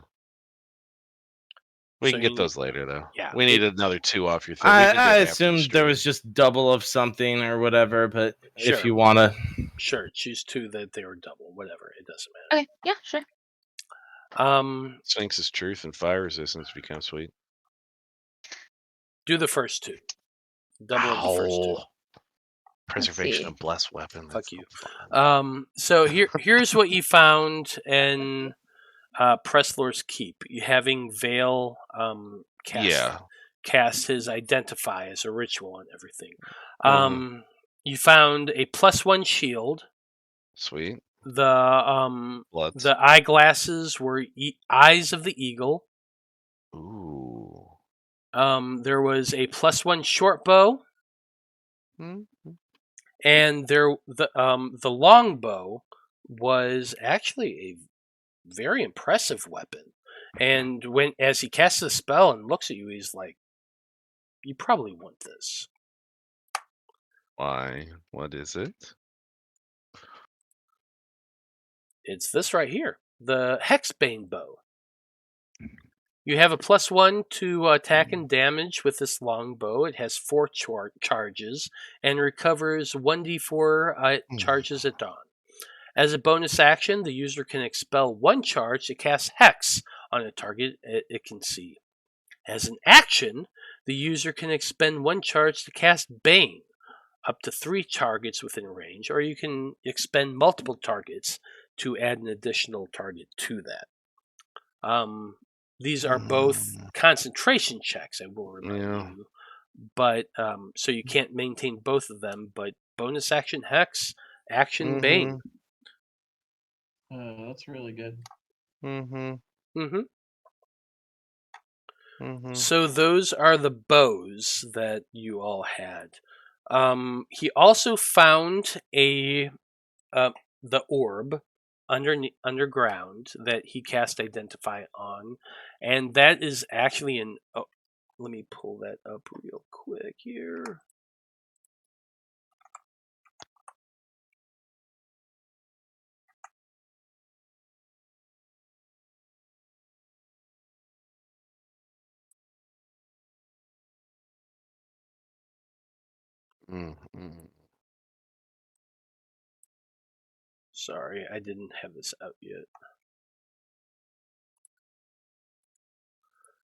Speaker 4: we
Speaker 1: So
Speaker 4: can get those later though.
Speaker 1: Yeah,
Speaker 4: we need another 2 off your thing.
Speaker 5: I assumed there was just double of something or whatever, but
Speaker 1: Sure.
Speaker 5: if you want to.
Speaker 1: Sure, choose 2 that they were double. Whatever, it doesn't matter.
Speaker 2: Okay, yeah, sure.
Speaker 4: Sphinx's truth and fire resistance become sweet.
Speaker 1: Do the first 2. Double of the first 2.
Speaker 4: Preservation
Speaker 2: see.
Speaker 4: of blessed weapon.
Speaker 1: Fuck you. So here's what you found in Presslor's Keep. You having Vale cast his identify as a ritual and everything. You found a +1 shield.
Speaker 4: Sweet.
Speaker 1: The eyeglasses were eyes of the eagle.
Speaker 4: Ooh.
Speaker 1: There was a +1 short bow. And the long bow was actually a very impressive weapon. And as he casts the spell and looks at you, he's like, "You probably want this."
Speaker 4: Why? What is it?
Speaker 1: It's this right here, the Hexbane bow. You have a +1 to attack and damage with this long bow. It has 4 charges and recovers 1d4 charges at dawn. As a bonus action, the user can expel 1 charge to cast Hex on a target it can see. As an action, the user can expend 1 charge to cast Bane, up to 3 targets within range, or you can expend multiple targets to add an additional target to that. These are both concentration checks, I will remind you. But so you can't maintain both of them, but bonus action Hex, action Bane.
Speaker 6: That's really good.
Speaker 1: So those are the bows that you all had. He also found the orb underground that he cast Identify on, and that is actually let me pull that up real quick here. Sorry, I didn't have this out yet.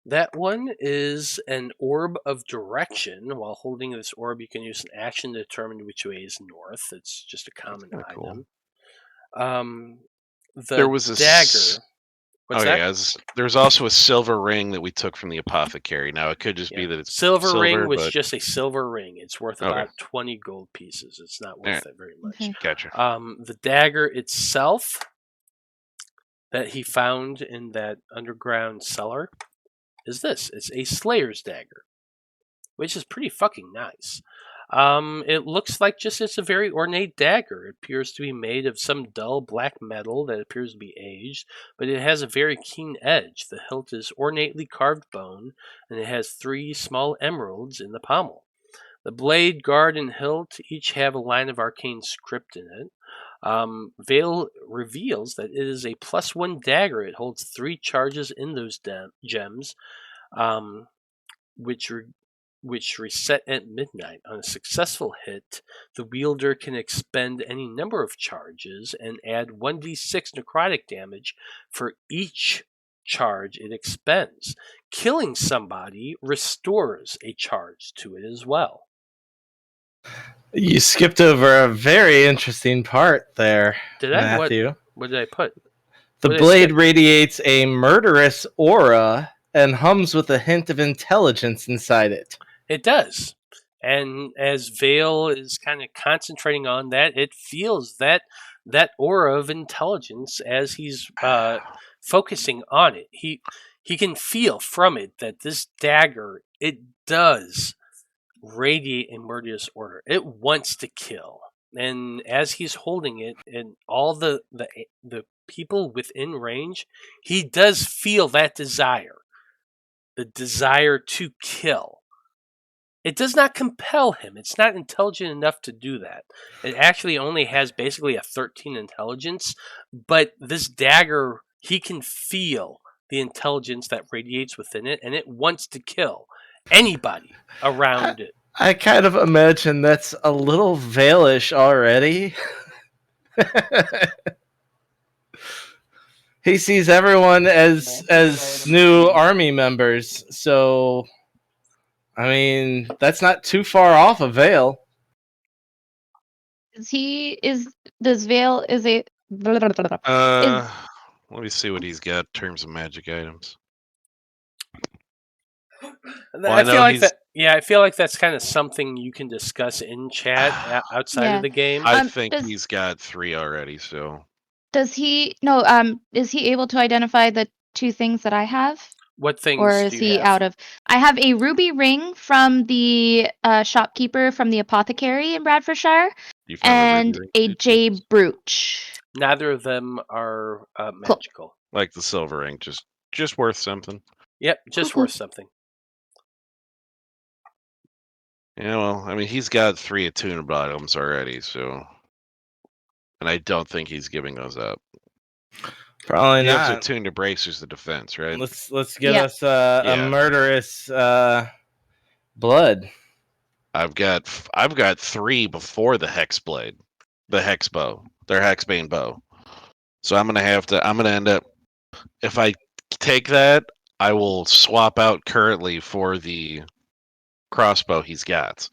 Speaker 1: That one is an orb of direction. While holding this orb, you can use an action to determine which way is north. It's just a common item.
Speaker 4: Cool.
Speaker 1: There was a dagger. What's that?
Speaker 4: There's also a silver ring that we took from the apothecary. Now, it could just be that it's
Speaker 1: silver ring was just a silver ring. It's worth about 20 gold pieces. It's not worth it very much.
Speaker 2: Okay.
Speaker 4: Gotcha.
Speaker 1: The dagger itself that he found in that underground cellar is this. It's a Slayer's dagger, which is pretty fucking nice. It looks like it's a very ornate dagger. It appears to be made of some dull black metal that appears to be aged, but it has a very keen edge. The hilt is ornately carved bone, and it has 3 small emeralds in the pommel. The blade, guard, and hilt each have a line of arcane script in it. Veil reveals that it is a +1 dagger. It holds 3 charges in those gems, which reset at midnight. On a successful hit, the wielder can expend any number of charges and add 1d6 necrotic damage for each charge it expends. Killing somebody restores a charge to it as well.
Speaker 5: You skipped over a very interesting part there,
Speaker 1: Did I?
Speaker 5: Matthew.
Speaker 1: What did I put?
Speaker 5: The blade radiates a murderous aura and hums with a hint of intelligence inside it.
Speaker 1: It does. And as Veil is kind of concentrating on that, it feels that aura of intelligence as he's focusing on it. He can feel from it that this dagger, it does radiate a murderous aura. It wants to kill. And as he's holding it, and all the people within range, he does feel that desire. The desire to kill. It does not compel him. It's not intelligent enough to do that. It actually only has basically a 13 intelligence, but this dagger, he can feel the intelligence that radiates within it, and it wants to kill anybody around it.
Speaker 5: I kind of imagine that's a little Veilish already. He sees everyone as new army members, so I mean, that's not too far off of Veil.
Speaker 2: Does Veil is a
Speaker 4: let me see what he's got in terms of magic items.
Speaker 1: I feel like that's kind of something you can discuss in chat outside of the game.
Speaker 4: I think he's got 3 already, so.
Speaker 2: Does he is he able to identify the 2 things that I have?
Speaker 1: What things?
Speaker 2: Or is he out of? I have a ruby ring from the shopkeeper from the apothecary in Bradfordshire, and a jade brooch.
Speaker 1: Neither of them are magical.
Speaker 2: Cool.
Speaker 4: Like the silver ring, just worth something.
Speaker 1: Yep, just worth something.
Speaker 4: Yeah, well, I mean, he's got 3 attuned items already, so, and I don't think he's giving those up.
Speaker 5: Probably not.
Speaker 4: You have to attune to bracers the defense, right?
Speaker 5: Let's get us a murderous blood.
Speaker 4: I've got 3 before the hex blade, the hex bow, their hexbane bow. So I'm gonna end up, if I take that, I will swap out currently for the crossbow he's got.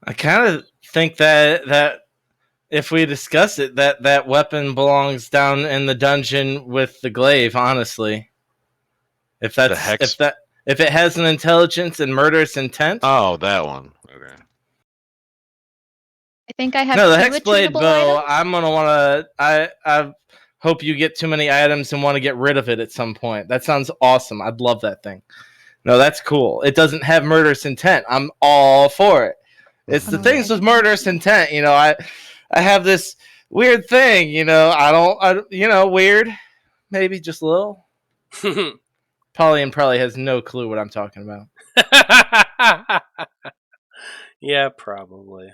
Speaker 5: I kind of think that if we discuss it, that weapon belongs down in the dungeon with the glaive. Honestly, if it has an intelligence and murderous intent.
Speaker 4: Oh, that one. Okay.
Speaker 2: I think I have
Speaker 5: the
Speaker 2: 2
Speaker 5: hexblade bow.
Speaker 2: items.
Speaker 5: I'm gonna want to. I hope you get too many items and want to get rid of it at some point. That sounds awesome. I'd love that thing. No, that's cool. It doesn't have murderous intent. I'm all for it. It's the things with murderous intent. I have this weird thing, I don't weird, maybe just a little. Apollyon probably has no clue what I'm talking about.
Speaker 1: Yeah, probably.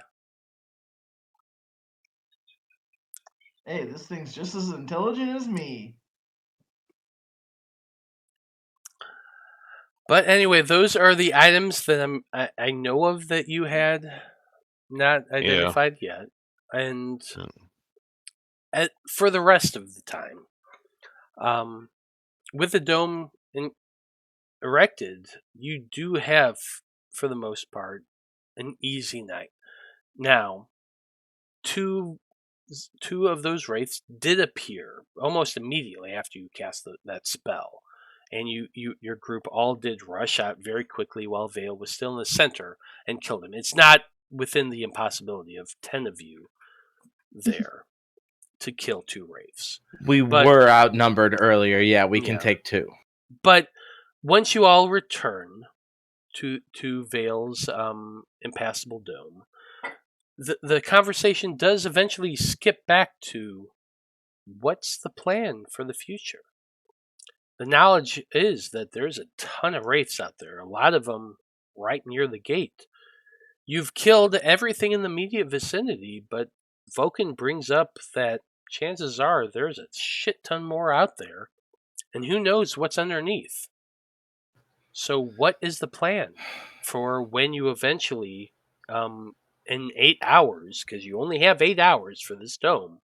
Speaker 6: Hey, this thing's just as intelligent as me.
Speaker 1: But anyway, those are the items that I know of that you had not identified yet. And for the rest of the time, with the dome erected, you do have, for the most part, an easy night. Now, two of those wraiths did appear almost immediately after you cast that spell. And your group all did rush out very quickly while Veil was still in the center and killed him. It's not within the impossibility of 10 of you there to kill 2 wraiths.
Speaker 5: We were outnumbered earlier. Yeah, we can take 2.
Speaker 1: But once you all return to Veil's impassable dome, the conversation does eventually skip back to what's the plan for the future. The knowledge is that there's a ton of wraiths out there, a lot of them right near the gate. You've killed everything in the immediate vicinity, but Vulcan brings up that chances are there's a shit ton more out there, and who knows what's underneath. So what is the plan for when you eventually, in 8 hours, because you only have 8 hours for this dome,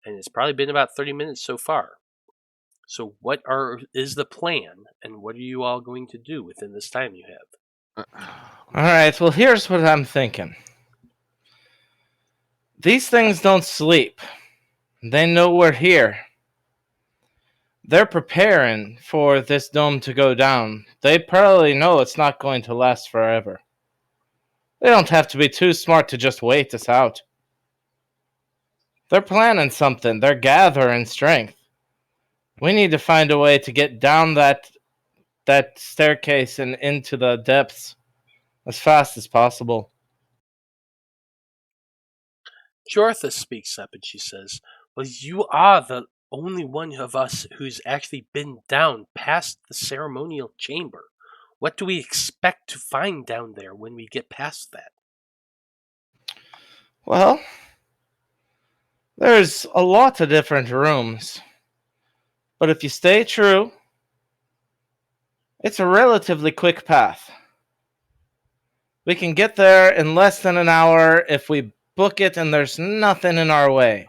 Speaker 1: and it's probably been about 30 minutes so far. So what is the plan, and what are you all going to do within this time you have?
Speaker 5: Alright, well here's what I'm thinking. These things don't sleep. They know we're here. They're preparing for this dome to go down. They probably know it's not going to last forever. They don't have to be too smart to just wait us out. They're planning something. They're gathering strength. We need to find a way to get down that staircase and into the depths as fast as possible.
Speaker 1: Jortha speaks up and she says, well, you are the only one of us who's actually been down past the ceremonial chamber. What do we expect to find down there when we get past that?
Speaker 5: Well, there's a lot of different rooms. But if you stay true, it's a relatively quick path. We can get there in less than an hour if we book it and there's nothing in our way.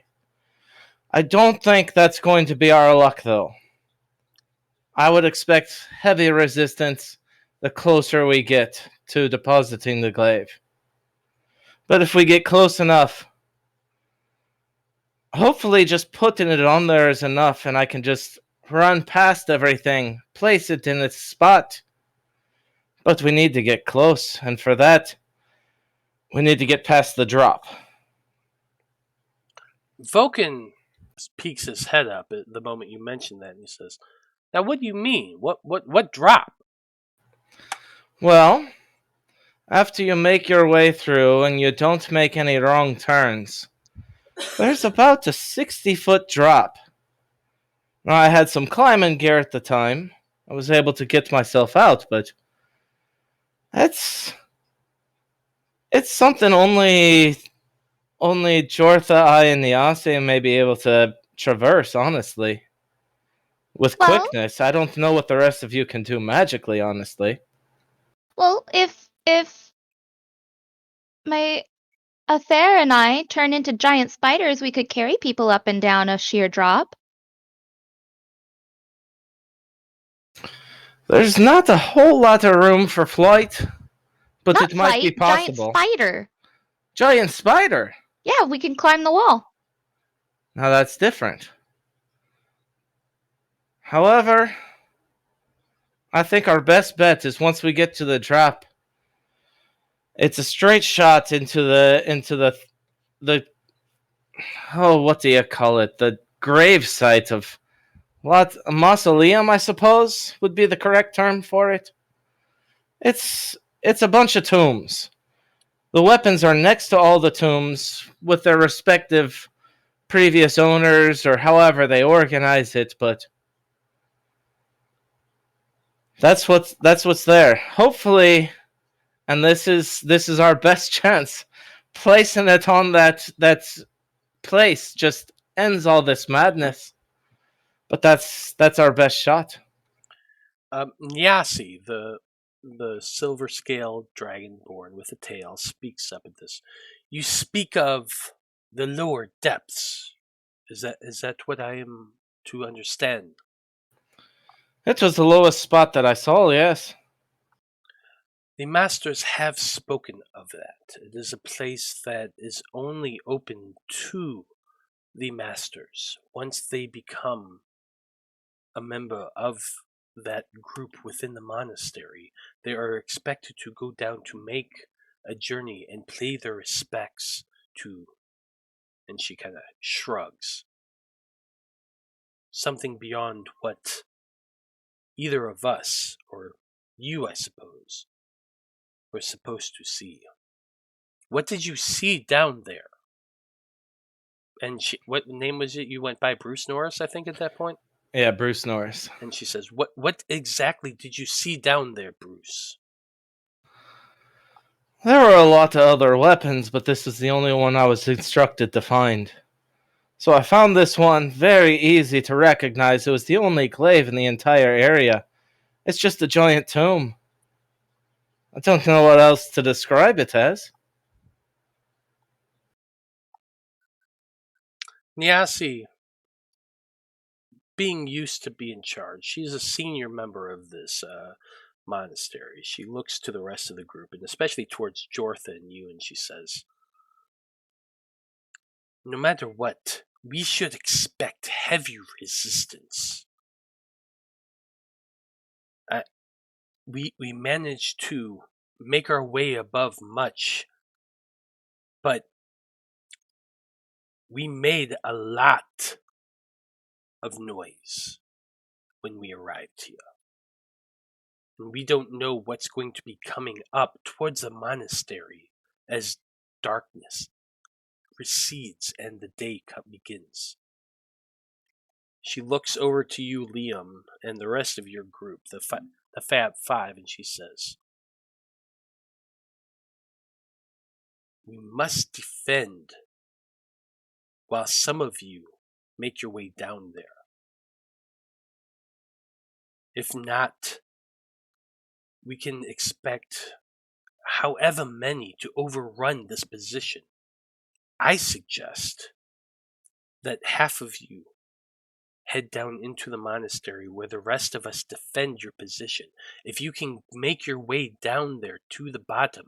Speaker 5: I don't think that's going to be our luck, though. I would expect heavy resistance the closer we get to depositing the glaive. But if we get close enough, hopefully just putting it on there is enough and I can just run past everything, place it in its spot. But we need to get close, and for that, we need to get past the drop.
Speaker 1: Vulcan peeks his head up at the moment you mention that, and he says, now what do you mean? What drop?
Speaker 5: Well, after you make your way through and you don't make any wrong turns, there's about a 60-foot drop. Now, I had some climbing gear at the time. I was able to get myself out, but it's something only Jortha, I, and the Aussie may be able to traverse, honestly. With quickness. I don't know what the rest of you can do magically, honestly.
Speaker 2: Well, if my Athair and I turn into giant spiders, we could carry people up and down a sheer drop.
Speaker 5: There's not a whole lot of room for flight, but
Speaker 2: Not
Speaker 5: it might be possible.
Speaker 2: Giant spider.
Speaker 5: Giant spider?
Speaker 2: Yeah, we can climb the wall.
Speaker 5: Now that's different. However, I think our best bet is once we get to the drop, it's a straight shot into the what do you call it? The grave site of what? A mausoleum, I suppose, would be the correct term for it. It's a bunch of tombs. The weapons are next to all the tombs with their respective previous owners or however they organize it, but That's what's there. Hopefully, and this is our best chance. Placing it on that place just ends all this madness. But that's our best shot.
Speaker 1: Nyasi, the silver scaled dragonborn with a tail, speaks up at this. You speak of the lower depths. Is that what I am to understand?
Speaker 5: It was the lowest spot that I saw, yes.
Speaker 1: The masters have spoken of that. It is a place that is only open to the masters once they become a member of that group within the monastery. They are expected to go down to make a journey and pay their respects to, and she kind of shrugs, something beyond what either of us, or you, I suppose, were supposed to see. What did you see down there? And what name was it? You went by Bruce Norris, I think, at that point?
Speaker 5: Yeah, Bruce Norris.
Speaker 1: And she says, What exactly did you see down there, Bruce?
Speaker 5: There were a lot of other weapons, but this is the only one I was instructed to find. So I found this one very easy to recognize. It was the only glaive in the entire area. It's just a giant tomb. I don't know what else to describe it as.
Speaker 1: Nyasi, being used to be in charge, she's a senior member of this monastery. She looks to the rest of the group, and especially towards Jortha and you, and she says, no matter what, we should expect heavy resistance. We managed to make our way above much, but we made a lot of noise when we arrived here. And we don't know what's going to be coming up towards the monastery as darkness recedes and the day begins. She looks over to you, Liam, and the rest of your group, the Faab Five, and she says, we must defend while some of you make your way down there. If not, we can expect however many to overrun this position. I suggest that half of you head down into the monastery where the rest of us defend your position. If you can make your way down there to the bottom,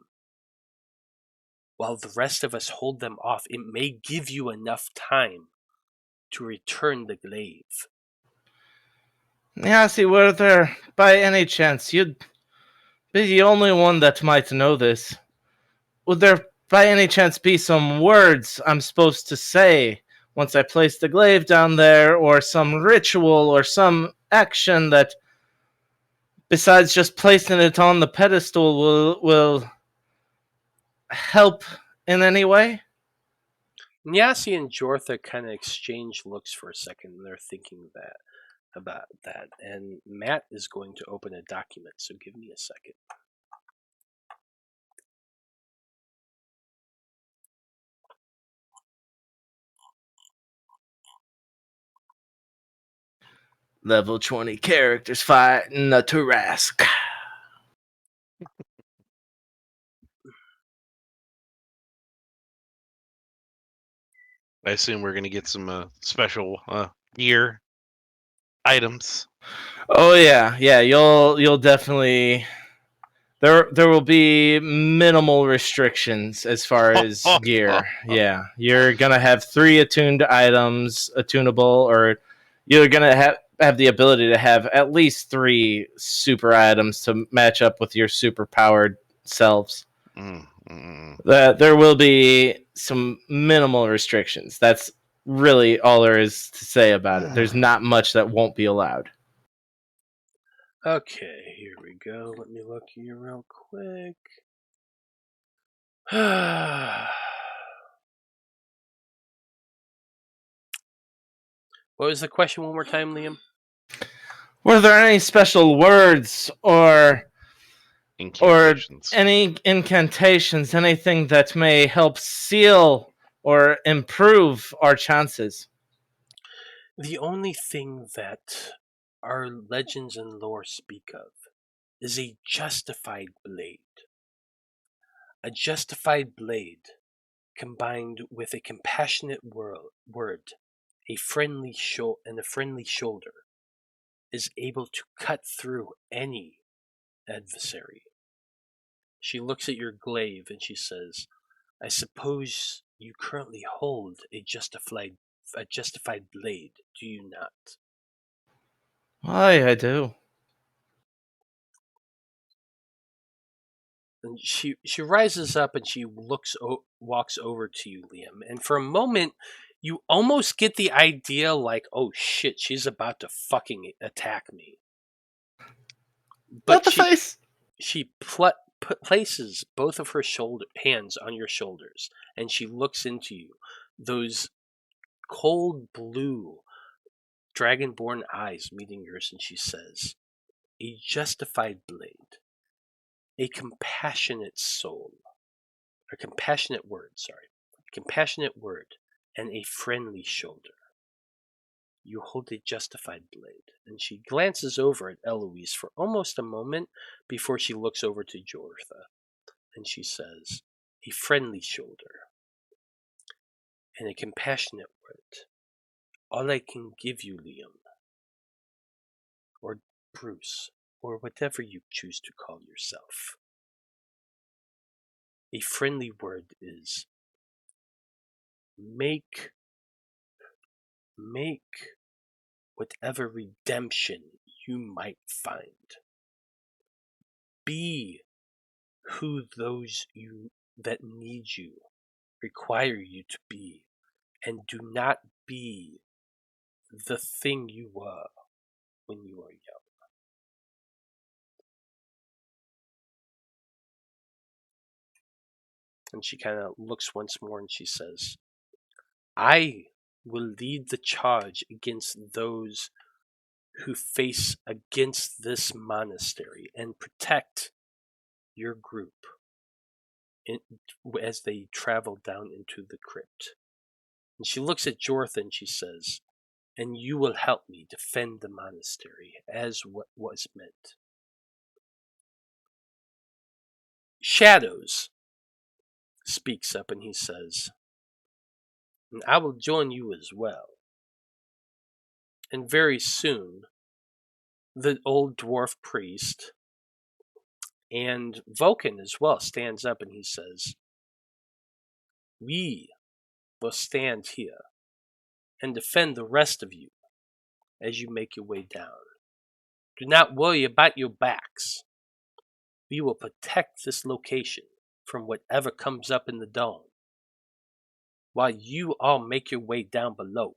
Speaker 1: while the rest of us hold them off, it may give you enough time to return the glaive.
Speaker 5: Yeah, see, were there, by any chance, you'd be the only one that might know this. Would there, by any chance, be some words I'm supposed to say once I place the glaive down there, or some ritual, or some action that, besides just placing it on the pedestal, will help in any way?
Speaker 1: Nyasi and Jortha kind of exchange looks for a second, and they're thinking about that. And Matt is going to open a document, so give me a second.
Speaker 5: Level 20 characters fighting a Tarask.
Speaker 4: I assume we're going to get some special gear items.
Speaker 5: Oh yeah, you'll definitely there will be minimal restrictions as far as gear. Yeah, you're gonna have 3 attuned items, attunable, or you're gonna have the ability to have at least 3 super items to match up with your super powered selves. There will be some minimal restrictions. That's really all there is to say about it. There's not much that won't be allowed.
Speaker 1: Okay, here we go. Let me look here real quick. What was the question one more time, Liam?
Speaker 5: Were there any special words or
Speaker 4: Incantations.
Speaker 5: any incantations, anything that may help seal or improve our chances?
Speaker 1: The only thing that our legends and lore speak of is a justified blade. A justified blade combined with a compassionate word, a friendly and a friendly shoulder is able to cut through any adversary. She looks at your glaive and she says, I suppose you currently hold a justified blade, do you not?
Speaker 5: Why, I do.
Speaker 1: And she rises up and she walks over to you, Liam. And for a moment, you almost get the idea like, oh shit, she's about to fucking attack me.
Speaker 5: Not the face!
Speaker 1: She places both of her hands on your shoulders and she looks into you. Those cold blue dragonborn eyes meeting yours, and she says, a justified blade, a compassionate soul, a compassionate word, and a friendly shoulder. You hold a justified blade. And she glances over at Eloise for almost a moment before she looks over to Jortha. And she says, a friendly shoulder and a compassionate word. All I can give you, Liam, or Bruce, or whatever you choose to call yourself. A friendly word is make whatever redemption you might find. Be who those that need you require you to be, and do not be the thing you were when you were young. And she kind of looks once more and she says, I will lead the charge against those who face against this monastery and protect your group as they travel down into the crypt. And she looks at Jortha and she says, and you will help me defend the monastery as what was meant. Shadows speaks up and he says, and I will join you as well. And very soon, the old dwarf priest and Vulcan as well stands up and he says, we will stand here and defend the rest of you as you make your way down. Do not worry about your backs. We will protect this location from whatever comes up in the dome while you all make your way down below.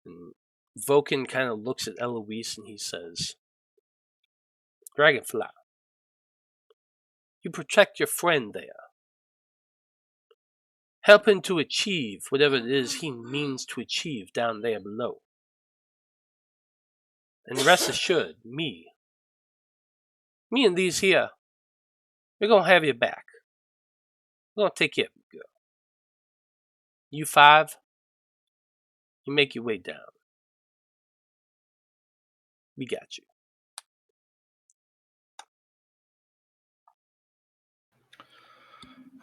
Speaker 1: And Vulcan kind of looks at Eloise and he says, Dragonfly, you protect your friend there. Help him to achieve whatever it is he means to achieve down there below. And rest assured, me and these here, we're going to have your back. We're going to take care of you, girl. You five, you make your way down. We got you.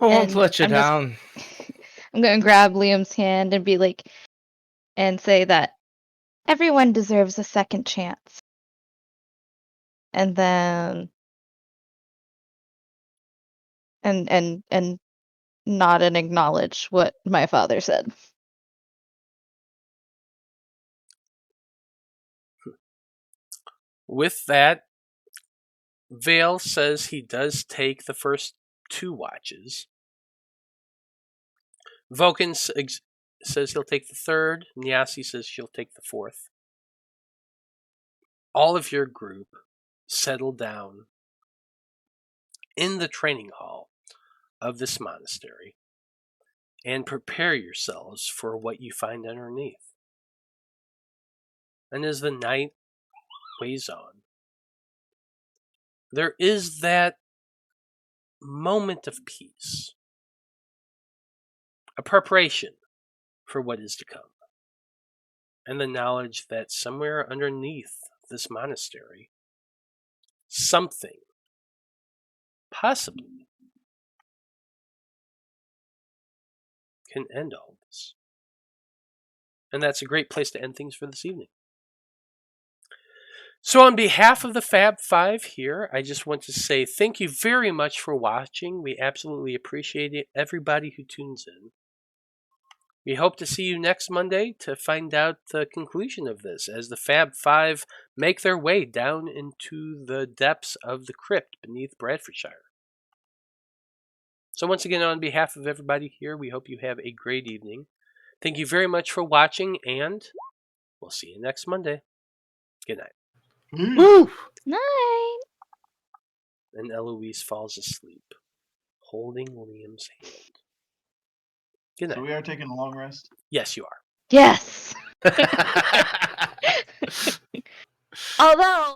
Speaker 5: I won't
Speaker 2: And
Speaker 5: let you
Speaker 2: I'm just-
Speaker 5: down.
Speaker 2: I'm gonna grab Liam's hand and be like, and say that everyone deserves a second chance. And then, and nod and acknowledge what my father said.
Speaker 1: With that, Veil says he does take the first 2 watches. Vulcan says he'll take the 3rd. Nyasi says she'll take the 4th. All of your group settle down in the training hall of this monastery. and prepare yourselves for what you find underneath. And as the night weighs on, there is that moment of peace, a preparation for what is to come, and the knowledge that somewhere underneath this monastery, something, possibly, can end all this. And that's a great place to end things for this evening. So on behalf of the Faab Five here, I just want to say thank you very much for watching. We absolutely appreciate it, everybody who tunes in. We hope to see you next Monday to find out the conclusion of this as the Faab Five make their way down into the depths of the crypt beneath Bradfordshire. So once again, on behalf of everybody here, we hope you have a great evening. Thank you very much for watching, and we'll see you next Monday. Good night.
Speaker 5: Woo!
Speaker 2: Night.
Speaker 1: And Eloise falls asleep, holding Liam's hand. Good night.
Speaker 6: So we are taking a long rest.
Speaker 1: Yes, you are.
Speaker 2: Yes. Although